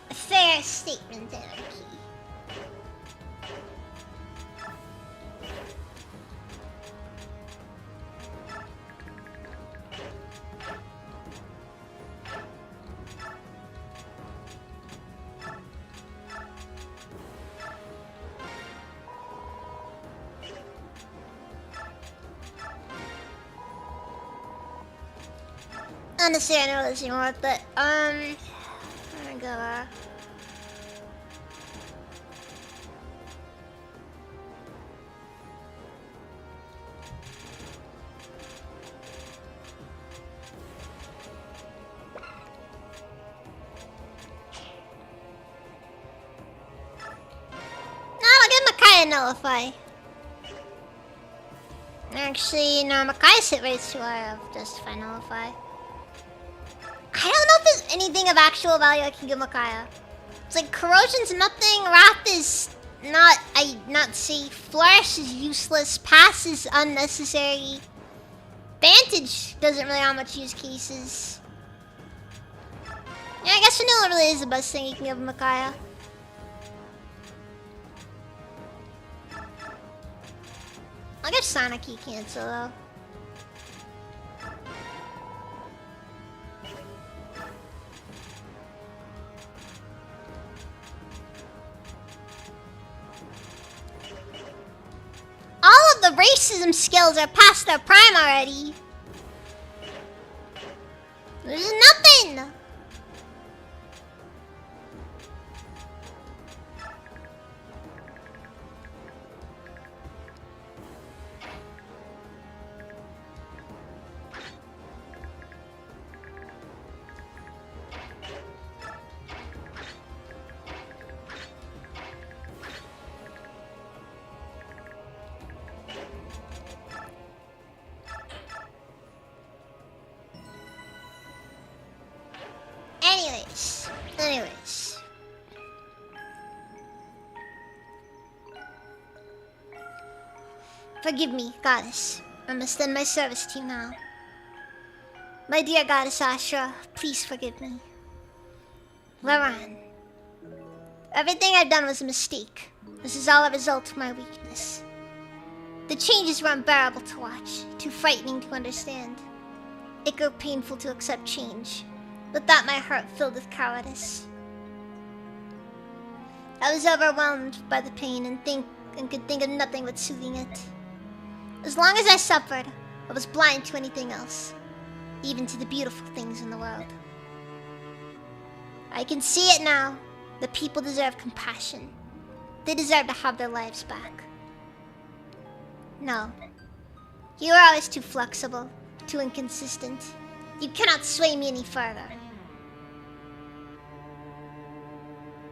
[SPEAKER 1] Fair statement, Anarchy. Honestly, I know this ain't worth it. I'm gonna go. and nullify. Actually, no, Micaiah's hit rate's too high. I'll justify nullify. I don't know if there's anything of actual value I can give Micaiah. It's like corrosion's nothing, wrath is not safe, flourish is useless, pass is unnecessary. Vantage doesn't really have much use cases. Yeah, I guess vanilla really is the best thing you can give Micaiah. I'll give Sonic Key cancel though. All of the racism skills are past their prime already. There's nothing. Anyways. Forgive me, goddess. I must end my service to you now. My dear goddess Ashura, please forgive me. Laran. Everything I've done was a mistake. This is all a result of my weakness. The changes were unbearable to watch, too frightening to understand. It grew painful to accept change. With that, my heart filled with cowardice. I was overwhelmed by the pain and could think of nothing but soothing it. As long as I suffered, I was blind to anything else, even to the beautiful things in the world. I can see it now. The people deserve compassion. They deserve to have their lives back. No. You are always too flexible, too inconsistent. You cannot sway me any further.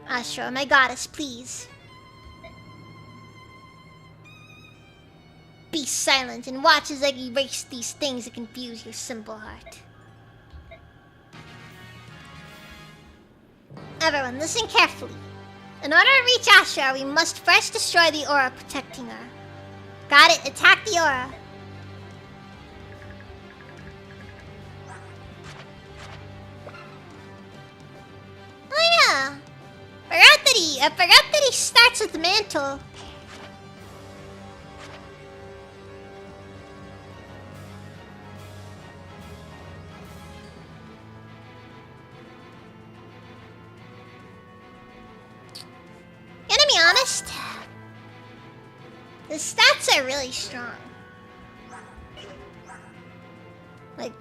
[SPEAKER 1] Ashura, my goddess, please. Be silent and watch as I erase these things that confuse your simple heart. Everyone, listen carefully. In order to reach Ashura, we must first destroy the aura protecting her. Got it? Attack the aura. Oh yeah. I forgot that he starts with the mantle. Gonna be honest, the stats are really strong. Like,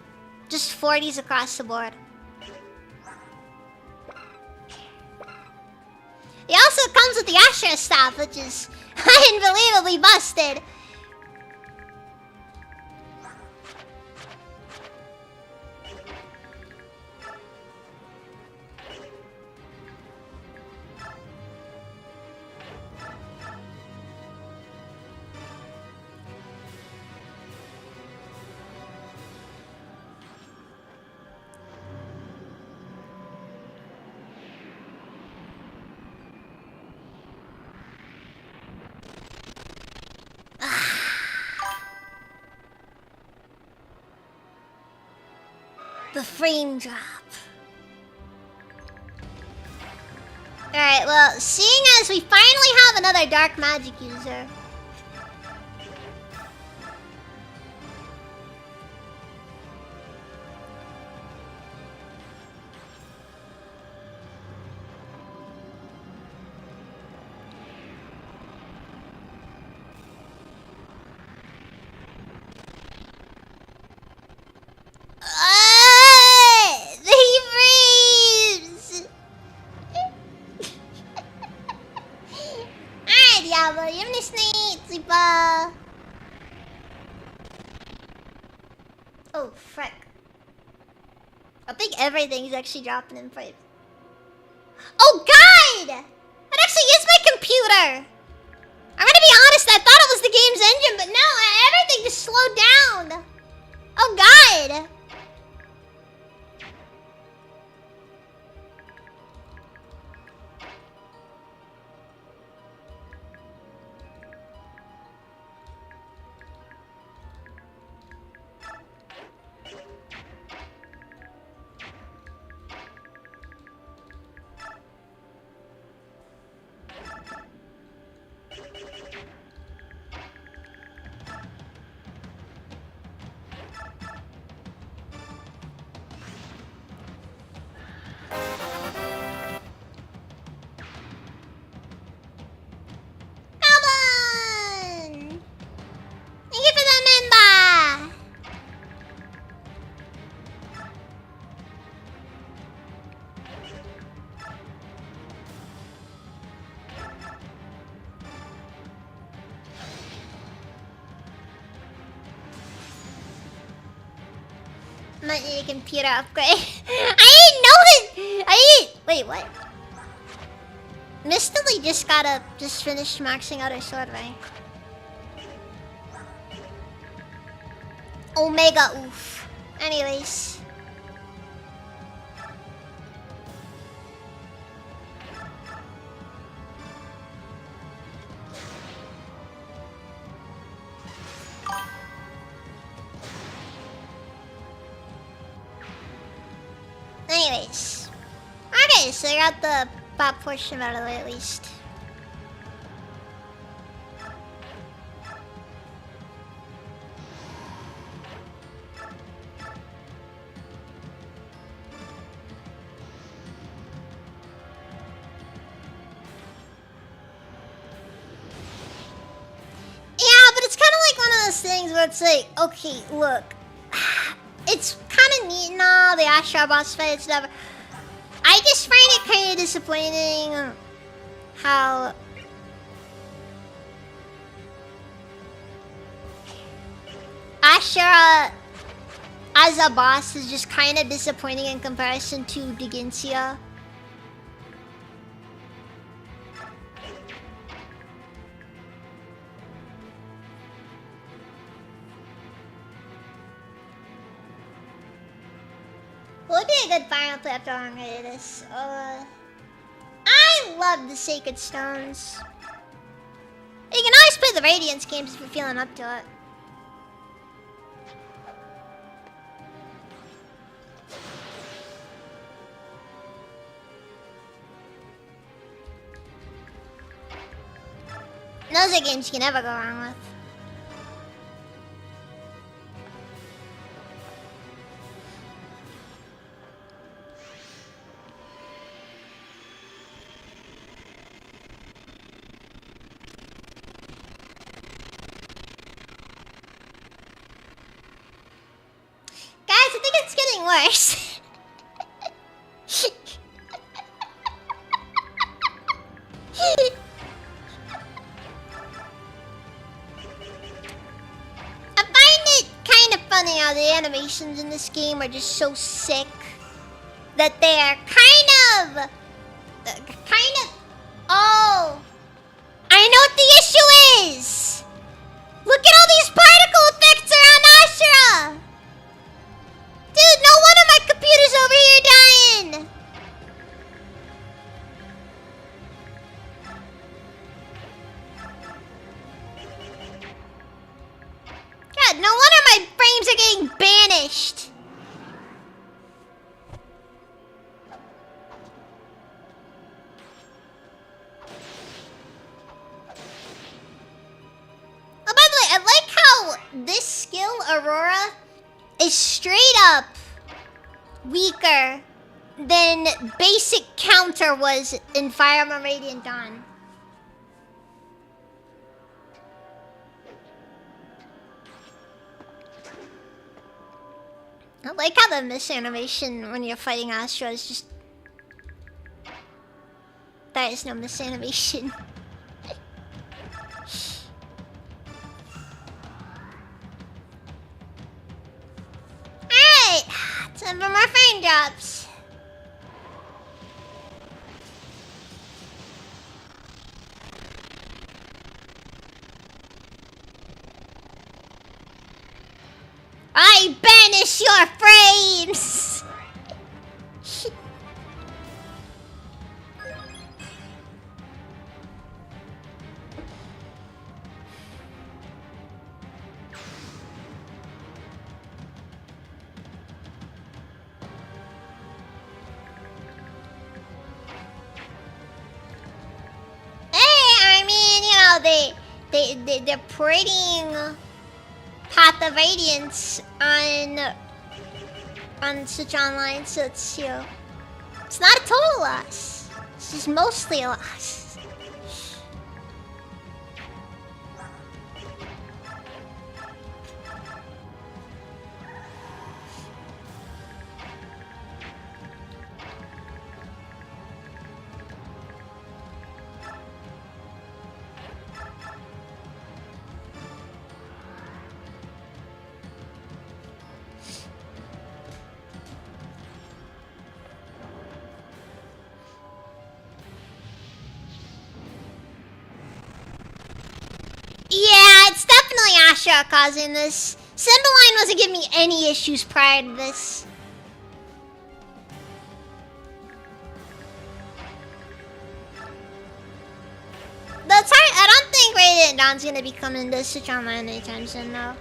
[SPEAKER 1] just 40s across the board. It also comes with the Ashura staff, which is unbelievably busted. The frame drop. Alright, well, seeing as we finally have another dark magic user. Oh, frick. I think everything's actually dropping in frames. Oh, God! That actually is my computer! I'm gonna be honest, I thought it was the game's engine, but no, everything just slowed down. Oh god. Melbourne! Thank you for the member! Might need a computer upgrade. I didn't know it! Wait, what? Mr. Lee just finished maxing out her sword, right? Omega oof. Anyways. Anyways. Okay, so I got the pop portion out of the way at least. Yeah, but it's kind of like one of those things where it's like, okay, look. It's kind of neat and all, the Ashra boss fight and stuff. I just find it kind of disappointing how Ashra as a boss is just kind of disappointing in comparison to Diginsia. Would be a good final play after long hiatus. I love the Sacred Stones. You can always play the Radiance games if you're feeling up to it. Those are games you can never go wrong with. Guys, I think it's getting worse. I find it kind of funny how the animations in this game are just so sick that they are kind of. Oh, I know what the issue is. Look at all these particle effects around Ashura. Dude, no wonder my computer's over here dying! God, no wonder my frames are getting banished! Oh, by the way, I like how this skill, Aurora, is straight up weaker than basic counter was in Fire Emblem Radiant Dawn. I like how the miss animation when you're fighting Astra is just... There is no miss animation. Alright, time for more frame drops. tarnish your frames! I mean, you know, they're parading Path of Radiance on Switch Online, so it's, you know, it's not a total loss. It's just mostly a loss. Yeah, it's definitely Asha causing this. Cymbeline wasn't giving me any issues prior to this. That's hard. I don't think Radiant Dawn's gonna be coming to Switch Online anytime soon, though.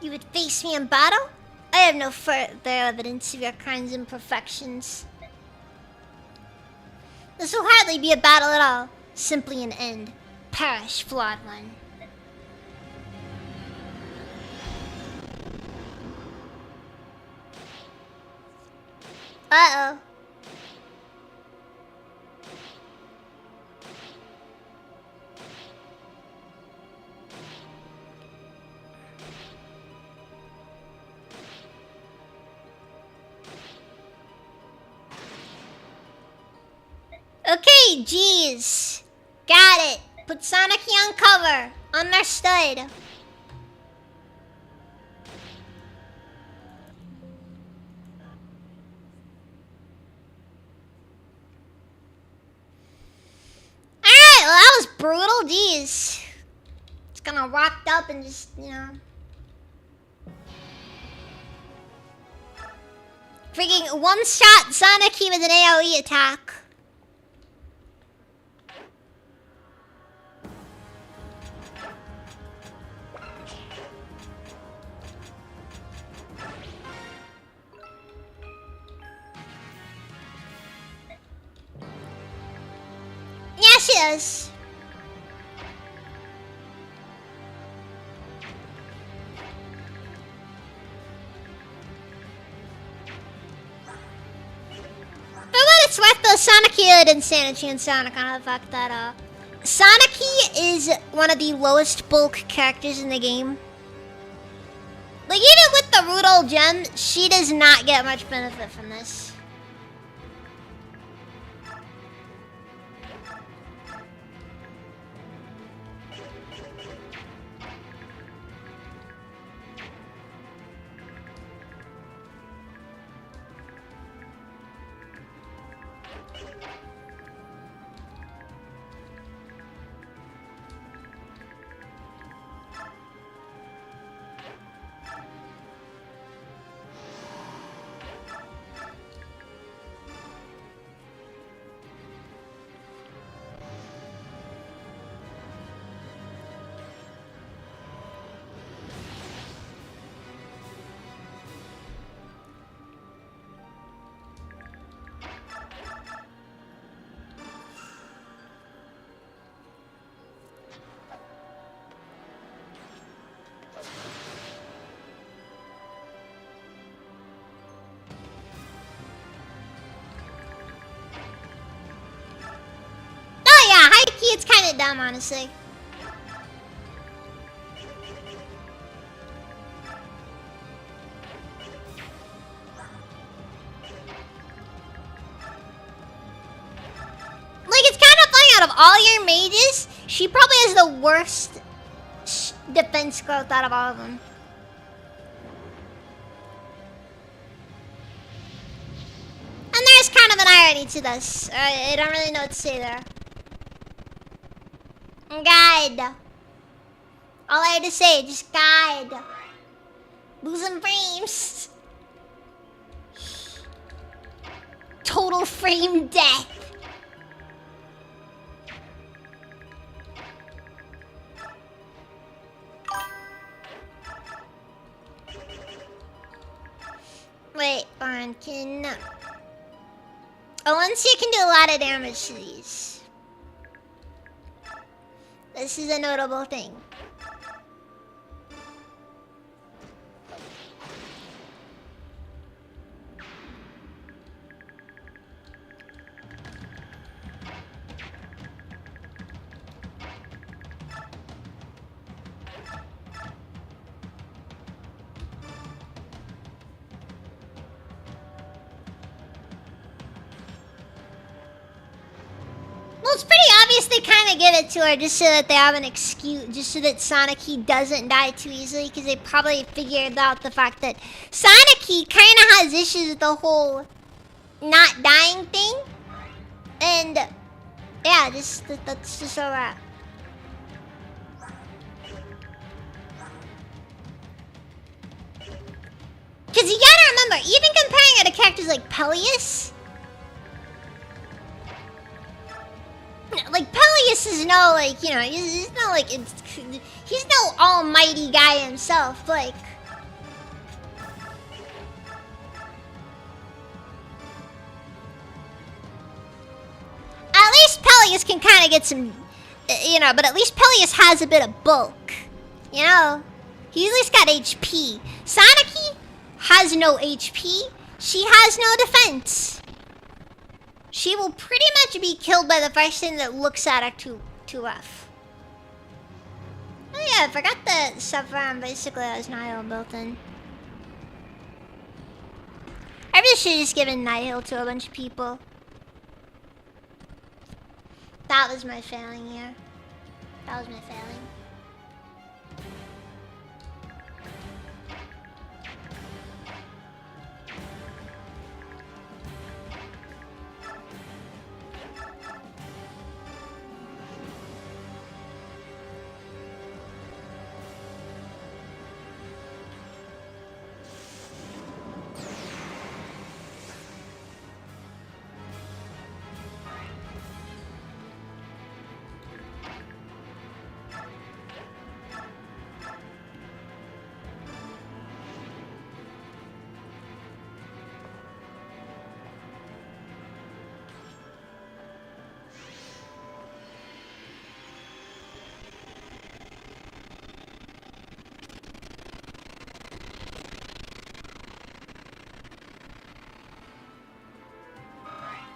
[SPEAKER 1] You would face me in battle? I have no further evidence of your kind's imperfections. This will hardly be a battle at all. Simply an end. Perish, flawed one. Uh-oh. Okay, jeez. Got it. Put Sonicy on cover. Understood. Alright, well that was brutal, jeez. It's gonna rocked up and just, you know. Freaking one-shot Sonicy with an AoE attack. Yeah, she is. For what it's worth, though, Sonicy didn't stand a chance on account of the fact that Sonicy is one of the lowest bulk characters in the game. Like, even with the Rudol gem, she does not get much benefit from this. Oh yeah, high key, it's kind of dumb, honestly. Like, it's kind of funny, out of all your mages, she probably has the worst defense growth out of all of them. And there's kind of an irony to this. I don't really know what to say there. Guide. All I had to say, just guide. Losing frames. Total frame death. Wait, on can. Valencia can do a lot of damage to these. This is a notable thing. Well, it's pretty obvious they kind of give it to her just so that they have an excuse, just so that Sonic Key doesn't die too easily, because they probably figured out the fact that Sonic Key kind of has issues with the whole not dying thing. And yeah, that's just all right. Because you gotta remember, even comparing it to characters like Peleus, like Peleus is no, like, you know, he's no, like, he's no almighty guy himself. Like, at least Peleus can kind of get some, you know, but at least Peleus has a bit of bulk, you know. He at least got HP. Sonic has no HP. She has no defense. She will pretty much be killed by the first thing that looks at her too rough. Oh yeah, I forgot that Sephiroth basically has Nihil built in. I really should have just given Nihil to a bunch of people. That was my failing here. That was my failing.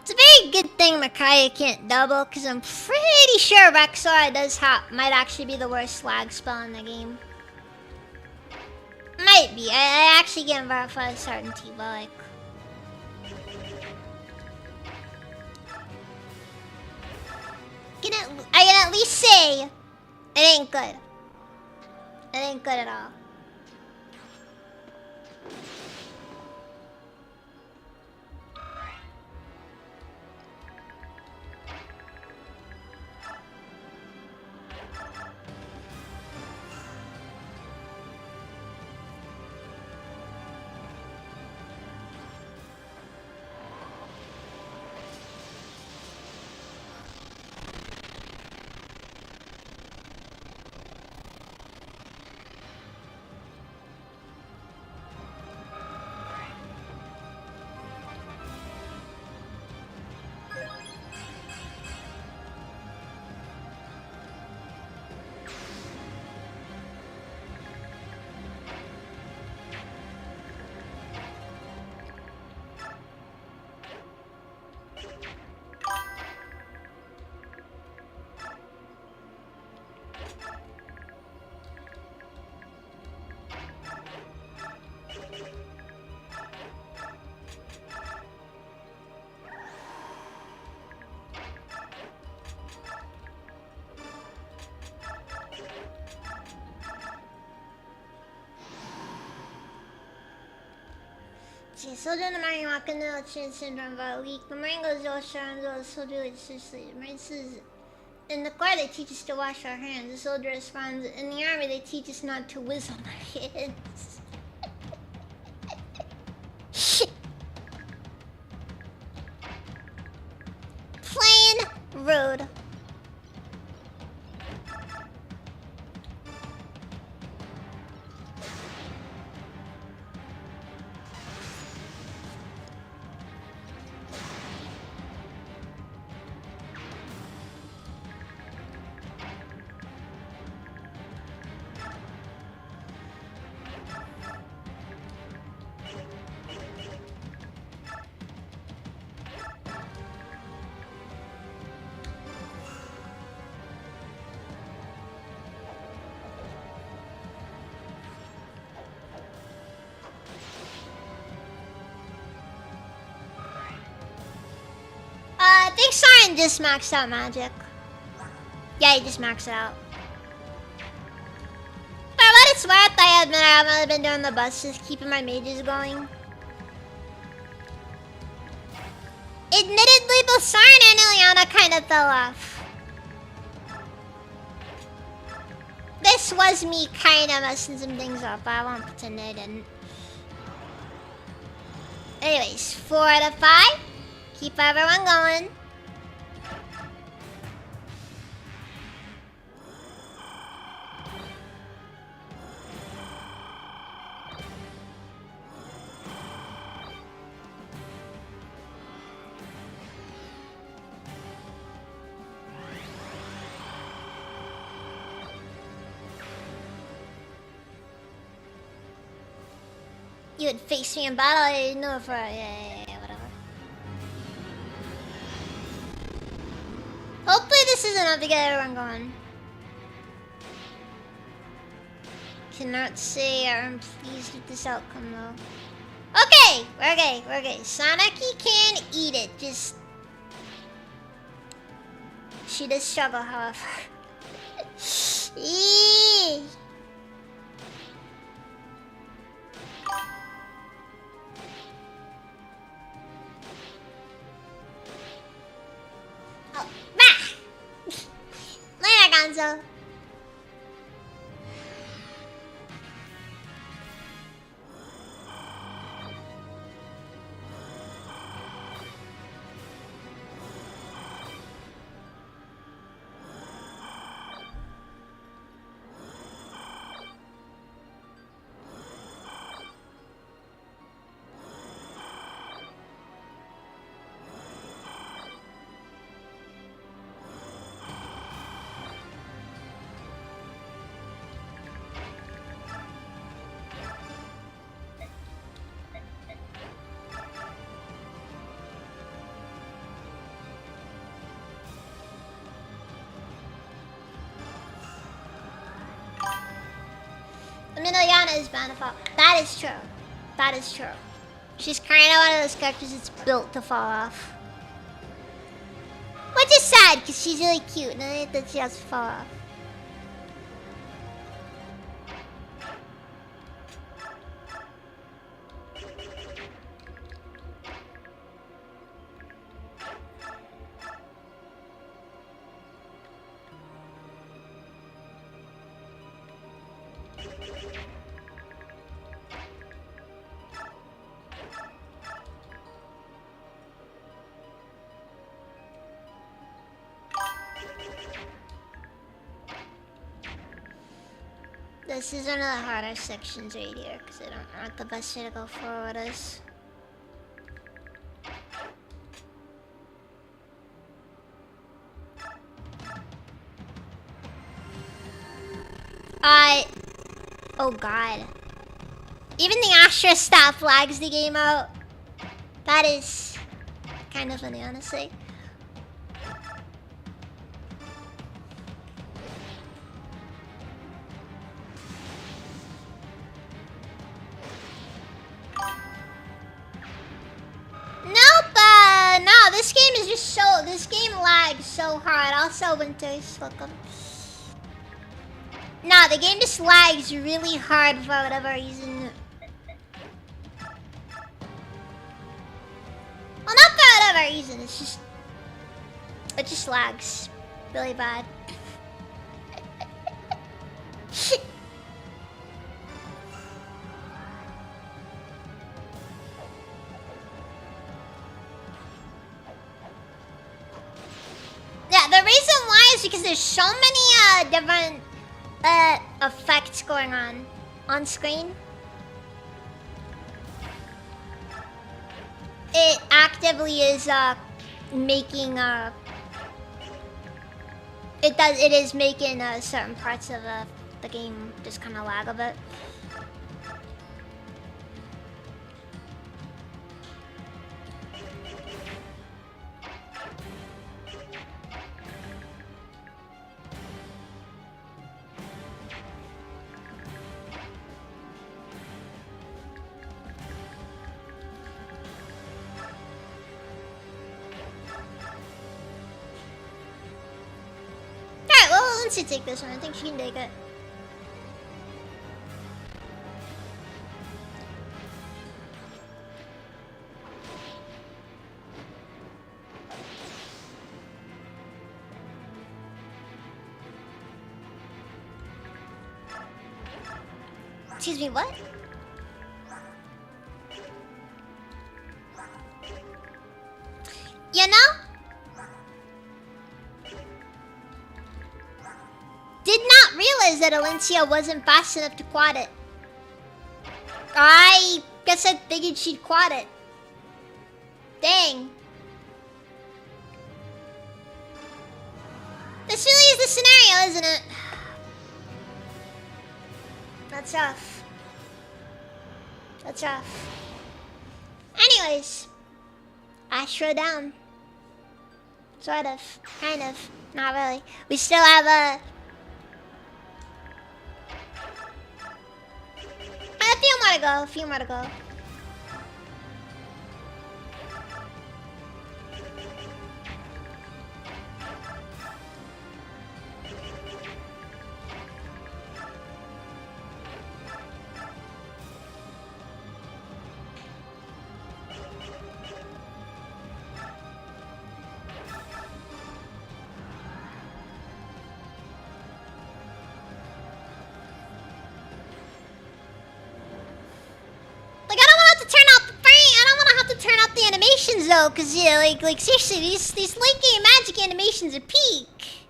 [SPEAKER 1] It's a very good thing Micaiah can't double, because I'm pretty sure Rexar might actually be the worst lag spell in the game. Might be. I actually can't verify with certainty, but like... I can at least say it ain't good. It ain't good at all. see. Soldier in the Marine Walker no chin syndrome about a week. The Marine goes all sharp, the soldier is seriously. The Marine says, in the Corps they teach us to wash our hands. The soldier responds, in the Army they teach us not to whiz on our hands. Shit. Plain road. I think Siren just maxed out magic. Yeah, he just maxed out. For what it's worth, I admit I haven't really been doing the best, just keeping my mages going. Admittedly, both Siren and Ileana kind of fell off. This was me kind of messing some things up, but I won't pretend I didn't. Anyways, 4 out of 5. Keep everyone going. You would face me in battle, I didn't know for yeah, whatever. Hopefully this is enough to get everyone going. Cannot say I'm pleased with this outcome though. Okay, we're okay. Sanaki can eat it, just... She does struggle, however. Eee. Oh, bah! Later, Gonzo. I mean, Ileana is bound to fall. That is true. That is true. She's kind of one of those characters that's built to fall off. Which is sad, because she's really cute, and I hate that she has to fall off. This is one of the harder sections right here, because I don't know what the best way to go forward is. Oh god. Even the Astra staff lags the game out. That is kind of funny, honestly. Nope, no, this game is just this game lags so hard. Also, Winter's welcome. No, the game just lags really hard for whatever reason. whatever reason, it just lags really bad. Yeah, the reason why is because there's so many different effects going on screen. It actively is making it is making certain parts of the game just kind of lag a bit. Alright, well, let's see, take this one. I think she can take it. Excuse me, what? You know? Did not realize that Alencia wasn't fast enough to quad it. I guess I figured she'd quad it. Dang. This really is the scenario, isn't it? That's rough. That's rough. Anyways. Astro down. Sort of. Kind of. Not really. We still have a few more to go. A few more to go. Like, I don't want to have to turn out the frame. I don't want to have to turn out the animations though, cause yeah, like seriously, these late game magic animations are peak.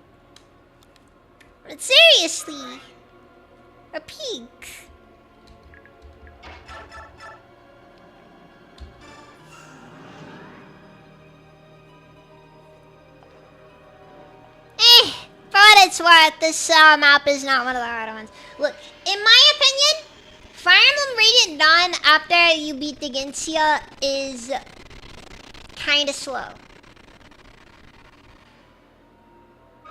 [SPEAKER 1] But seriously, are peak. For what it's worth, this map is not one of the harder ones. Look, in my opinion, Fire Emblem Radiant Dawn after you beat the Ginsia is kind of slow.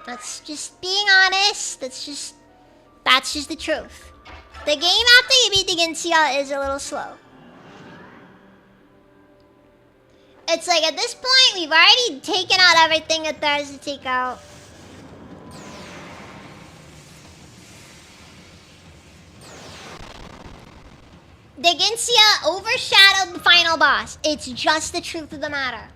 [SPEAKER 1] That's just being honest. That's just the truth. The game after you beat the Ginsia is a little slow. It's like at this point we've already taken out everything that there is to take out. The Ginsia overshadowed the final boss. It's just the truth of the matter.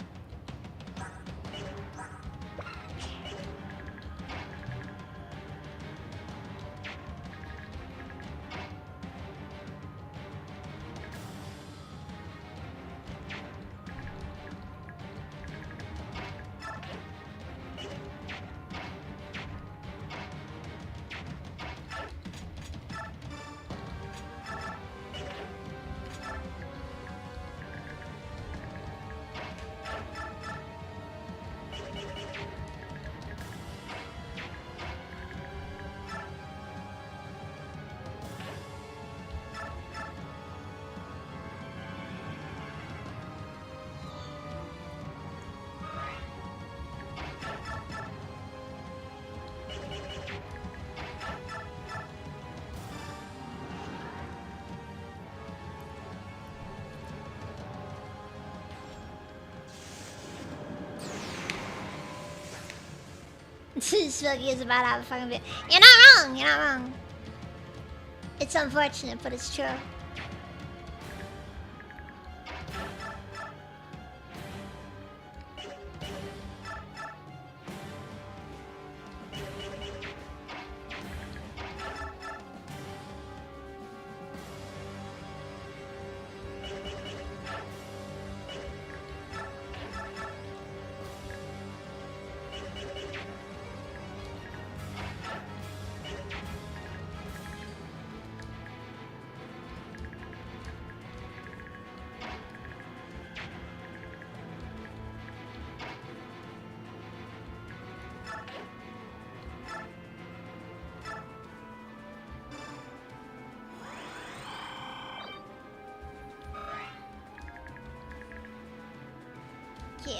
[SPEAKER 1] Smokey is about to have a fucking bit. You're not wrong. You're not wrong. It's unfortunate, but it's true.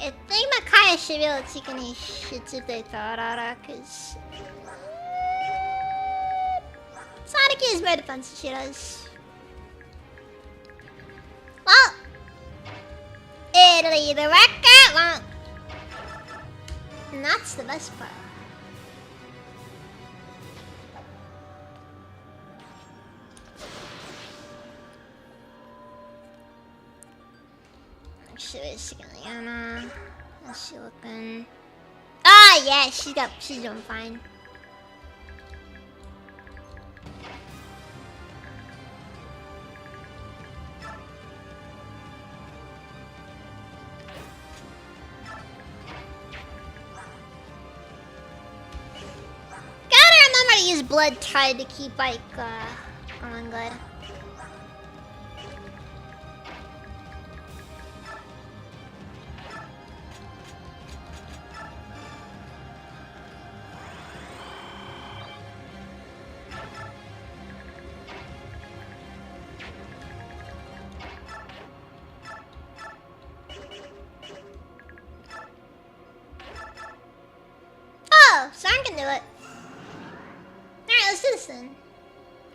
[SPEAKER 1] I think Makaya should be able to take any shits if they thought at her, cause Saneki is more defensive, she does. Well, it'll either work or it won't. And that's the best part. Actually, basically, Anna. How's she looking? Ah, yeah, she's doing fine. Gotta remember to use blood tide to keep like going good. Oh, Sarn can do it. Alright, let's do this then.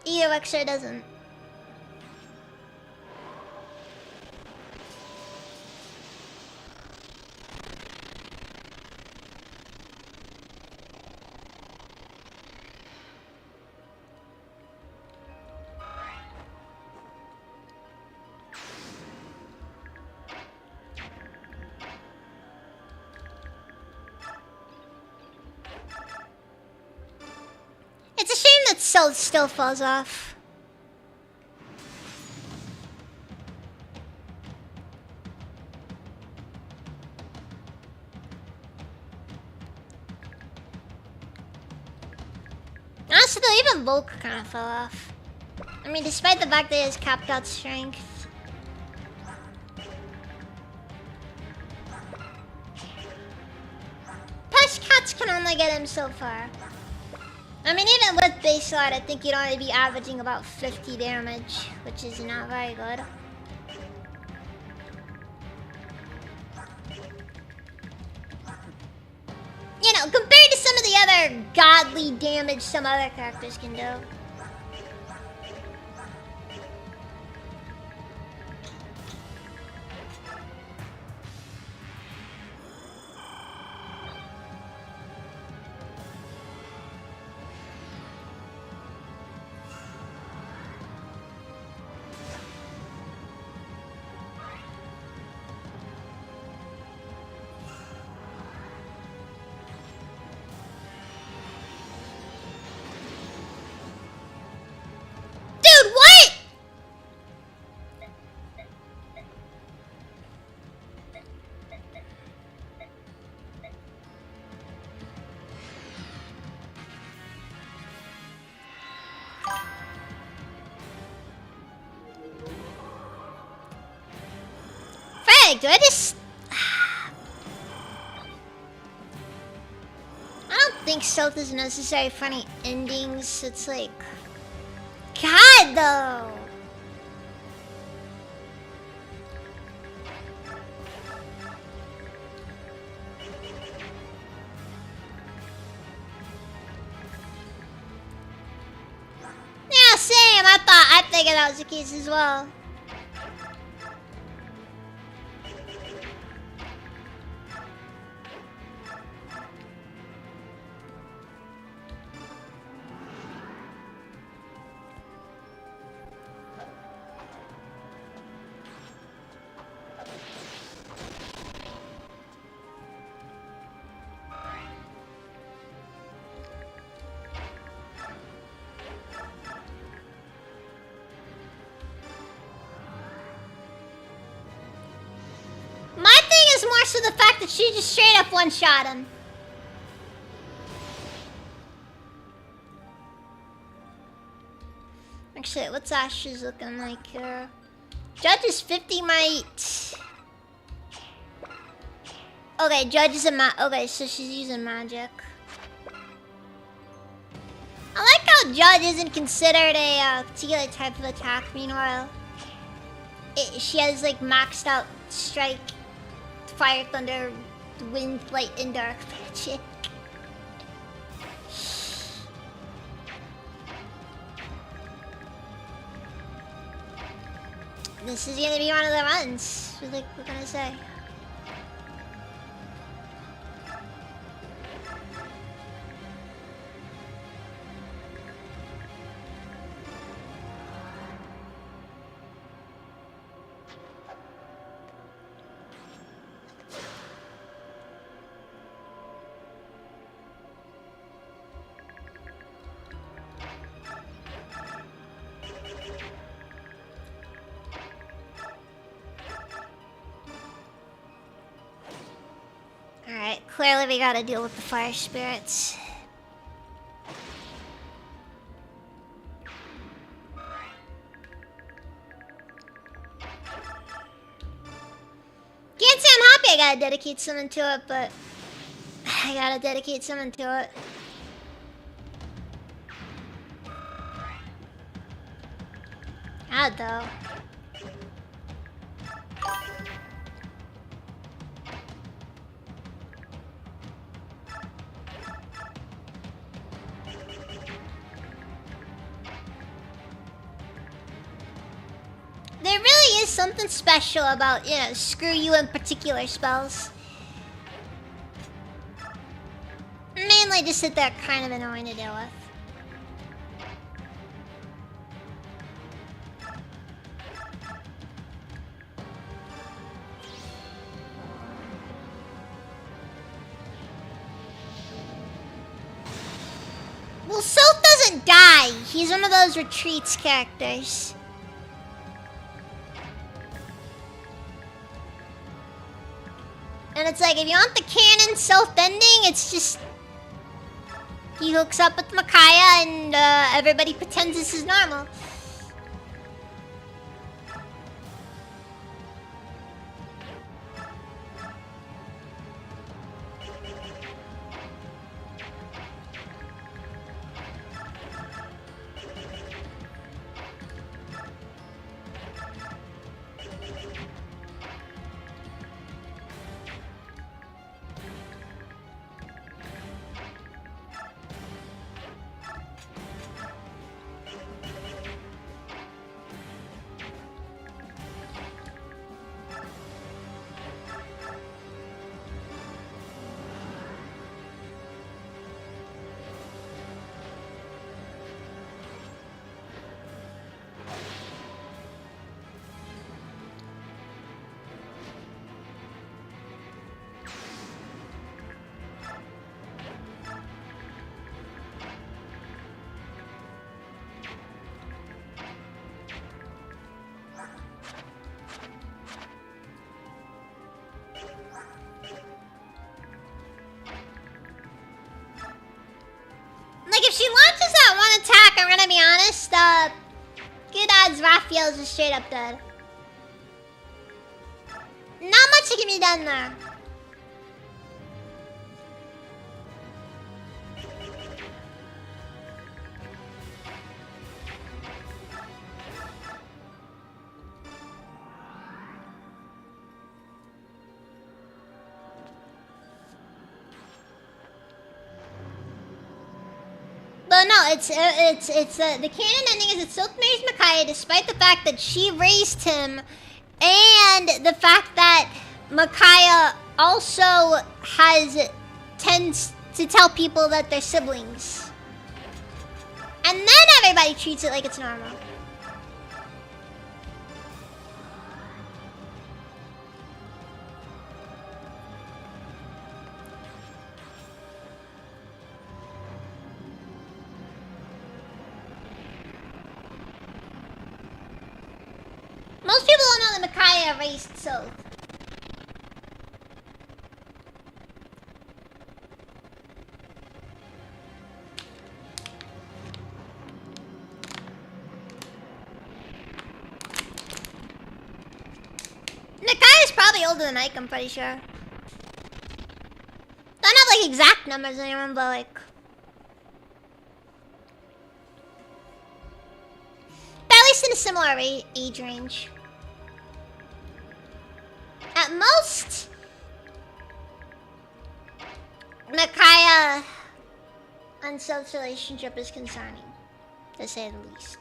[SPEAKER 1] Either works or it doesn't. It's a shame that Salt still falls off. Honestly, though, even Volk kind of fell off. I mean, despite the fact that he has capped out strength. Push Cats can only get him so far. I mean, even with base slot, I think you'd only be averaging about 50 damage, which is not very good. You know, compared to some of the other godly damage some other characters can do. Dude, what? Frank, do I just... I don't think stealth is necessary for any endings. It's like... God, though! Yeah, same. I figured that was the case as well. My thing is more so the fact that she just straight up one-shot him. Actually, what's Ashley's looking like here? Judge is 50 might. Okay, Judge is okay, so she's using magic. I like how Judge isn't considered a particular type of attack. Meanwhile, she has like maxed out strike fire, thunder, wind, light, and dark magic. This is gonna be one of the runs. What can I say? Alright, clearly we gotta deal with the fire spirits. Can't say I'm happy I gotta dedicate something to it, but I gotta dedicate something to it. Odd though. There really is something special about, you know, screw you in particular spells. Mainly just that they're kind of annoying to deal with. Well, Sylph doesn't die. He's one of those retreats characters. And it's like, if you want the canon self-ending, it's just... he hooks up with Micaiah and everybody pretends this is normal. Like, if she launches that one attack, I'm gonna be honest, good odds Raphael's just straight up dead. Not much that can be done there. But no, the canon ending is that Sylph marries Micaiah despite the fact that she raised him, and the fact that Micaiah also tends to tell people that they're siblings, and then everybody treats it like it's normal. Most people don't know that Micaiah raised Sylph. Micaiah's probably older than Ike, I'm pretty sure. Don't have like exact numbers on anyone, but like... but at least in a similar age range. At most, Micaiah and Soap's relationship is concerning, to say the least.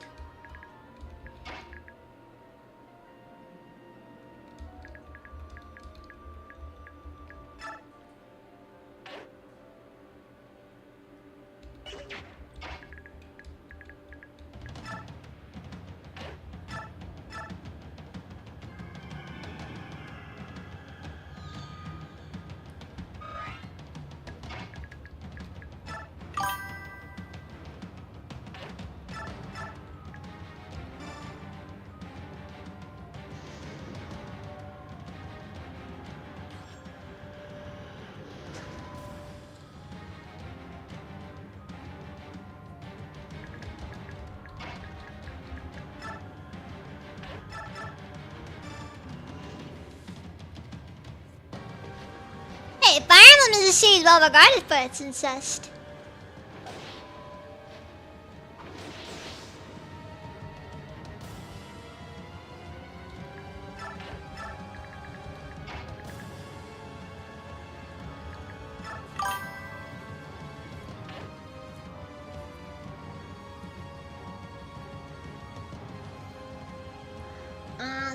[SPEAKER 1] Hey, Fire Emblem is a series well regarded for its incest.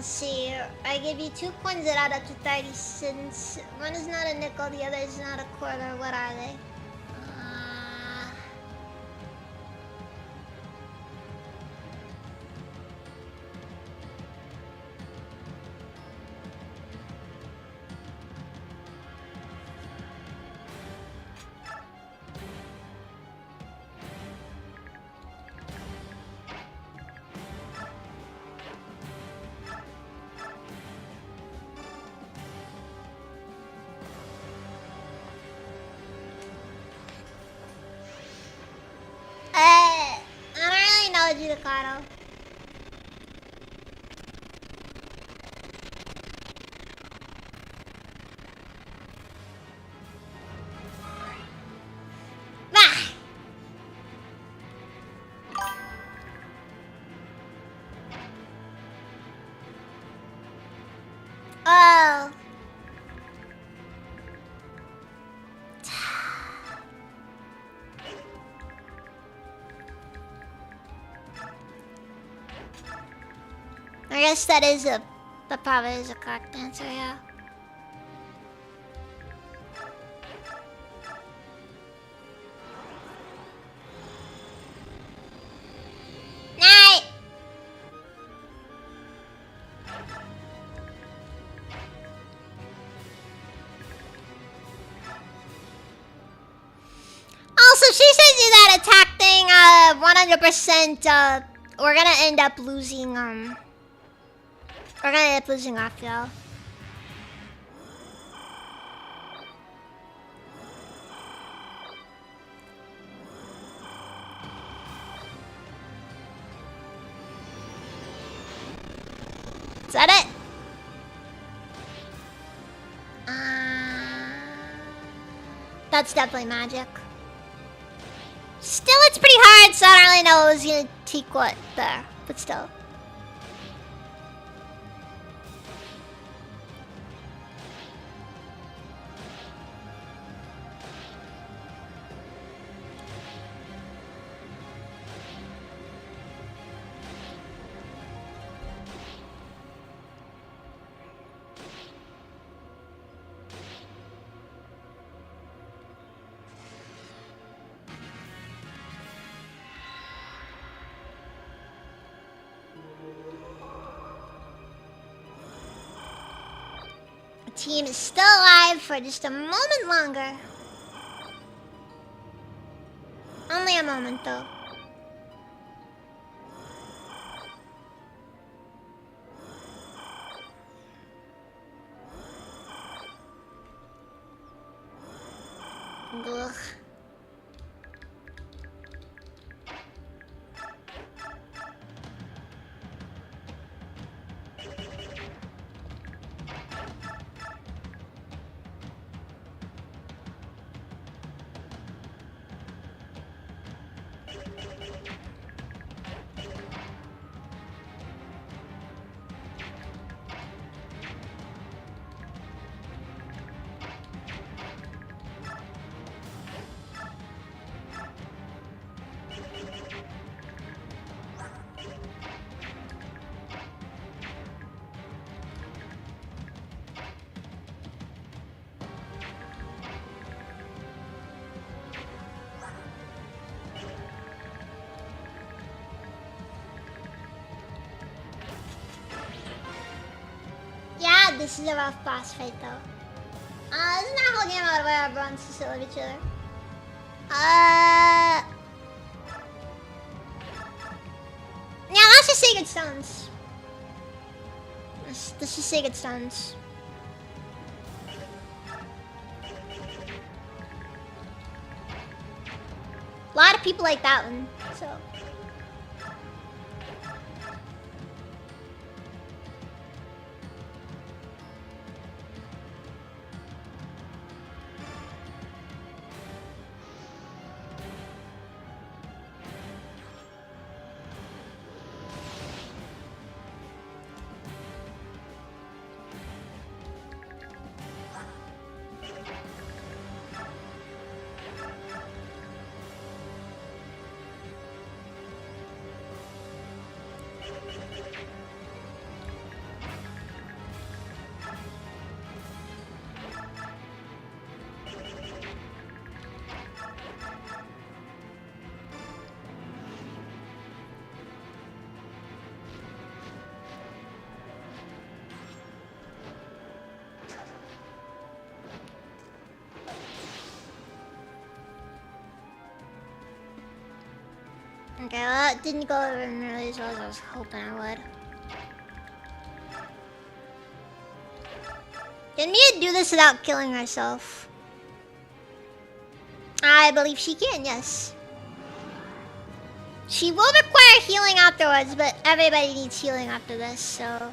[SPEAKER 1] See, I give you 2 coins that add up to 30 cents. One is not a nickel, the other is not a quarter. What are they? I don't really know Judicato. Bah! Oh. I guess that probably is a correct answer, yeah. Night! Also, she sends you that attack thing, 100%, we're gonna end up losing, we're gonna end up losing Raphael. Is that it? That's definitely magic. Still, it's pretty hard, so I don't really know what was gonna take what there, but still. Team is still alive for just a moment longer. Only a moment, though. Ugh. this is a rough boss fight though. Isn't that whole game out of where everyone's still of each other? Yeah, let's just say good stones. Let's just say good stones. A lot of people like that one, so. Okay, well, that didn't go over nearly as well as I was hoping I would. Can Mia do this without killing herself? I believe she can, yes. She will require healing afterwards, but everybody needs healing after this, so...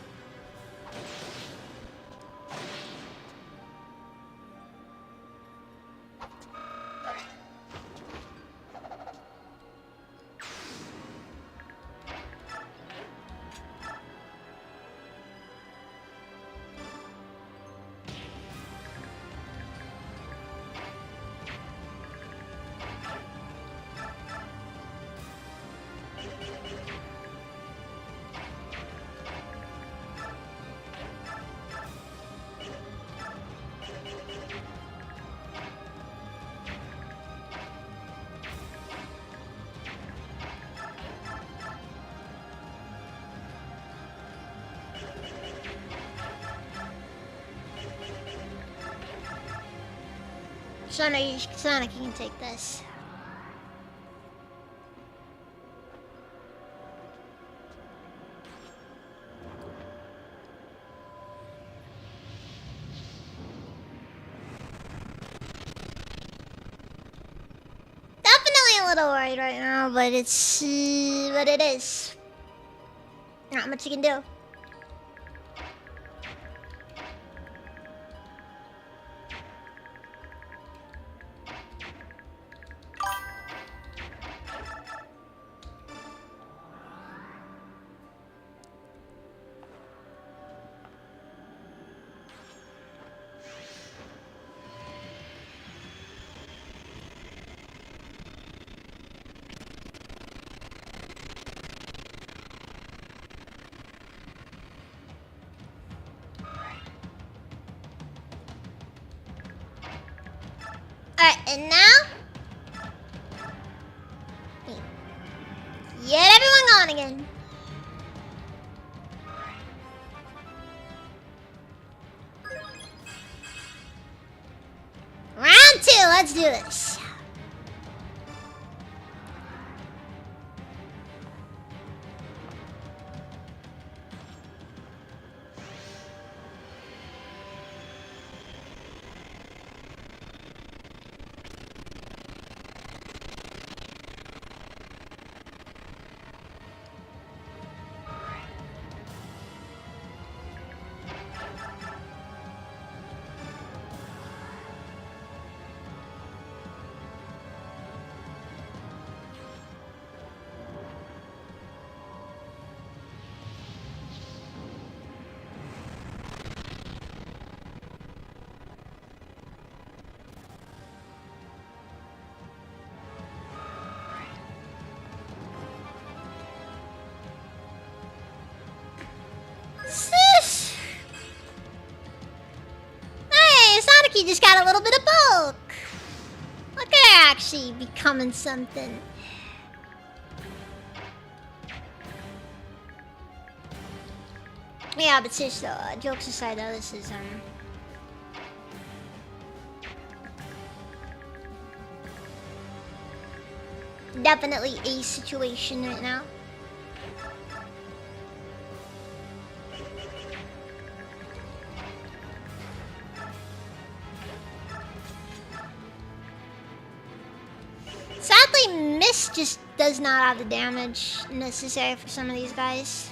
[SPEAKER 1] Sonic, you can take this. Definitely a little worried right now, but it's what it is. Not much you can do. Alright, and now... Get everyone going again. Round 2, let's do this. He just got a little bit of bulk. Look at her actually becoming something. Yeah, but seriously, jokes aside though, this is definitely a situation right now. Sadly, Mist just does not have the damage necessary for some of these guys.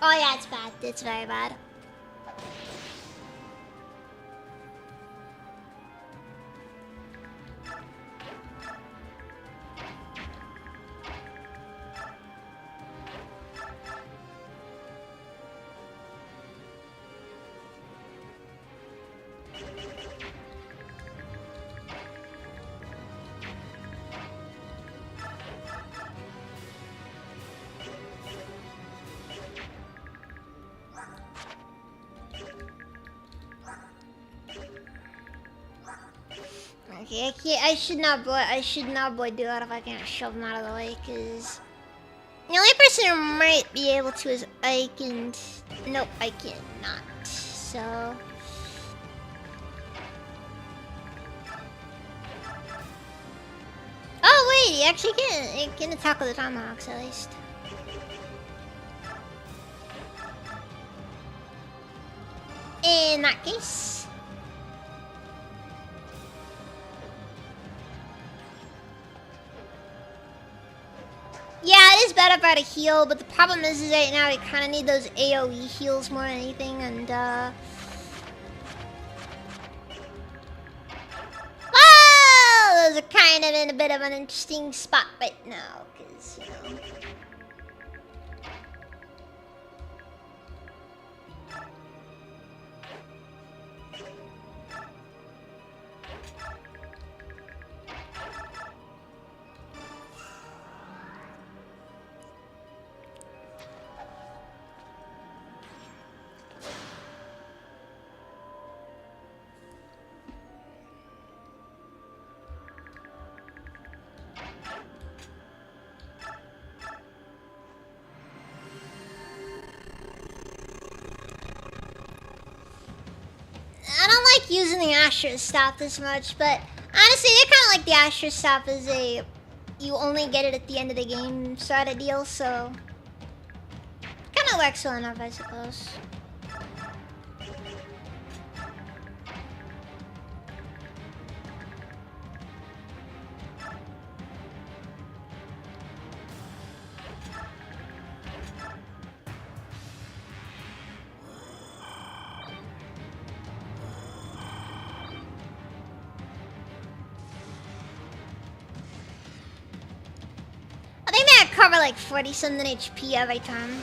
[SPEAKER 1] Oh yeah, it's bad. It's very bad. Okay, I should not do that if I can't shove him out of the way, because the only person who might be able to is Ike, and nope, I cannot. So oh wait, he actually can. He can attack with the tomahawks at least. In that case. Yeah, it is better for her to heal, but the problem is right now we kind of need those AoE heals more than anything, and oh, those are kind of in a bit of an interesting spot right now, because, you know. Using the Astra Staff this much, but honestly, they're kind of like the Astra Staff is you only get it at the end of the game sort of deal, so kind of works well enough, I suppose. Cover like 40 something HP every time.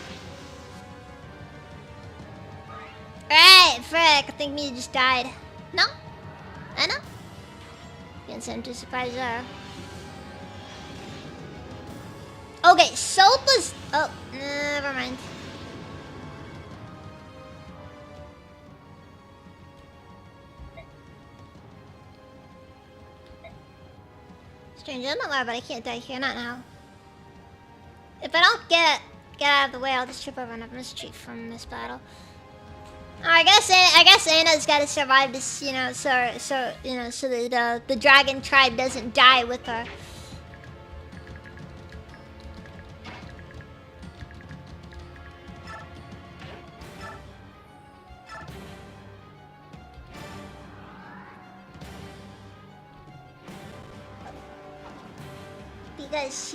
[SPEAKER 1] Alright, frick, I think me just died. No? I know. Can't send to surprise her. Okay, Soap was. Oh, never mind. Strange, I'm not worried, but I can't die here, not now. If I don't get out of the way, I'll just trip over and have mischief from this battle. I guess Anna's got to survive this, you know, so that the dragon tribe doesn't die with her. Because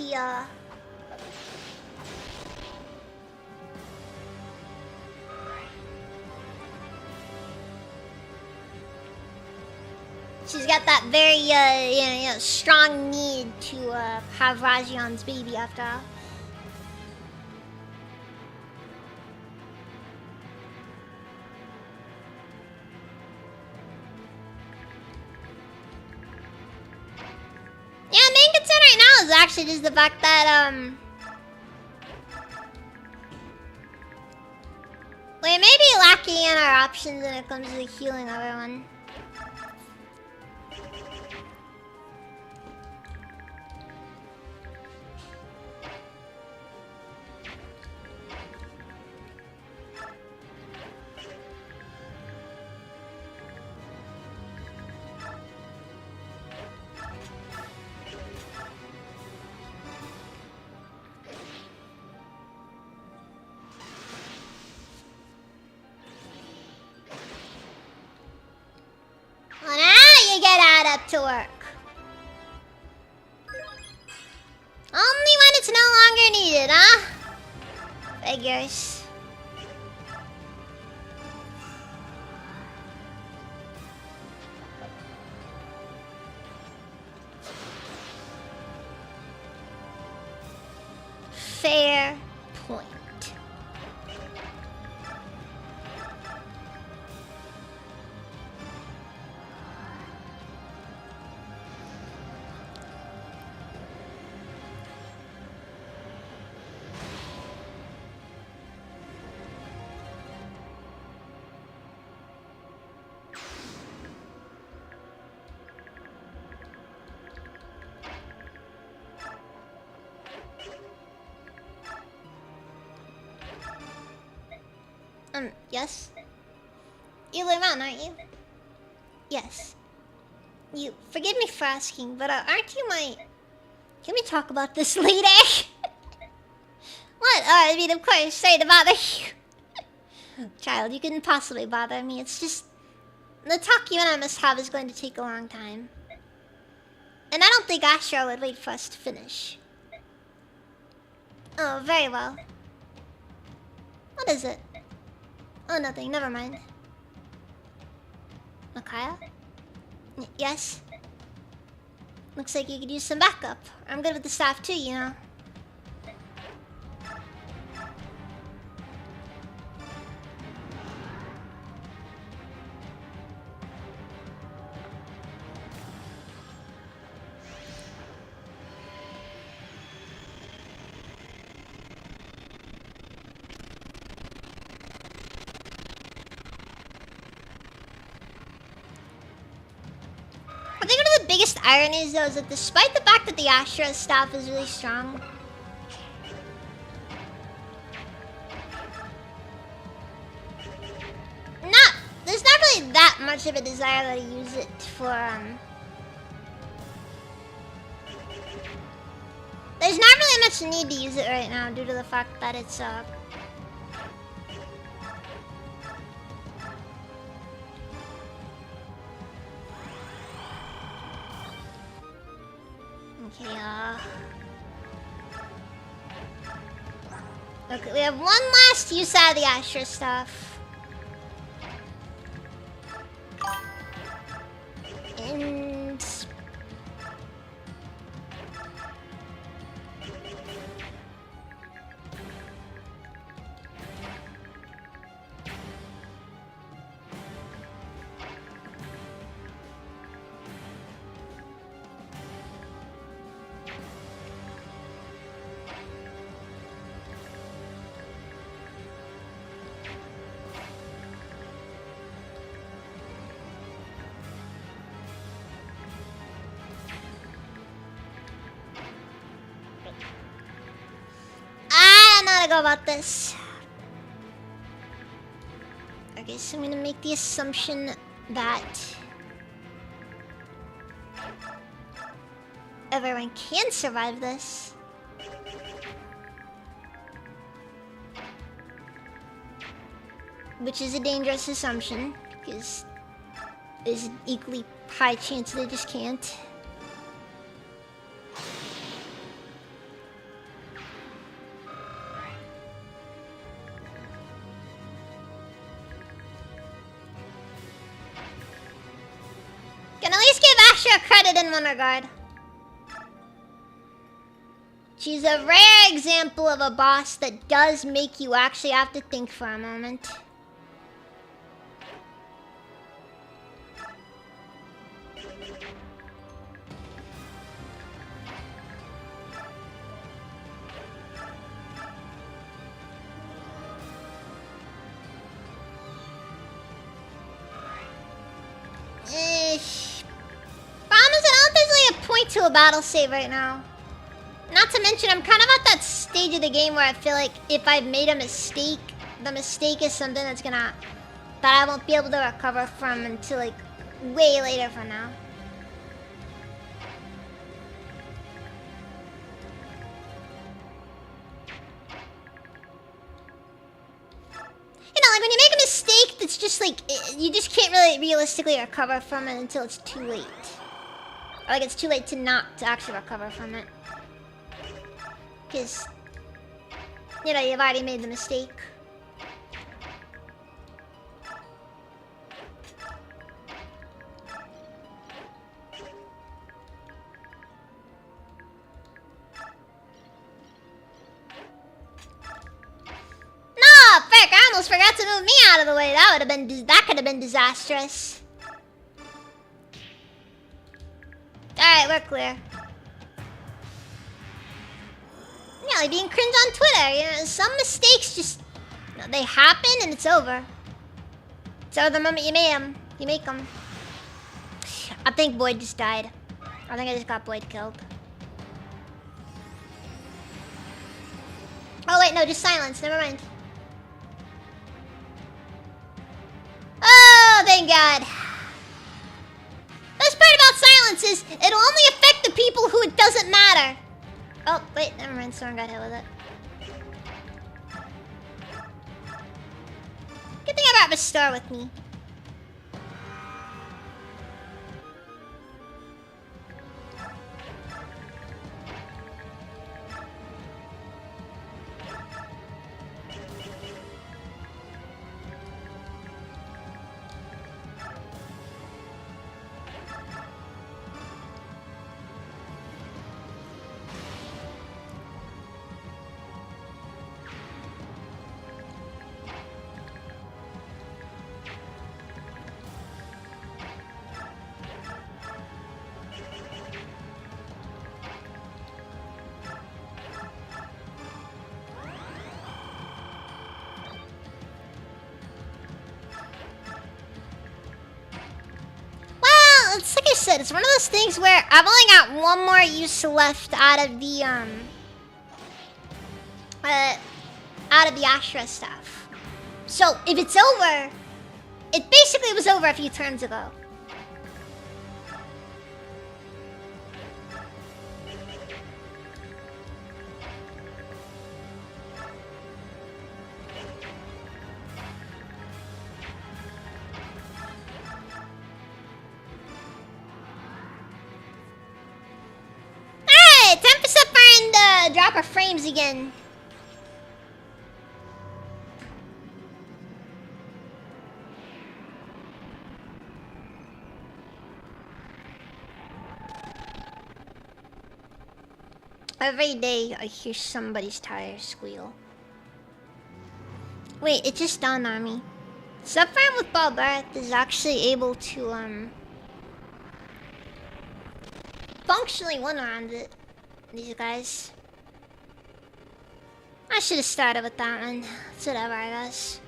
[SPEAKER 1] she's got that very, you know, strong need to have Rajian's baby after all. Yeah, main concern right now is actually just the fact that, we may be lacking in our options when it comes to healing everyone. that to work. Only when it's no longer needed, huh? Figures. Fair point. Yes? You live on, aren't you? Yes. You, forgive me for asking, but aren't you my... Can we talk about this later? What? I mean, of course, sorry to bother you. Child, you couldn't possibly bother me. It's just... The talk you and I must have is going to take a long time. And I don't think Astra would wait for us to finish. Oh, very well. What is it? Oh, nothing. Never mind. Micaiah? Yes? Looks like you could use some backup. I'm good with the staff too, you know. I think one of the biggest ironies, though, is that despite the fact that the Astra staff is really strong, there's not really that much of a desire to use it for, there's not really much need to use it right now due to the fact that it's, okay, we have one last use out of the Astra stuff. And... go about this. Okay, so I'm gonna make the assumption that everyone can survive this. Which is a dangerous assumption, because there's an equally high chance they just can't. Credit in one regard. She's a rare example of a boss that does make you actually have to think for a moment. To a battle save right now. Not to mention, I'm kind of at that stage of the game where I feel like if I've made a mistake, the mistake is something that I won't be able to recover from until like way later from now. You know, like when you make a mistake that's just like, you just can't really realistically recover from it until it's too late. Or like it's too late to not to actually recover from it. Because, you know, you've already made the mistake. No, frick, I almost forgot to move me out of the way. That could have been disastrous. Alright, we're clear. Yeah, like being cringe on Twitter. You know, some mistakes just, you know, they happen and it's over. It's over the moment you make them. I think Boyd just died. I think I just got Boyd killed. Oh wait, no, just silence. Never mind. Oh, thank God. Best part about silence is it'll only affect the people who it doesn't matter. Oh, wait, never mind. Someone got hit with it. Good thing I brought my star with me. Like I said, it's one of those things where I've only got one more use left out of the Astra stuff. So if it's over, it basically was over a few turns ago. Drop our frames again. Every day I hear somebody's tires squeal. Wait, it just dawned on me. Subframe with Ball Barrett is actually able to functionally one around it. These guys. I should have started with that one. It's whatever, I guess.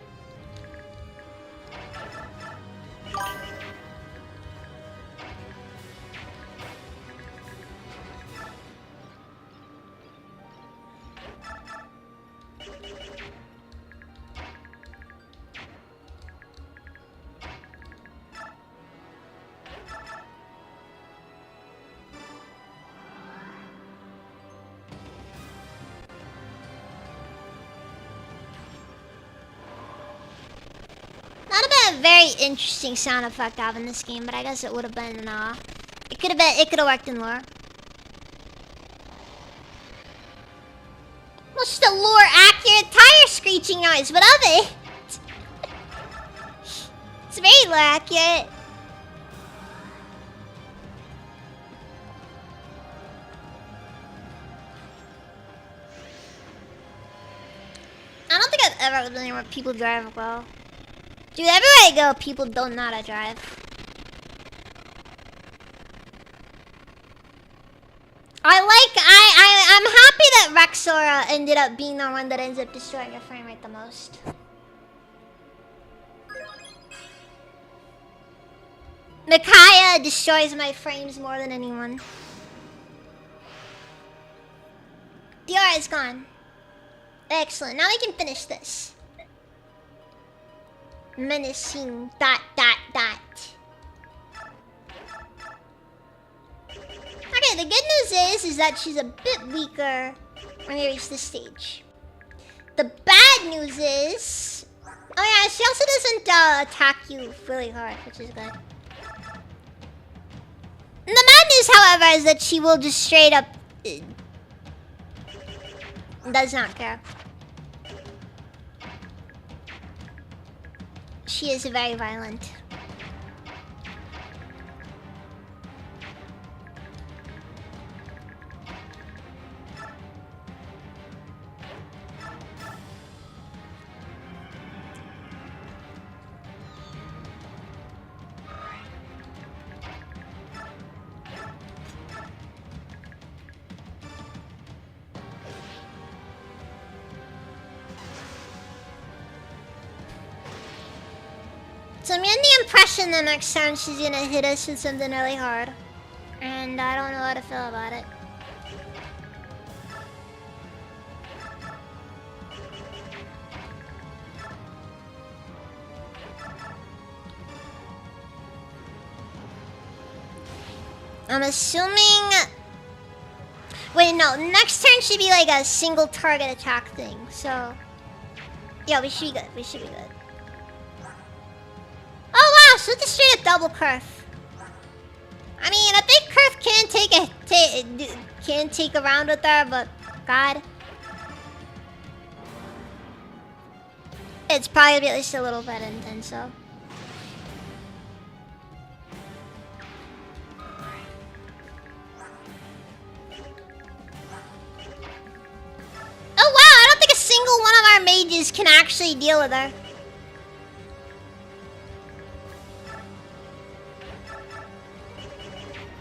[SPEAKER 1] Very interesting sound effect to have in this game, but I guess it would have been it could have worked in lore. Well, just a lore accurate tire screeching noise, what of it? It's very lore accurate. I don't think I've ever lived anywhere where people drive well. Dude, everywhere I go, people don't know how to drive. I'm happy that Rexora ended up being the one that ends up destroying your frame rate the most. Micaiah destroys my frames more than anyone. The aura is gone. Excellent. Now we can finish this. Menacing ... Okay, the good news is that she's a bit weaker when you reach this stage. The bad news is... Oh yeah, she also doesn't attack you really hard, which is good. And the bad is, however, is that she will just straight up does not care. She is very violent. So I'm getting the impression the next time she's gonna hit us with something really hard. And I don't know how to feel about it. I'm assuming... Wait, no. Next turn should be like a single target attack thing, so... Yeah, we should be good. We should be good. Oh wow, so it's a straight up double curve. I mean, a big curve can take a round with her, but God, it's probably at least a little bit intense. So. Oh wow, I don't think a single one of our mages can actually deal with her.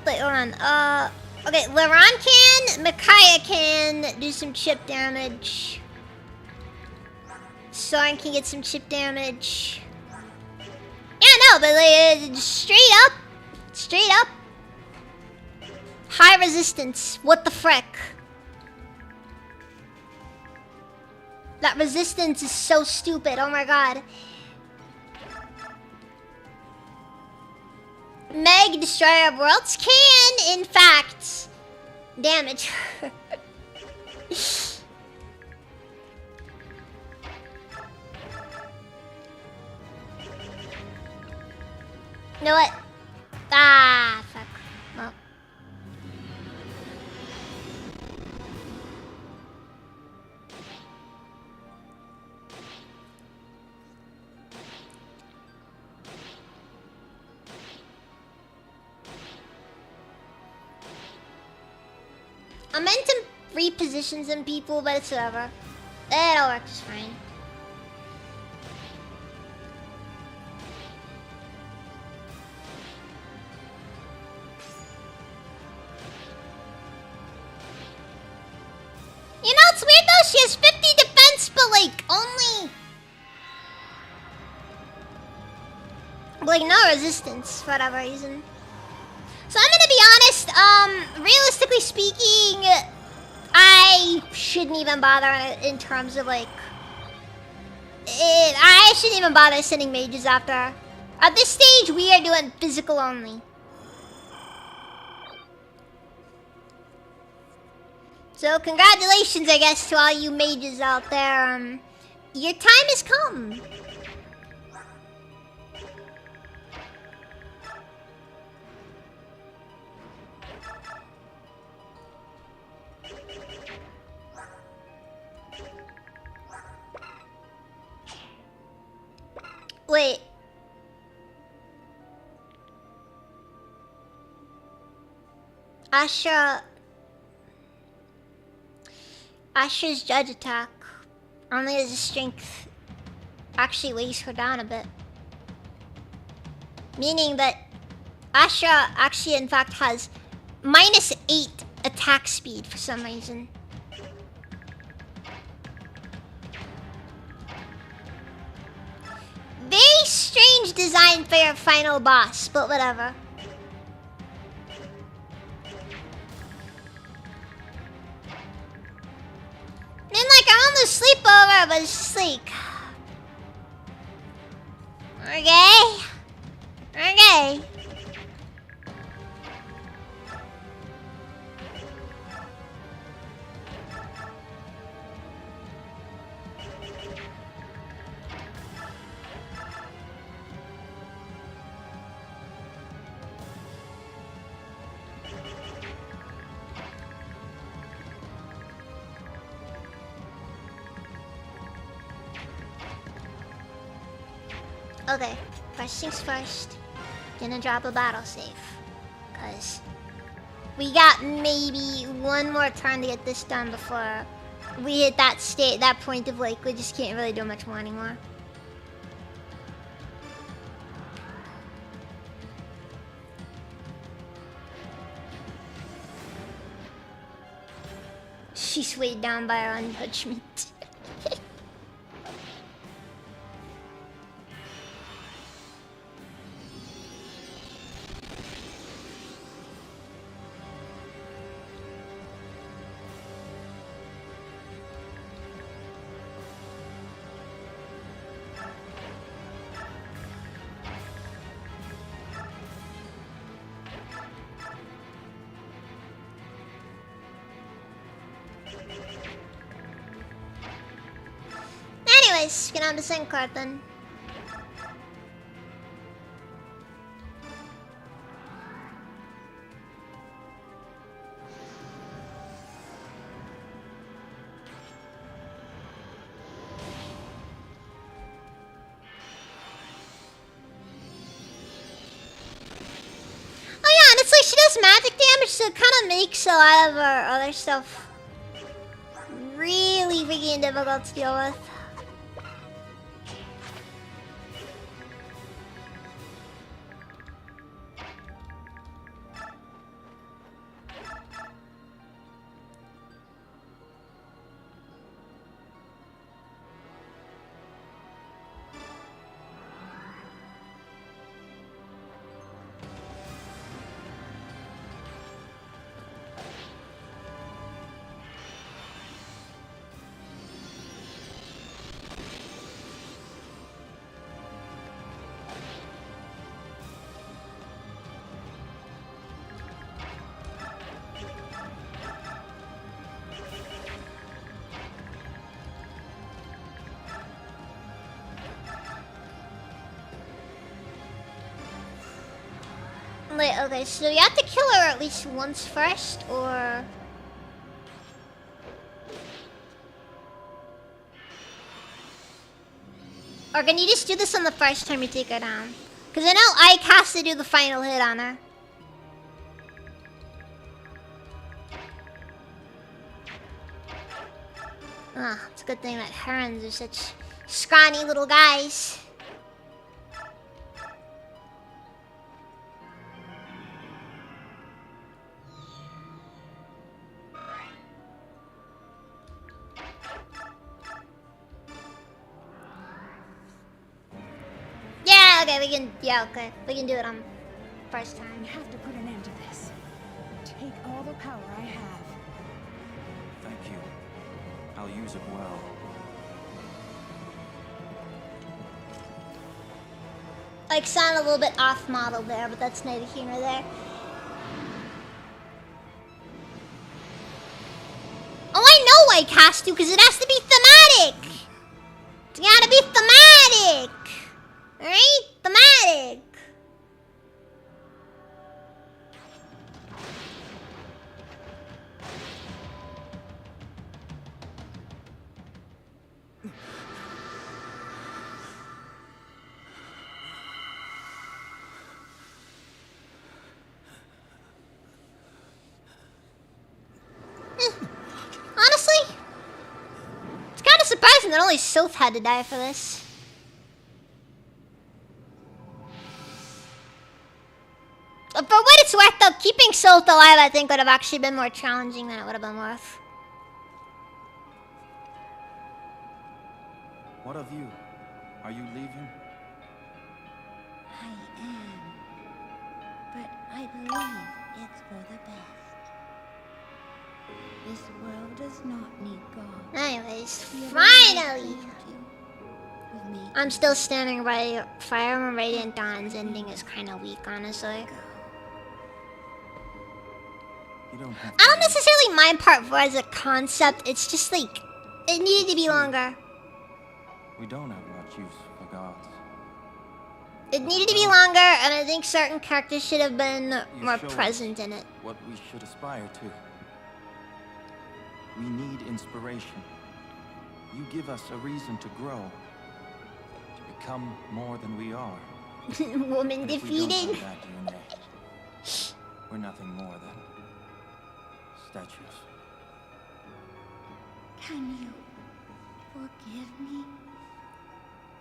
[SPEAKER 1] Wait, hold on. Okay, Laron can, Micaiah can do some chip damage. Soren can get some chip damage. Yeah, no, but like, straight up. High resistance. What the frick? That resistance is so stupid. Oh my god. Meg, Destroyer of Worlds, can, in fact, damage her. You know what? Ah, fuck. Well. I meant to reposition some people, but it's whatever. It'll work just fine. You know, it's weird though, she has 50 defense, but like, only... like, no resistance, for whatever reason. So I'm gonna be honest, realistically speaking, I shouldn't even bother in terms of like... I shouldn't even bother sending mages after her. At this stage, we are doing physical only. So congratulations, I guess, to all you mages out there. Your time has come. Wait. Asher's judge attack only has a strength actually weighs her down a bit. Meaning that Asher actually in fact has -8 attack speed for some reason. Very strange design for your final boss, but whatever. And like, I'm on the sleepover, but it's just like... Okay. Okay. Okay, first things first. Gonna drop a battle save. Cause we got maybe one more turn to get this done before we hit that point of like we just can't really do much more anymore. She's weighed down by her own judgment. Anyways, get on the second card then. Oh yeah, and it's like she does magic damage, so it kind of makes a lot of her other stuff really freaking difficult to deal with. Wait, okay, so you have to kill her at least once first, or... Or can you just do this on the first time you take her down? Because I know Ike has to do the final hit on her. Ah, it's a good thing that herons are such scrawny little guys. Okay, we can do it on first time.
[SPEAKER 8] We have to put an end to this. Take all the power I have.
[SPEAKER 9] Thank you. I'll use it well.
[SPEAKER 1] Like, sound a little bit off model there, but that's neither here nor there. Oh, I know Ike has to, because it has to be thematic. It's gotta be thematic. Alright? Thematic! Honestly, it's kind of surprising that only Sylph had to die for this. For what it's worth, though, keeping Sylph alive, I think, would have actually been more challenging than it would have been worth.
[SPEAKER 9] What of you? Are you leaving?
[SPEAKER 4] I am. But I believe it's for the best. This world does not need God.
[SPEAKER 1] Anyways,
[SPEAKER 4] You
[SPEAKER 1] finally!
[SPEAKER 4] with me.
[SPEAKER 1] I'm still standing by Fire Emblem Radiant Dawn's ending is kind of weak, honestly.
[SPEAKER 9] You don't have
[SPEAKER 1] I don't necessarily mind part 4 as a concept, it's just like, it needed to be longer.
[SPEAKER 9] We don't have much use for gods.
[SPEAKER 1] It needed to be longer, and I think certain characters should have been more
[SPEAKER 9] show us
[SPEAKER 1] present in it.
[SPEAKER 9] What we should aspire to. We need inspiration. You give us a reason to grow, to become more than we are.
[SPEAKER 1] Woman
[SPEAKER 9] But if we don't
[SPEAKER 1] defeated.
[SPEAKER 9] do that, Yune, we're nothing more than statues.
[SPEAKER 4] Can you forgive me?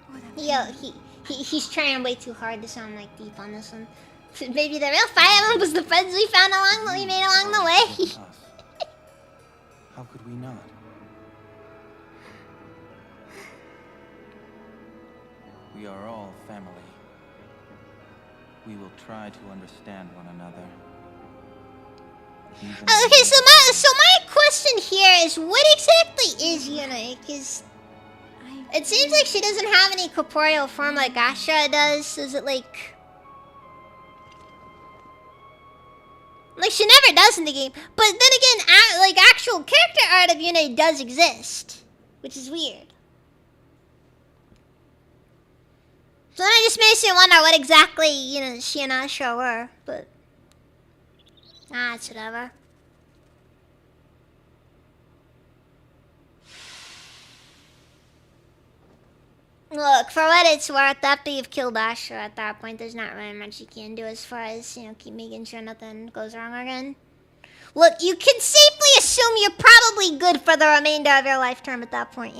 [SPEAKER 4] What I've
[SPEAKER 1] Yo,
[SPEAKER 4] done?
[SPEAKER 1] he's trying way too hard to sound like deep on this one. Maybe the real Fire Emblem was the friends we found we made along the way.
[SPEAKER 9] Us. How could we not? We are all family. We will try to understand one another. Even
[SPEAKER 1] Okay, so my question here is, what exactly is Yuna? Because it seems like she doesn't have any corporeal form like Asha does. Is it like she never does in the game? But then again, like actual character art of Yuna does exist, which is weird. So then it just makes me wonder what exactly she and Asha were, but it's whatever. Look, for what it's worth, after you've killed Asha at that point, there's not really much you can do as far as, keep making sure nothing goes wrong again. Look, you can safely assume you're probably good for the remainder of your lifetime at that point,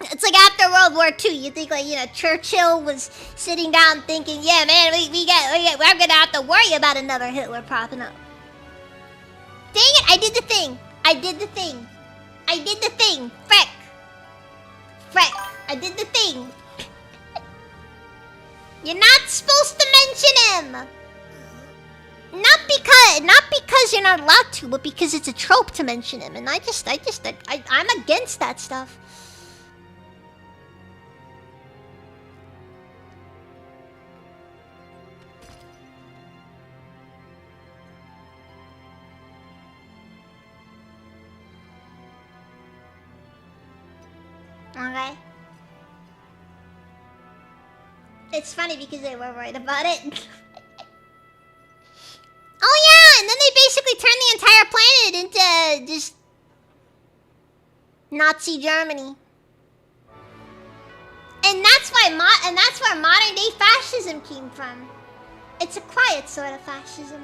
[SPEAKER 1] It's like after World War II, you think like, Churchill was sitting down thinking, yeah, man, we're gonna have to worry about another Hitler popping up. Dang it, I did the thing. Frick. I did the thing. You're not supposed to mention him. Not because you're not allowed to, but because it's a trope to mention him. And I'm against that stuff. Okay. It's funny because they were right about it. Oh yeah, and then they basically turned the entire planet into just Nazi Germany. And that's where modern day fascism came from. It's a quiet sort of fascism.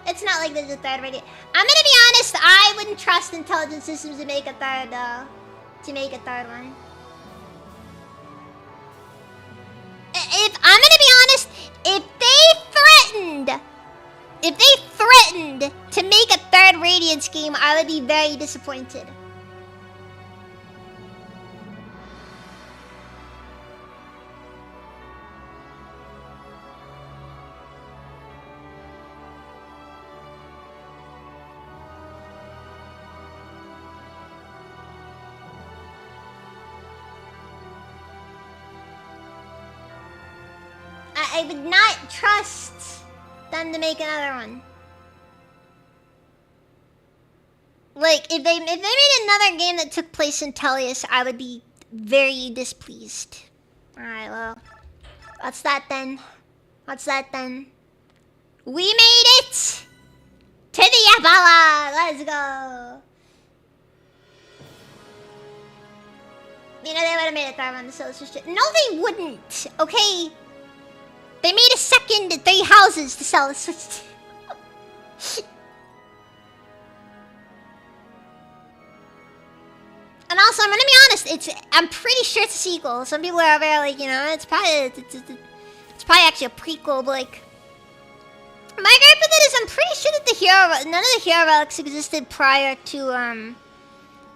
[SPEAKER 1] It's not like there's a third radio. I'm gonna be honest, I wouldn't trust intelligent systems to make a third one. If I'm gonna be honest, if they threatened to make a third Radiance game, I would be very disappointed. I would not trust them to make another one. Like, if they made another game that took place in Tellius, I would be very displeased. Alright, well. What's that then? We made it! To the Yapala! Let's go! They would have made a third one, so it's just... No, they wouldn't! Okay? They made a second 3 houses to sell the Switch. And also, I'm gonna be honest, I'm pretty sure it's a sequel. Some people are very like, it's probably actually a prequel, but like, my gripe with it is I'm pretty sure that none of the hero relics existed prior to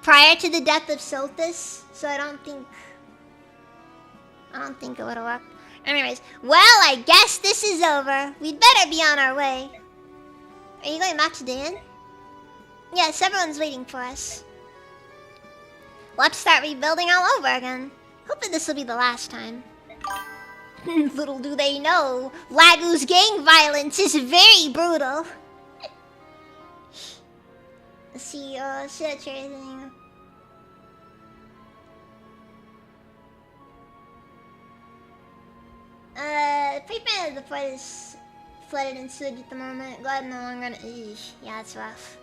[SPEAKER 1] the death of Silthus, so I don't think it would have worked. Anyways, well, I guess this is over. We'd better be on our way. Are you going back to Dan? Yes, everyone's waiting for us. We'll have to start rebuilding all over again. Hopefully this will be the last time. Little do they know, Lagu's gang violence is very brutal. Let's see, shit, anything. Pre-plan of the flight is flooded and sewage at the moment. Glad in the long run. Yeah, it's rough.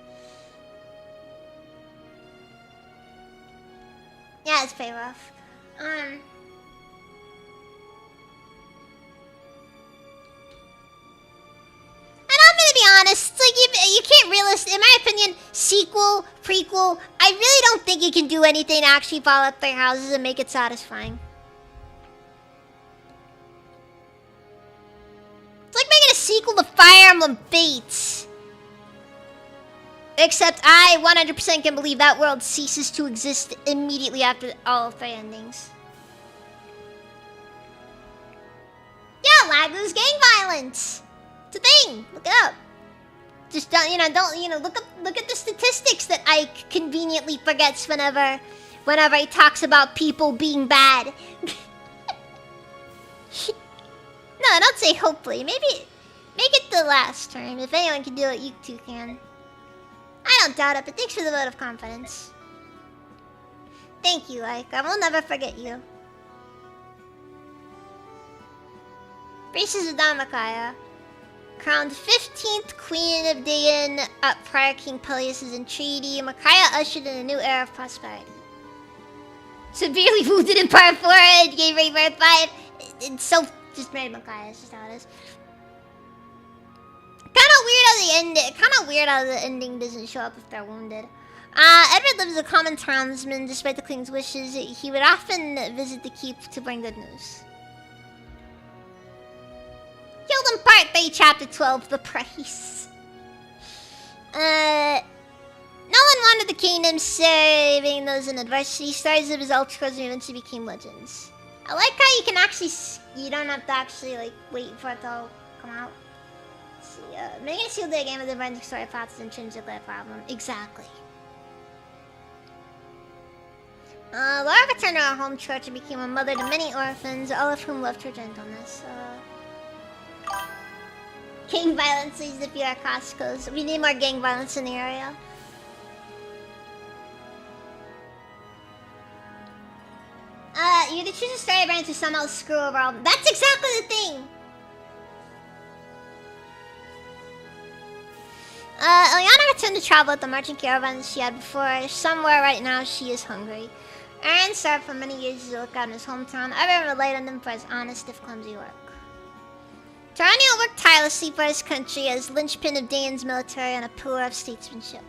[SPEAKER 1] it's pretty rough. And I'm gonna be honest, it's like you can't realistically, in my opinion, sequel, prequel, I really don't think you can do anything to actually follow up Three Houses and make it satisfying. It's like making a sequel to Fire Emblem Fates. Except I 100% can believe that world ceases to exist immediately after all 3 endings. Yeah, Lago's gang violence. It's a thing. Look it up. Just don't look at the statistics that Ike conveniently forgets whenever he talks about people being bad. No, don't say hopefully. Maybe make it the last term. If anyone can do it, you two can. I don't doubt it, but thanks for the vote of confidence. Thank you, Ike. I will never forget you. Races of Dharmakaya. Crowned 15th Queen of Dayan at prior King Peleus' entreaty, Micaiah ushered in a new era of prosperity. Severely wounded in part 4 and gave rape part 5. It's so just married Micaiah, it's just how it is. Kinda weird how the ending doesn't show up if they're wounded. Edward lives a common townsman despite the Queen's wishes. He would often visit the keep to bring good news. Killed in part 3, chapter 12, the price. No one wanted the kingdom, saving those in adversity. Stories of his ultras eventually became legends. I like how you can actually, you don't have to actually like wait for it to all come out. Let's see, making a sealed day game with the forensic story paths is intrinsically a problem. Exactly. Laura returned to her home church and became a mother to many orphans, all of whom loved her gentleness. Gang violence leads to fewer Costco's. We need more gang violence in the area. You had to choose a story brand to somehow screw over all. That's exactly the thing! Eliana returned to travel with the merchant caravans she had before. Somewhere right now she is hungry. Aaron served for many years as a lookout in his hometown. Everyone relied on him for his honest, if clumsy work. Taraniel worked tirelessly for his country as linchpin of Dayan's military and a pillar of statesmanship.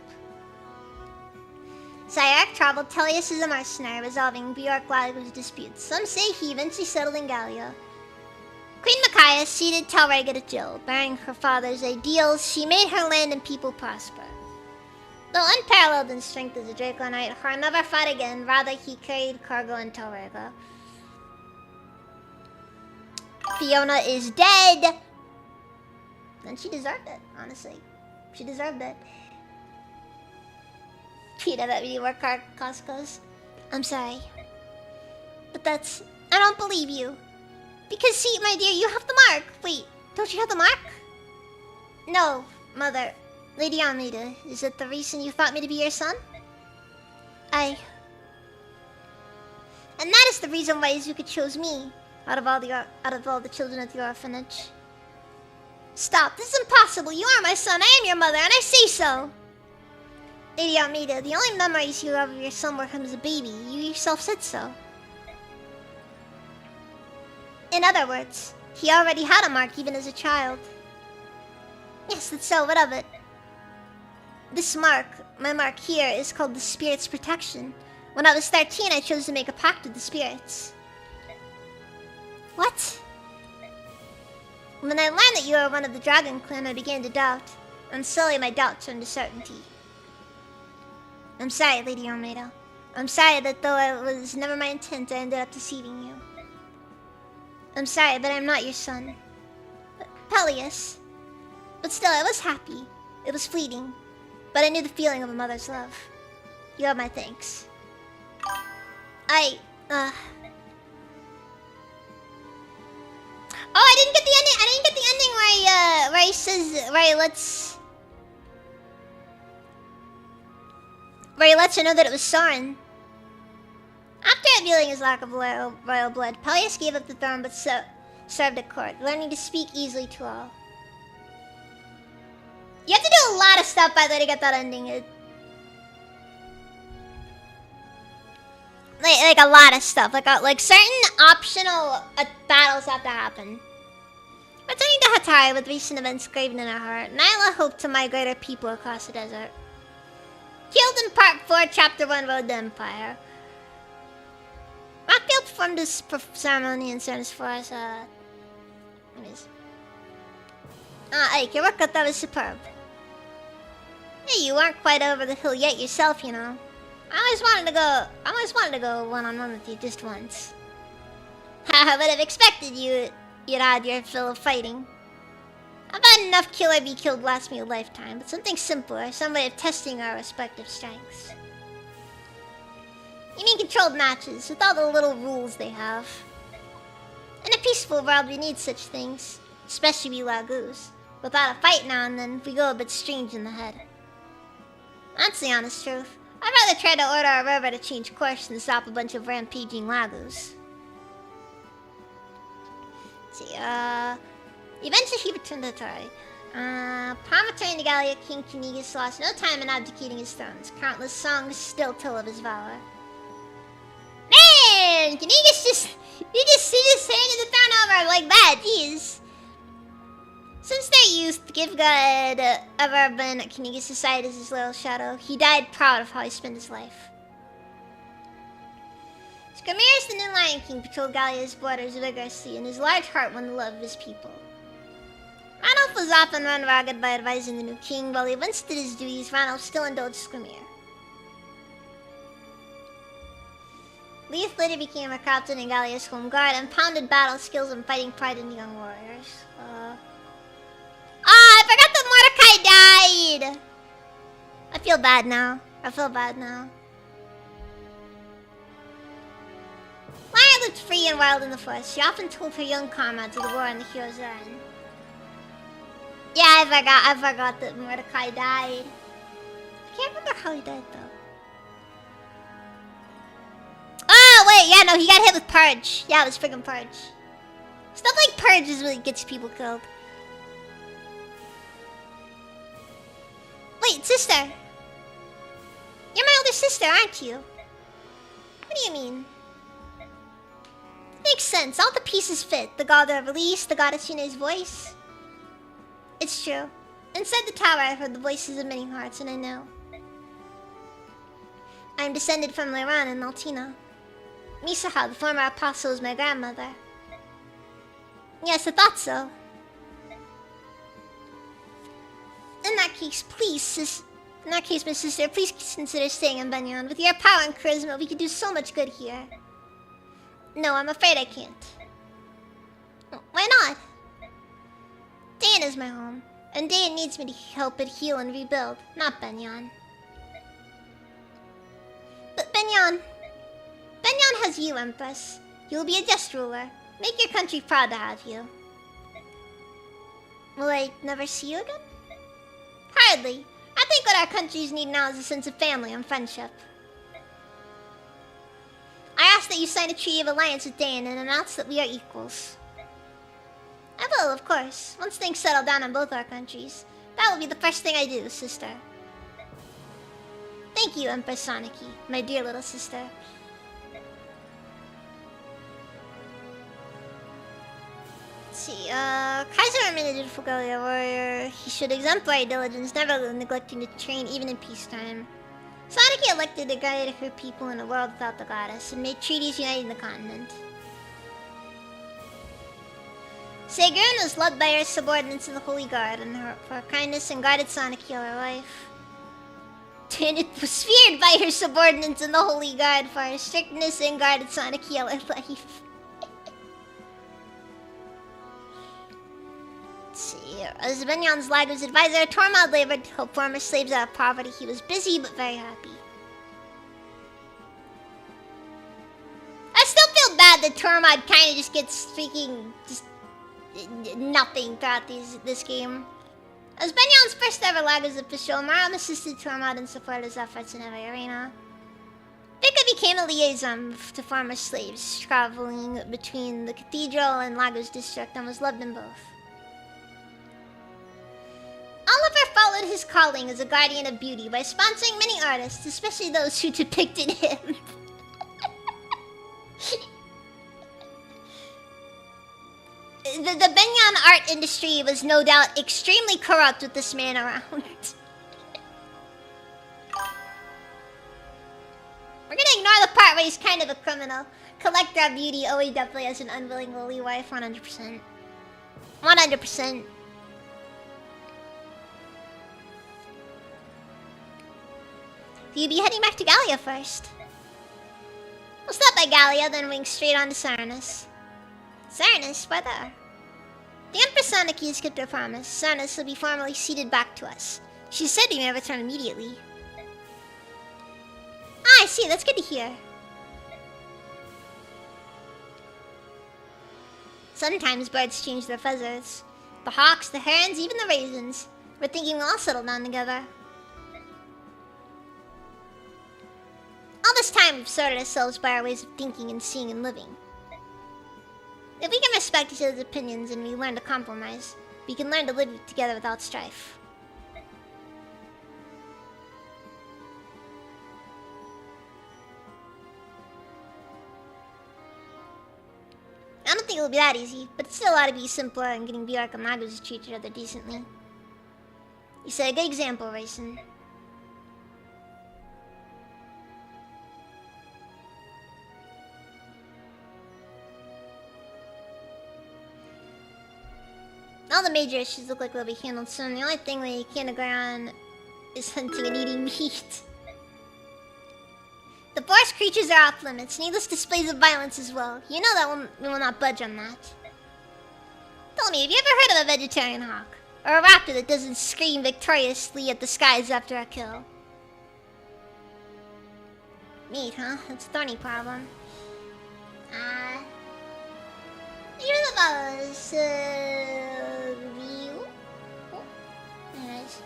[SPEAKER 1] Sayak traveled Teleus as a mercenary, resolving Bjork-Lago's disputes. Some say he eventually settled in Gallia. Queen Micaiah ceded Telrega to Jill. Bearing her father's ideals, she made her land and people prosper. Though unparalleled in strength as a Draco Knight, Har never fought again. Rather, he carried cargo in Telrega. Fiona is dead! And she deserved it, honestly. She deserved it. Peter, that really work hard, Costco's. I'm sorry. But that's... I don't believe you. Because see, my dear, you have the mark. Wait, don't you have the mark? No, Mother. Lady Almeida, is that the reason you thought me to be your son? And that is the reason why Izuka chose me out of all the children at the orphanage. Stop, this is impossible. You are my son, I am your mother, and I say so. Lady Almeida, the only memories you have of your son were him as a baby. You yourself said so. In other words, he already had a mark even as a child. Yes, that's so, what of it? This mark, my mark here, is called the Spirit's Protection. When I was 13, I chose to make a pact with the spirits. What? When I learned that you were one of the Dragon Clan, I began to doubt. And slowly my doubt turned to certainty. I'm sorry, Lady Almeida. I'm sorry that though it was never my intent, I ended up deceiving you. I'm sorry, but I'm not your son. Peleus. But still, I was happy. It was fleeting. But I knew the feeling of a mother's love. You have my thanks. Oh, I didn't get the ending. I didn't get the ending where he says, where he lets her know that it was Soren. After revealing his lack of royal blood, Peleus gave up the throne but served at court, learning to speak easily to all. You have to do a lot of stuff by the way to get that ending. Like a lot of stuff. Like certain optional battles have to happen. Returning to Hatari with recent events graven in her heart, Nyla hoped to migrate her people across the desert. Killed in Part 4, Chapter 1, Road to Empire. Rockfield performed this ceremony in service for us. Anyways. Ike, your work out there was superb. Hey, you aren't quite over the hill yet yourself, you know. I always wanted to go one-on-one with you just once. I would have expected you'd had your fill of fighting. I've had enough kill or be killed last me a lifetime, but something simpler, some way of testing our respective strengths. You mean controlled matches, with all the little rules they have. In a peaceful world, we need such things, especially we Lagoos. Without a fight now and then, we go a bit strange in the head. That's the honest truth. I'd rather try to order a river to change course than stop a bunch of rampaging Lagoos. Let's see, eventually he returned to Hatari. Upon returning to Gallia, King Kinigas lost no time in abdicating his thrones. Countless songs still tell of his valor. Man! Kinigas he just handed the throne over like that, jeez. Since their youth, the gift god ever been at Kinigas' side as his little shadow, he died proud of how he spent his life. Skrymir, the new Lion King, patrolled Gallia's borders vigorously, and his large heart won the love of his people. Ranulf was often run ragged by advising the new king, while he once did his duties, Ranulf still indulged Skrymir. Leith later became a captain in Gallia's home guard and pounded battle skills and fighting pride in young warriors. I forgot that Mordecai died! I feel bad now. Lyra lived free and wild in the forest. She often told her young comrades of the war and the heroes therein. Yeah, I forgot that Mordecai died. I can't remember how he died though. Oh wait, yeah, no, he got hit with Purge. Yeah, it was friggin' Purge. Stuff like Purge is what gets people killed. Wait, sister. You're my older sister, aren't you? What do you mean? Makes sense. All the pieces fit. The god of release, the goddess Yune's voice. It's true. Inside the tower, I heard the voices of many hearts, and I know. I am descended from Lyran and Maltina. Misaha, the former apostle, is my grandmother. Yes, I thought so. In that case, my sister, please consider staying in Banyan. With your power and charisma, we could do so much good here. No, I'm afraid I can't. Why not? Dayan is my home, and Dayan needs me to help it heal and rebuild, not Banyan. But Banyan has you, Empress. You will be a just ruler. Make your country proud to have you. Will I never see you again? Hardly. I think what our countries need now is a sense of family and friendship. I ask that you sign a treaty of alliance with Dayan and announce that we are equals. I will, of course, once things settle down in both our countries. That will be the first thing I do, sister. Thank you, Empress Soniki, my dear little sister. Let's see, Kaiser remained a dutiful Gallia warrior. He showed exemplary diligence, never neglecting to train even in peacetime. Soniki elected to guide her people in a world without the goddess, and made treaties uniting the continent. Seigrin was loved by her subordinates in the Holy Guard, and for her kindness and guided Soniki all her life. Tanit was feared by her subordinates in the Holy Guard for her strictness and guided Soniki all her life. Let's see, as Banyan's Lago's advisor, Tormod labored to help former slaves out of poverty. He was busy but very happy. I still feel bad that Tormod kind of just gets freaking nothing throughout this game. As Banyan's first ever Lago's official, Maram assisted Tormod and supported his efforts in every arena. Vika became a liaison to former slaves, traveling between the cathedral and Lagos district, and was loved in both. Oliver followed his calling as a guardian of beauty by sponsoring many artists, especially those who depicted him. the Benyan art industry was no doubt extremely corrupt with this man around. We're gonna ignore the part where he's kind of a criminal. Collector of beauty, Owie definitely has an unwilling lowly wife, 100%. 100%. You'd be heading back to Gallia first. We'll stop by Gallia, then wing straight on to Cernus. Cernus? Why there? The Empress Anarchy has kept her promise. Cernus will be formally ceded back to us. She said we may return immediately. Ah, I see. That's good to hear. Sometimes birds change their feathers. The hawks, the herons, even the raisins. We're thinking we'll all settle down together. All this time we've sorted ourselves by our ways of thinking and seeing and living. If we can respect each other's opinions and we learn to compromise, we can learn to live together without strife. I don't think it'll be that easy, but it still ought to be simpler and getting Bjork and Magus to treat each other decently. You set a good example, Raisin. All the major issues look like they'll be handled soon. The only thing we can't agree on is hunting and eating meat. The forest creatures are off limits. Needless displays of violence as well. You know that we will not budge on that. Tell me, have you ever heard of a vegetarian hawk? Or a raptor that doesn't scream victoriously at the skies after a kill? Meat, huh? That's a thorny problem. Here's about review. Oh, nice.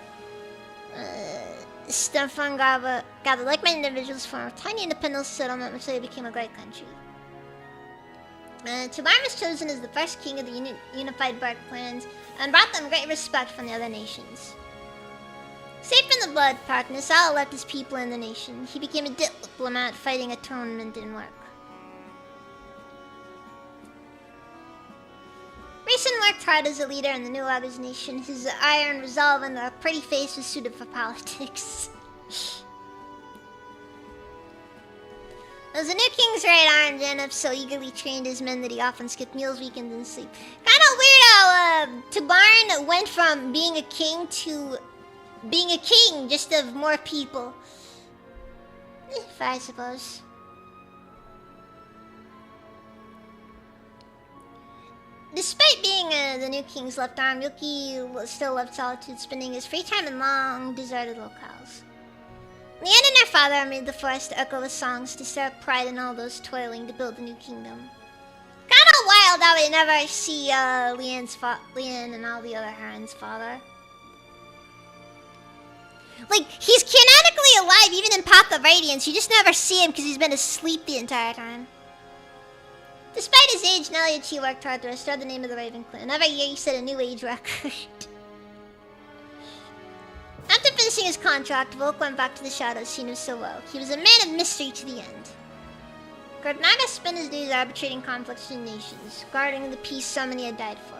[SPEAKER 1] Stefan gathered like-minded individuals from a tiny independent settlement which later became a great country. Tubarn was chosen as the first king of the unified Bark clans and brought them great respect from the other nations. Safe from the blood pact, Nisal left his people in the nation. He became a diplomat fighting atonement didn't work. Raisin worked hard as a leader in the New Lagos nation. His iron resolve and a pretty face was suited for politics. As the new king's right armed and so eagerly trained his men that he often skipped meals, weekends, and sleep. Kinda weird how Tubarn went from being a king to being a king, just of more people. Fair, I suppose. Despite being the new king's left arm, Yuki still loved solitude, spending his free time in long, deserted locales. Leanne and her father made the forest echo with songs to stir up pride in all those toiling to build the new kingdom. Kinda wild how we never see Leanne and all the other Heron's father. Like, he's canonically alive even in Path of Radiance, you just never see him because he's been asleep the entire time. Despite his age, Naliachi worked hard to restore the name of the Raven Clan. Every year he set a new age record. After finishing his contract, Volk went back to the shadows he knew so well. He was a man of mystery to the end. Gordnaga spent his days arbitrating conflicts between nations, guarding the peace so many had died for.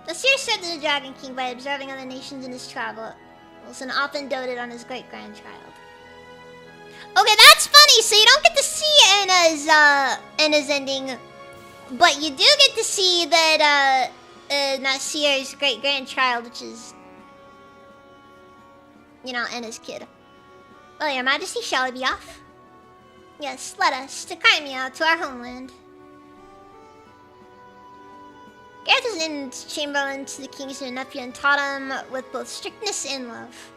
[SPEAKER 1] Nasir served as the Dragon King by observing other nations in his travels and often doted on his great-grandchild. Okay, that's funny. So you don't get to see Enna's ending, but you do get to see that Nasir's great-grandchild, which is, you know, Enna's kid. Well, Your Majesty, shall I be off? Yes, let us, to Crimea, to our homeland. Gareth was named Chamberlain to the King's new nephew and taught him with both strictness and love.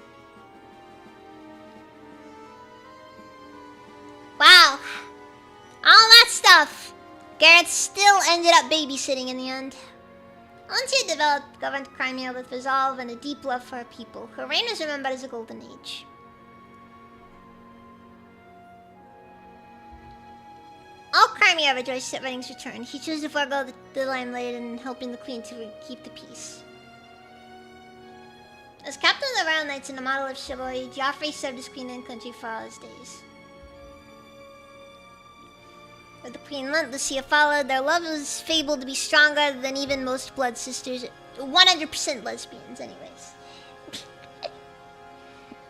[SPEAKER 1] Wow. All that stuff. Gareth still ended up babysitting in the end. Alentia developed, governed Crimea with resolve and a deep love for her people. Her reign was remembered as a golden age. All Crimea rejoiced at Redding's return. He chose to forego the limelight in helping the Queen to keep the peace. As captain of the Royal Knights and a model of chivalry, Joffrey served his queen and country for all his days. With the Queen Lent, Lucia followed. Their love was fabled to be stronger than even most blood sisters. 100% lesbians, anyways.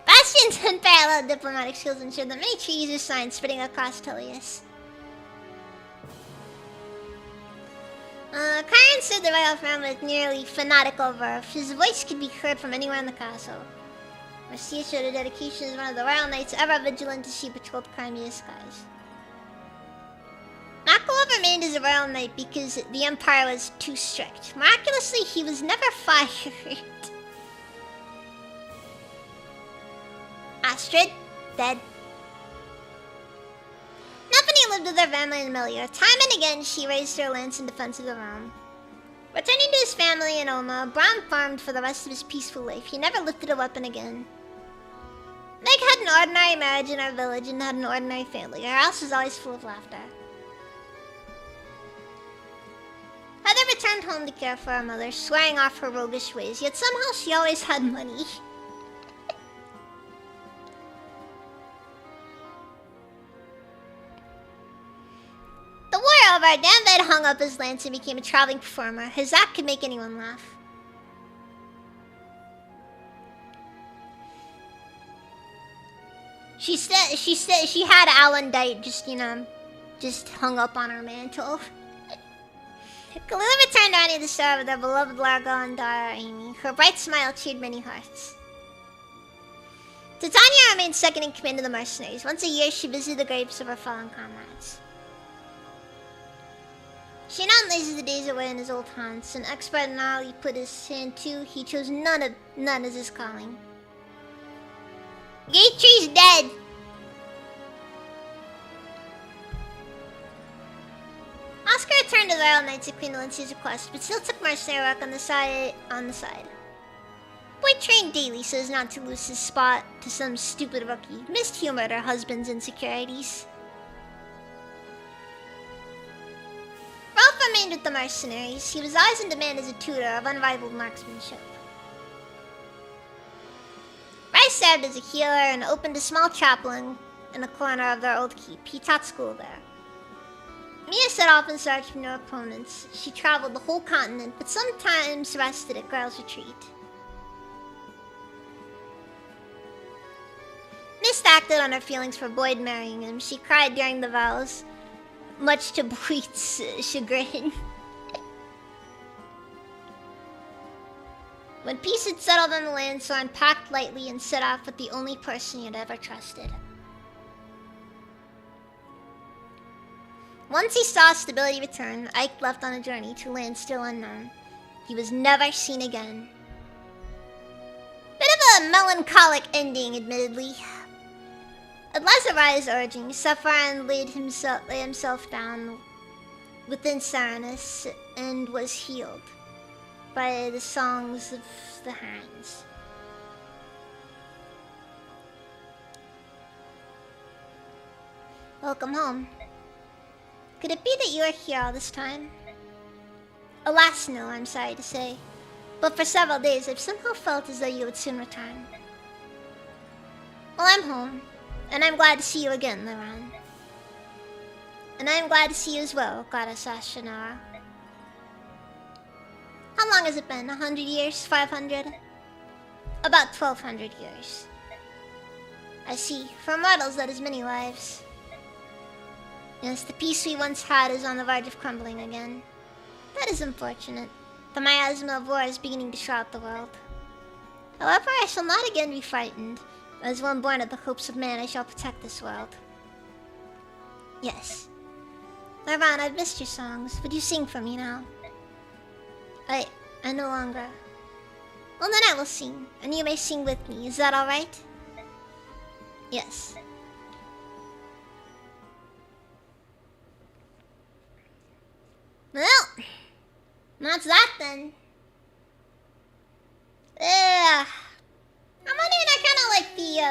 [SPEAKER 1] Bastion's unparalleled diplomatic skills ensured that many treaties were signed spreading across Tullius. Kyron served the royal family with nearly fanatical verve. His voice could be heard from anywhere in the castle. Marcia showed a dedication as one of the royal knights ever vigilant as she patrolled Crimea's skies. Makalov remained as a royal knight because the Empire was too strict. Miraculously, he was never fired. Astrid, dead. Neffany lived with her family in Melia. Time and again, she raised her lance in defense of the realm. Returning to his family in Oma, Bram farmed for the rest of his peaceful life. He never lifted a weapon again. Meg had an ordinary marriage in our village and had an ordinary family. Her house was always full of laughter. Heather returned home to care for her mother, swearing off her roguish ways, yet somehow she always had money. The warrior of our damn bed hung up his lance and became a traveling performer. His act could make anyone laugh. She had Alan Dite just hung up on her mantle. Kalila returned Annie the star with their beloved Largo and Dara Amy. Her bright smile cheered many hearts. Titania remained second in command of the mercenaries. Once a year, she visited the graves of her fallen comrades. She now lays the days away in his old haunts. An expert in all he put his hand to, he chose none as his calling. Gatry's dead! Oscar returned to the Royal Knights at Queen Valencia's request, but still took mercenary work on the side. Boy trained daily so as not to lose his spot to some stupid rookie. Mishumored her husband's insecurities. Ralph remained with the mercenaries. He was always in demand as a tutor of unrivaled marksmanship. Rice served as a healer and opened a small chapel in a corner of their old keep. He taught school there. Mia set off in search of new opponents. She traveled the whole continent, but sometimes rested at Grail's Retreat. Mist acted on her feelings for Boyd marrying him. She cried during the vows, much to Boyd's chagrin. When peace had settled on the land, Soren packed lightly and set off with the only person he had ever trusted. Once he saw stability return, Ike left on a journey to lands still unknown. He was never seen again. Bit of a melancholic ending, admittedly. At Lazarai's urging, Sephiroth laid himself down within Serenus and was healed by the songs of the hands. Welcome home. Could it be that you are here all this time? Alas, no, I'm sorry to say. But for several days, I've somehow felt as though you would soon return. Well, I'm home, and I'm glad to see you again, Laran. And I'm glad to see you as well, Goddess Ashanara. How long has it been? 100 years? 500? About 1200 years. I see. For mortals, that is many lives. Yes, the peace we once had is on the verge of crumbling again. That is unfortunate. The miasma of war is beginning to shroud the world. However, I shall not again be frightened. As one born of the hopes of man, I shall protect this world. Yes. Laran, I've missed your songs. Would you sing for me now? I no longer. Well, then I will sing, and you may sing with me. Is that alright? Yes. Well, that's that then. I'm wondering, I kind of like the,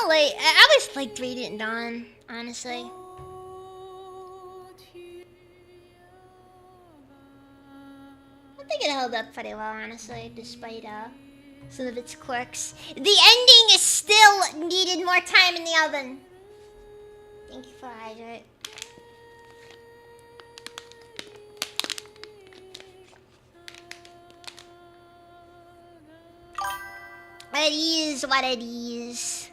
[SPEAKER 1] I always liked Radiant Dawn, honestly. I think it held up pretty well, honestly, despite, some of its quirks. The ending is still needed more time in the oven. Thank you for hydrate. It is what it is.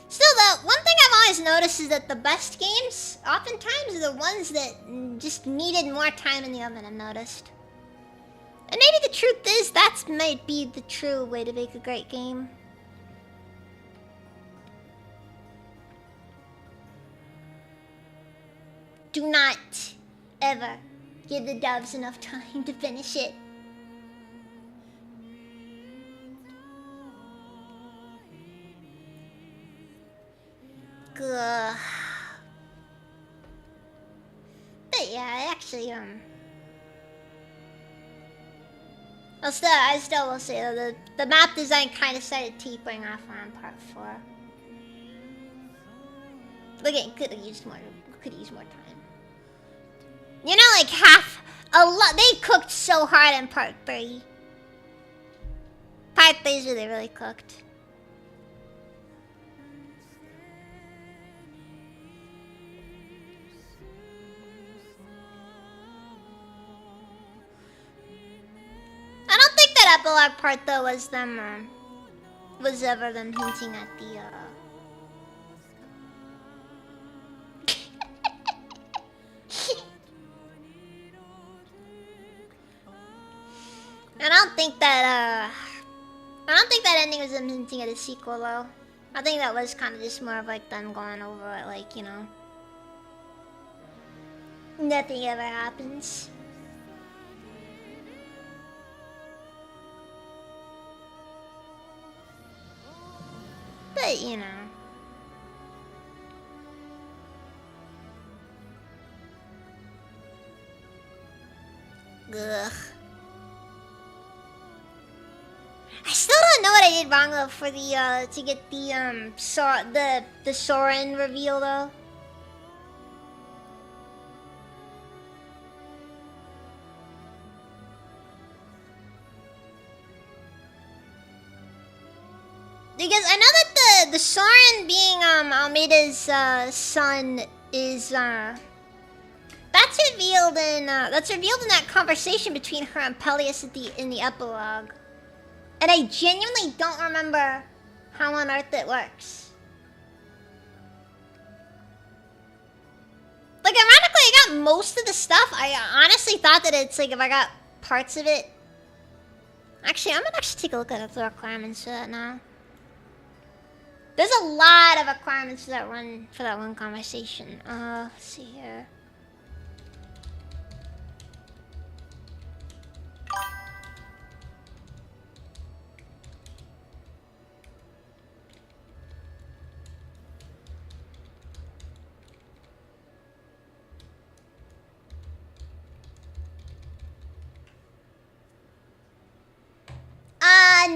[SPEAKER 1] Still though, one thing I've always noticed is that the best games oftentimes are the ones that just needed more time in the oven, I've noticed. And maybe the truth is that might be the true way to make a great game. Do not ever give the devs enough time to finish it. Ugh. But yeah, actually, I still will say though, the map design kind of started tapering off around part 4. Again, could have used more time. You know, like they cooked so hard in part 3. Part 3 is where they really cooked. I don't think that epilogue part though was them, was ever them hinting at the, I don't think that ending was them hinting at a sequel though. I think that was kind of just more of like them going over it, like, you know, nothing ever happens. But, you know. Ugh. I still don't know what I did wrong though for the, to get the Soren reveal though. Because I know that the Soren being Almeida's son is that's revealed in that conversation between her and Peleus in the epilogue. And I genuinely don't remember how on earth it works. Like, ironically, I got most of the stuff. I honestly thought that it's like if I got parts of it. Actually, I'm gonna actually take a look at the requirements for that now. There's a lot of requirements for that one conversation. Let's see here.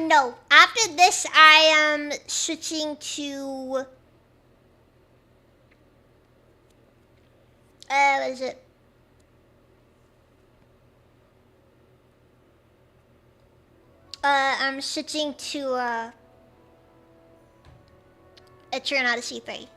[SPEAKER 1] No. After this, I am switching to... what is it? I'm switching to, Etrian Odyssey 3.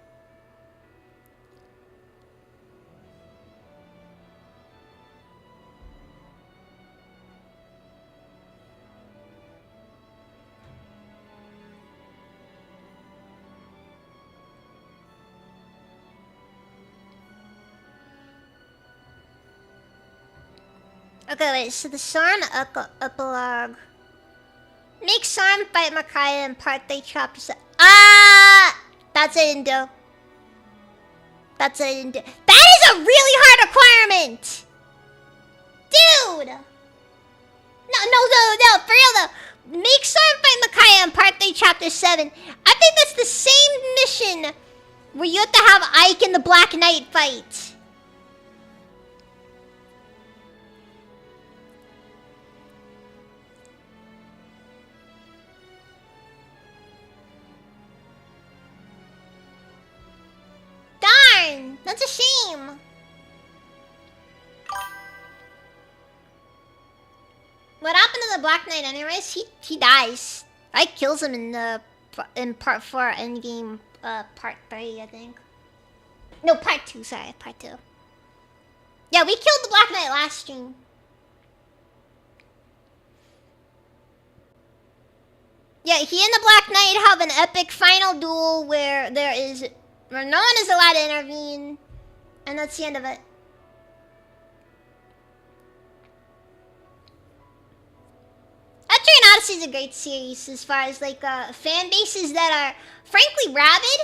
[SPEAKER 1] Okay, wait, so the Soren epilogue. Make Soren fight Micaiah in part 3 chapter 7. Ah! That's what I didn't do. That's what I didn't do. That is a really hard requirement! Dude! No, for real though. Make Soren fight Micaiah in part 3 chapter 7. I think that's the same mission where you have to have Ike and the Black Knight fight. Darn! That's a shame. What Black Knight anyways? He dies. I kills him in part 4 endgame part 3, I think. No, part 2, sorry, part 2. Yeah, we killed the Black Knight last stream. Yeah, he and the Black Knight have an epic final duel where no one is allowed to intervene, and that's the end of it. Etrian Odyssey is a great series as far as like fan bases that are frankly rabid,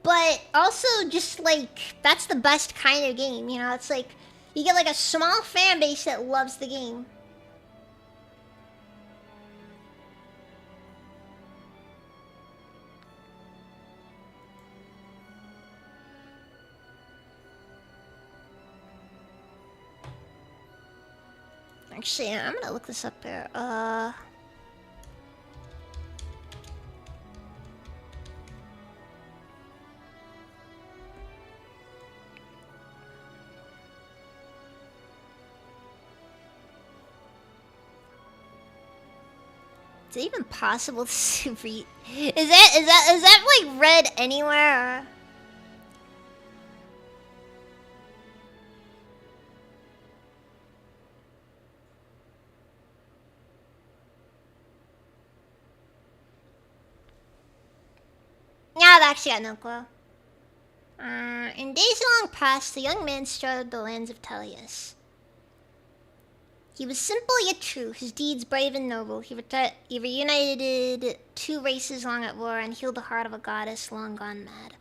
[SPEAKER 1] but also just like that's the best kind of game, you know? It's like you get like a small fan base that loves the game. Actually, I'm gonna look this up here. Is it even possible to read? Is that like read anywhere? Or? Yeah, I've actually got no clue. In days long past, the young man strode the lands of Tellius. He was simple yet true, his deeds brave and noble. He reunited 2 races long at war and healed the heart of a goddess long gone mad.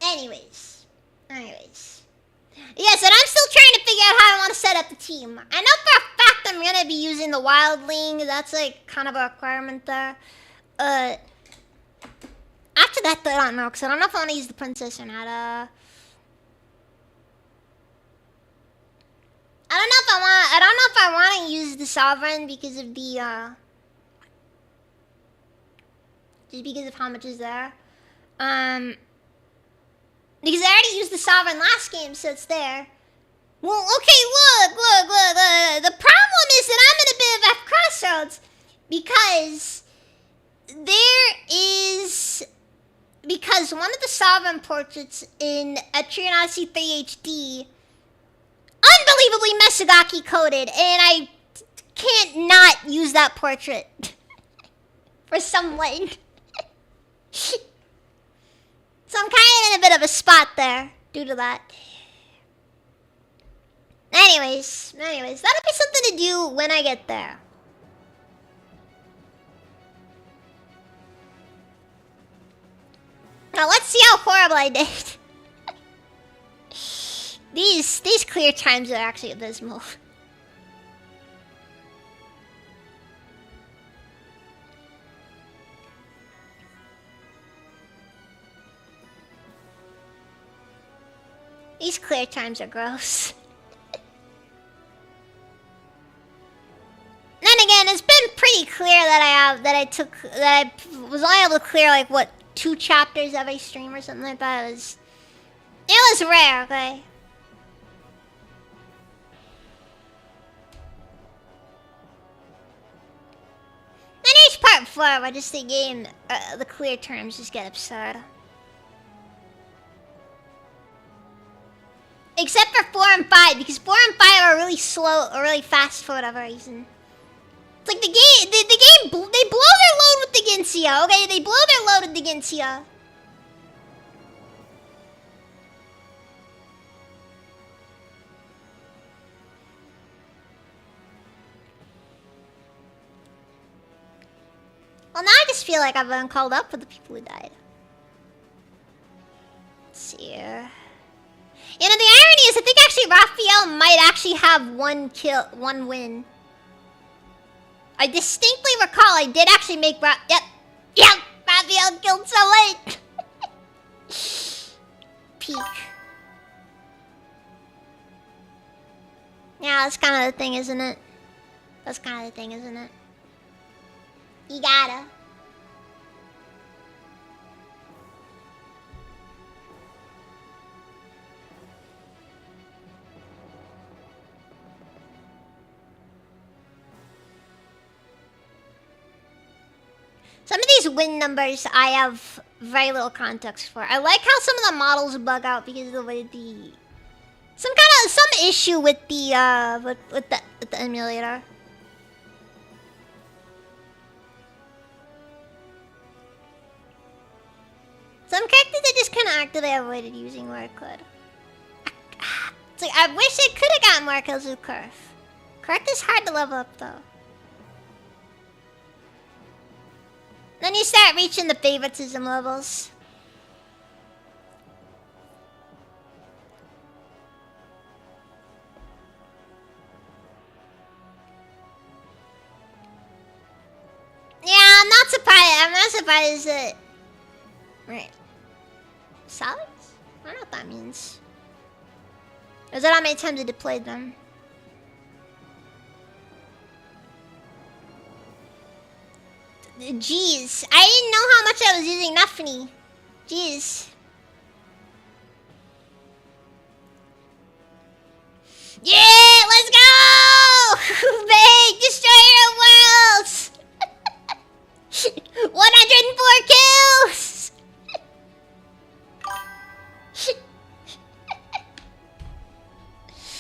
[SPEAKER 1] Anyways. Yes, and I'm still trying to figure out how I want to set up the team. I know for a fact I'm going to be using the Wildling. That's like kind of a requirement there. After that, though, I don't know, because I don't know if I want to use the princess or not. I don't know if I want to use the sovereign because of the just because of how much is there. Because I already used the sovereign last game, so it's there. Well, okay, look. The problem is that I'm in a bit of a crossroads because one of the sovereign portraits in Etrian Odyssey 3 HD unbelievably Mesogaki coded, and I can't not use that portrait for some lane. So I'm kind of in a bit of a spot there due to that. Anyways, that'll be something to do when I get there. Now let's see how horrible I did. These clear times are actually abysmal. These clear times are gross. Then again, it's been pretty clear that I was only able to clear like what 2 chapters every stream or something like that. It was rare, okay. Then each part 4, I just the game, the clear terms just get absurd. Except for 4 and 5, because 4 and 5 are really slow or really fast for whatever reason. It's like the game, they blow their load with the Ginsia, okay? They blow their load with the Ginsia. Well, now I just feel like I've been called up for the people who died. Let's see here. You know, the irony is I think actually Raphael might actually have 1 win. I distinctly recall I did actually make Yep, Raphael killed so late. Peak. Yeah, that's kind of the thing, isn't it? You gotta. Some of these win numbers I have very little context for. I like how some of the models bug out because of the way some issue with the with the emulator. Some characters I just couldn't activate avoided using where I could. It's like, I wish I could have gotten more kills with Kurf. Kurf is hard to level up though. Then you start reaching the favoritism levels. Yeah, I'm not surprised that... Right. Salads? I don't know what that means. Is that how many times I deployed them? Jeez, I didn't know how much I was using Nuffany. Jeez. Yeah, let's go! Big Destroyer of Worlds! 104 kills!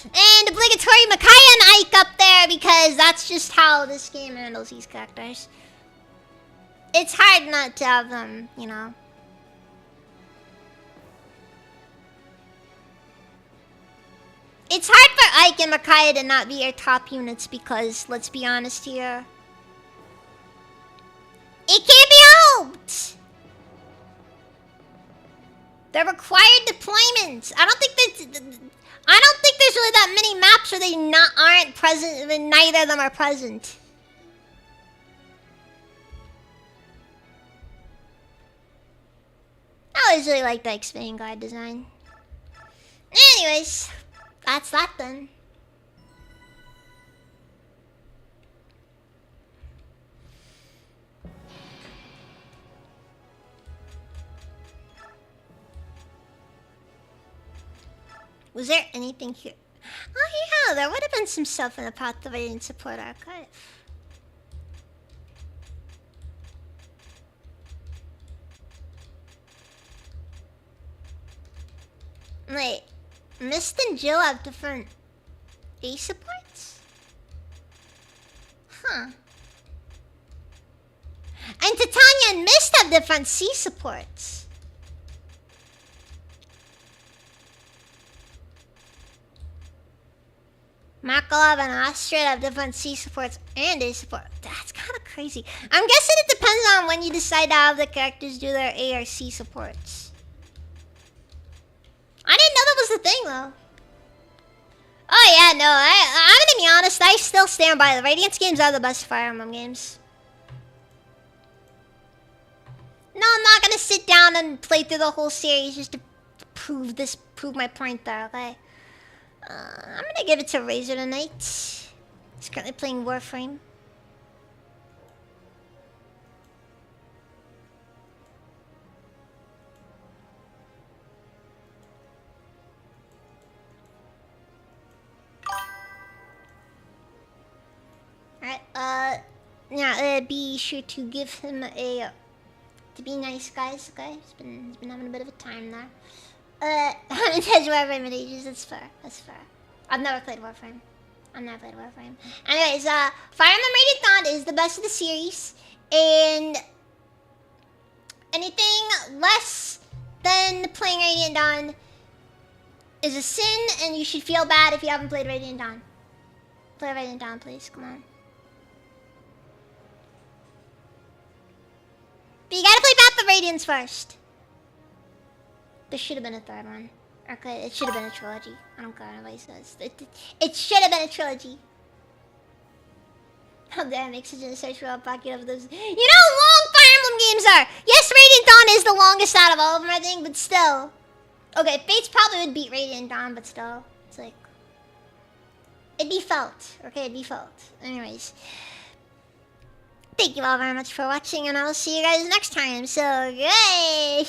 [SPEAKER 1] And obligatory Micaiah and Ike up there because that's just how this game handles these characters. It's hard not to have them, you know. It's hard for Ike and Micaiah to not be your top units because, let's be honest here, it can't be helped! They're required deployments. I don't think there's really that many maps where they aren't present, when neither of them are present. I always really liked Ike's Vanguard design. Anyways, that's that then. Was there anything here? Oh yeah, there would have been some stuff in the Path of Radiant Support Archive. Wait, Mist and Jill have different A supports? Huh. And Titania and Mist have different C supports. Makalov and Astrid have different C supports and A support. That's kind of crazy. I'm guessing it depends on when you decide to have the characters do their A or C supports. I didn't know that was the thing though. Oh yeah, no, I'm gonna be honest, I still stand by the Radiance games are the best Fire Emblem games. No, I'm not gonna sit down and play through the whole series just to prove my point there, okay? I'm gonna give it to Razor tonight. He's currently playing Warframe. Alright, yeah, be sure to give him to be nice, guys, okay? He's been having a bit of a time there. I haven't touched Warframe in ages, that's fair, that's fair. I've never played Warframe. Anyways, Fire Emblem Radiant Dawn is the best of the series, and anything less than playing Radiant Dawn is a sin, and you should feel bad if you haven't played Radiant Dawn. Play Radiant Dawn, please, come on. But you gotta play Path of Radiance first. There should have been a third one. Okay, it should have been a trilogy. I don't care what anybody says. It should have been a trilogy. How dare I make such an essential pocket of those. You know how long Fire Emblem games are! Yes, Radiant Dawn is the longest out of all of them, I think, but still. Okay, Fates probably would beat Radiant Dawn, but still. It's like... it'd be felt. Okay, it'd be felt. Anyways. Thank you all very much for watching, and I will see you guys next time. So, good.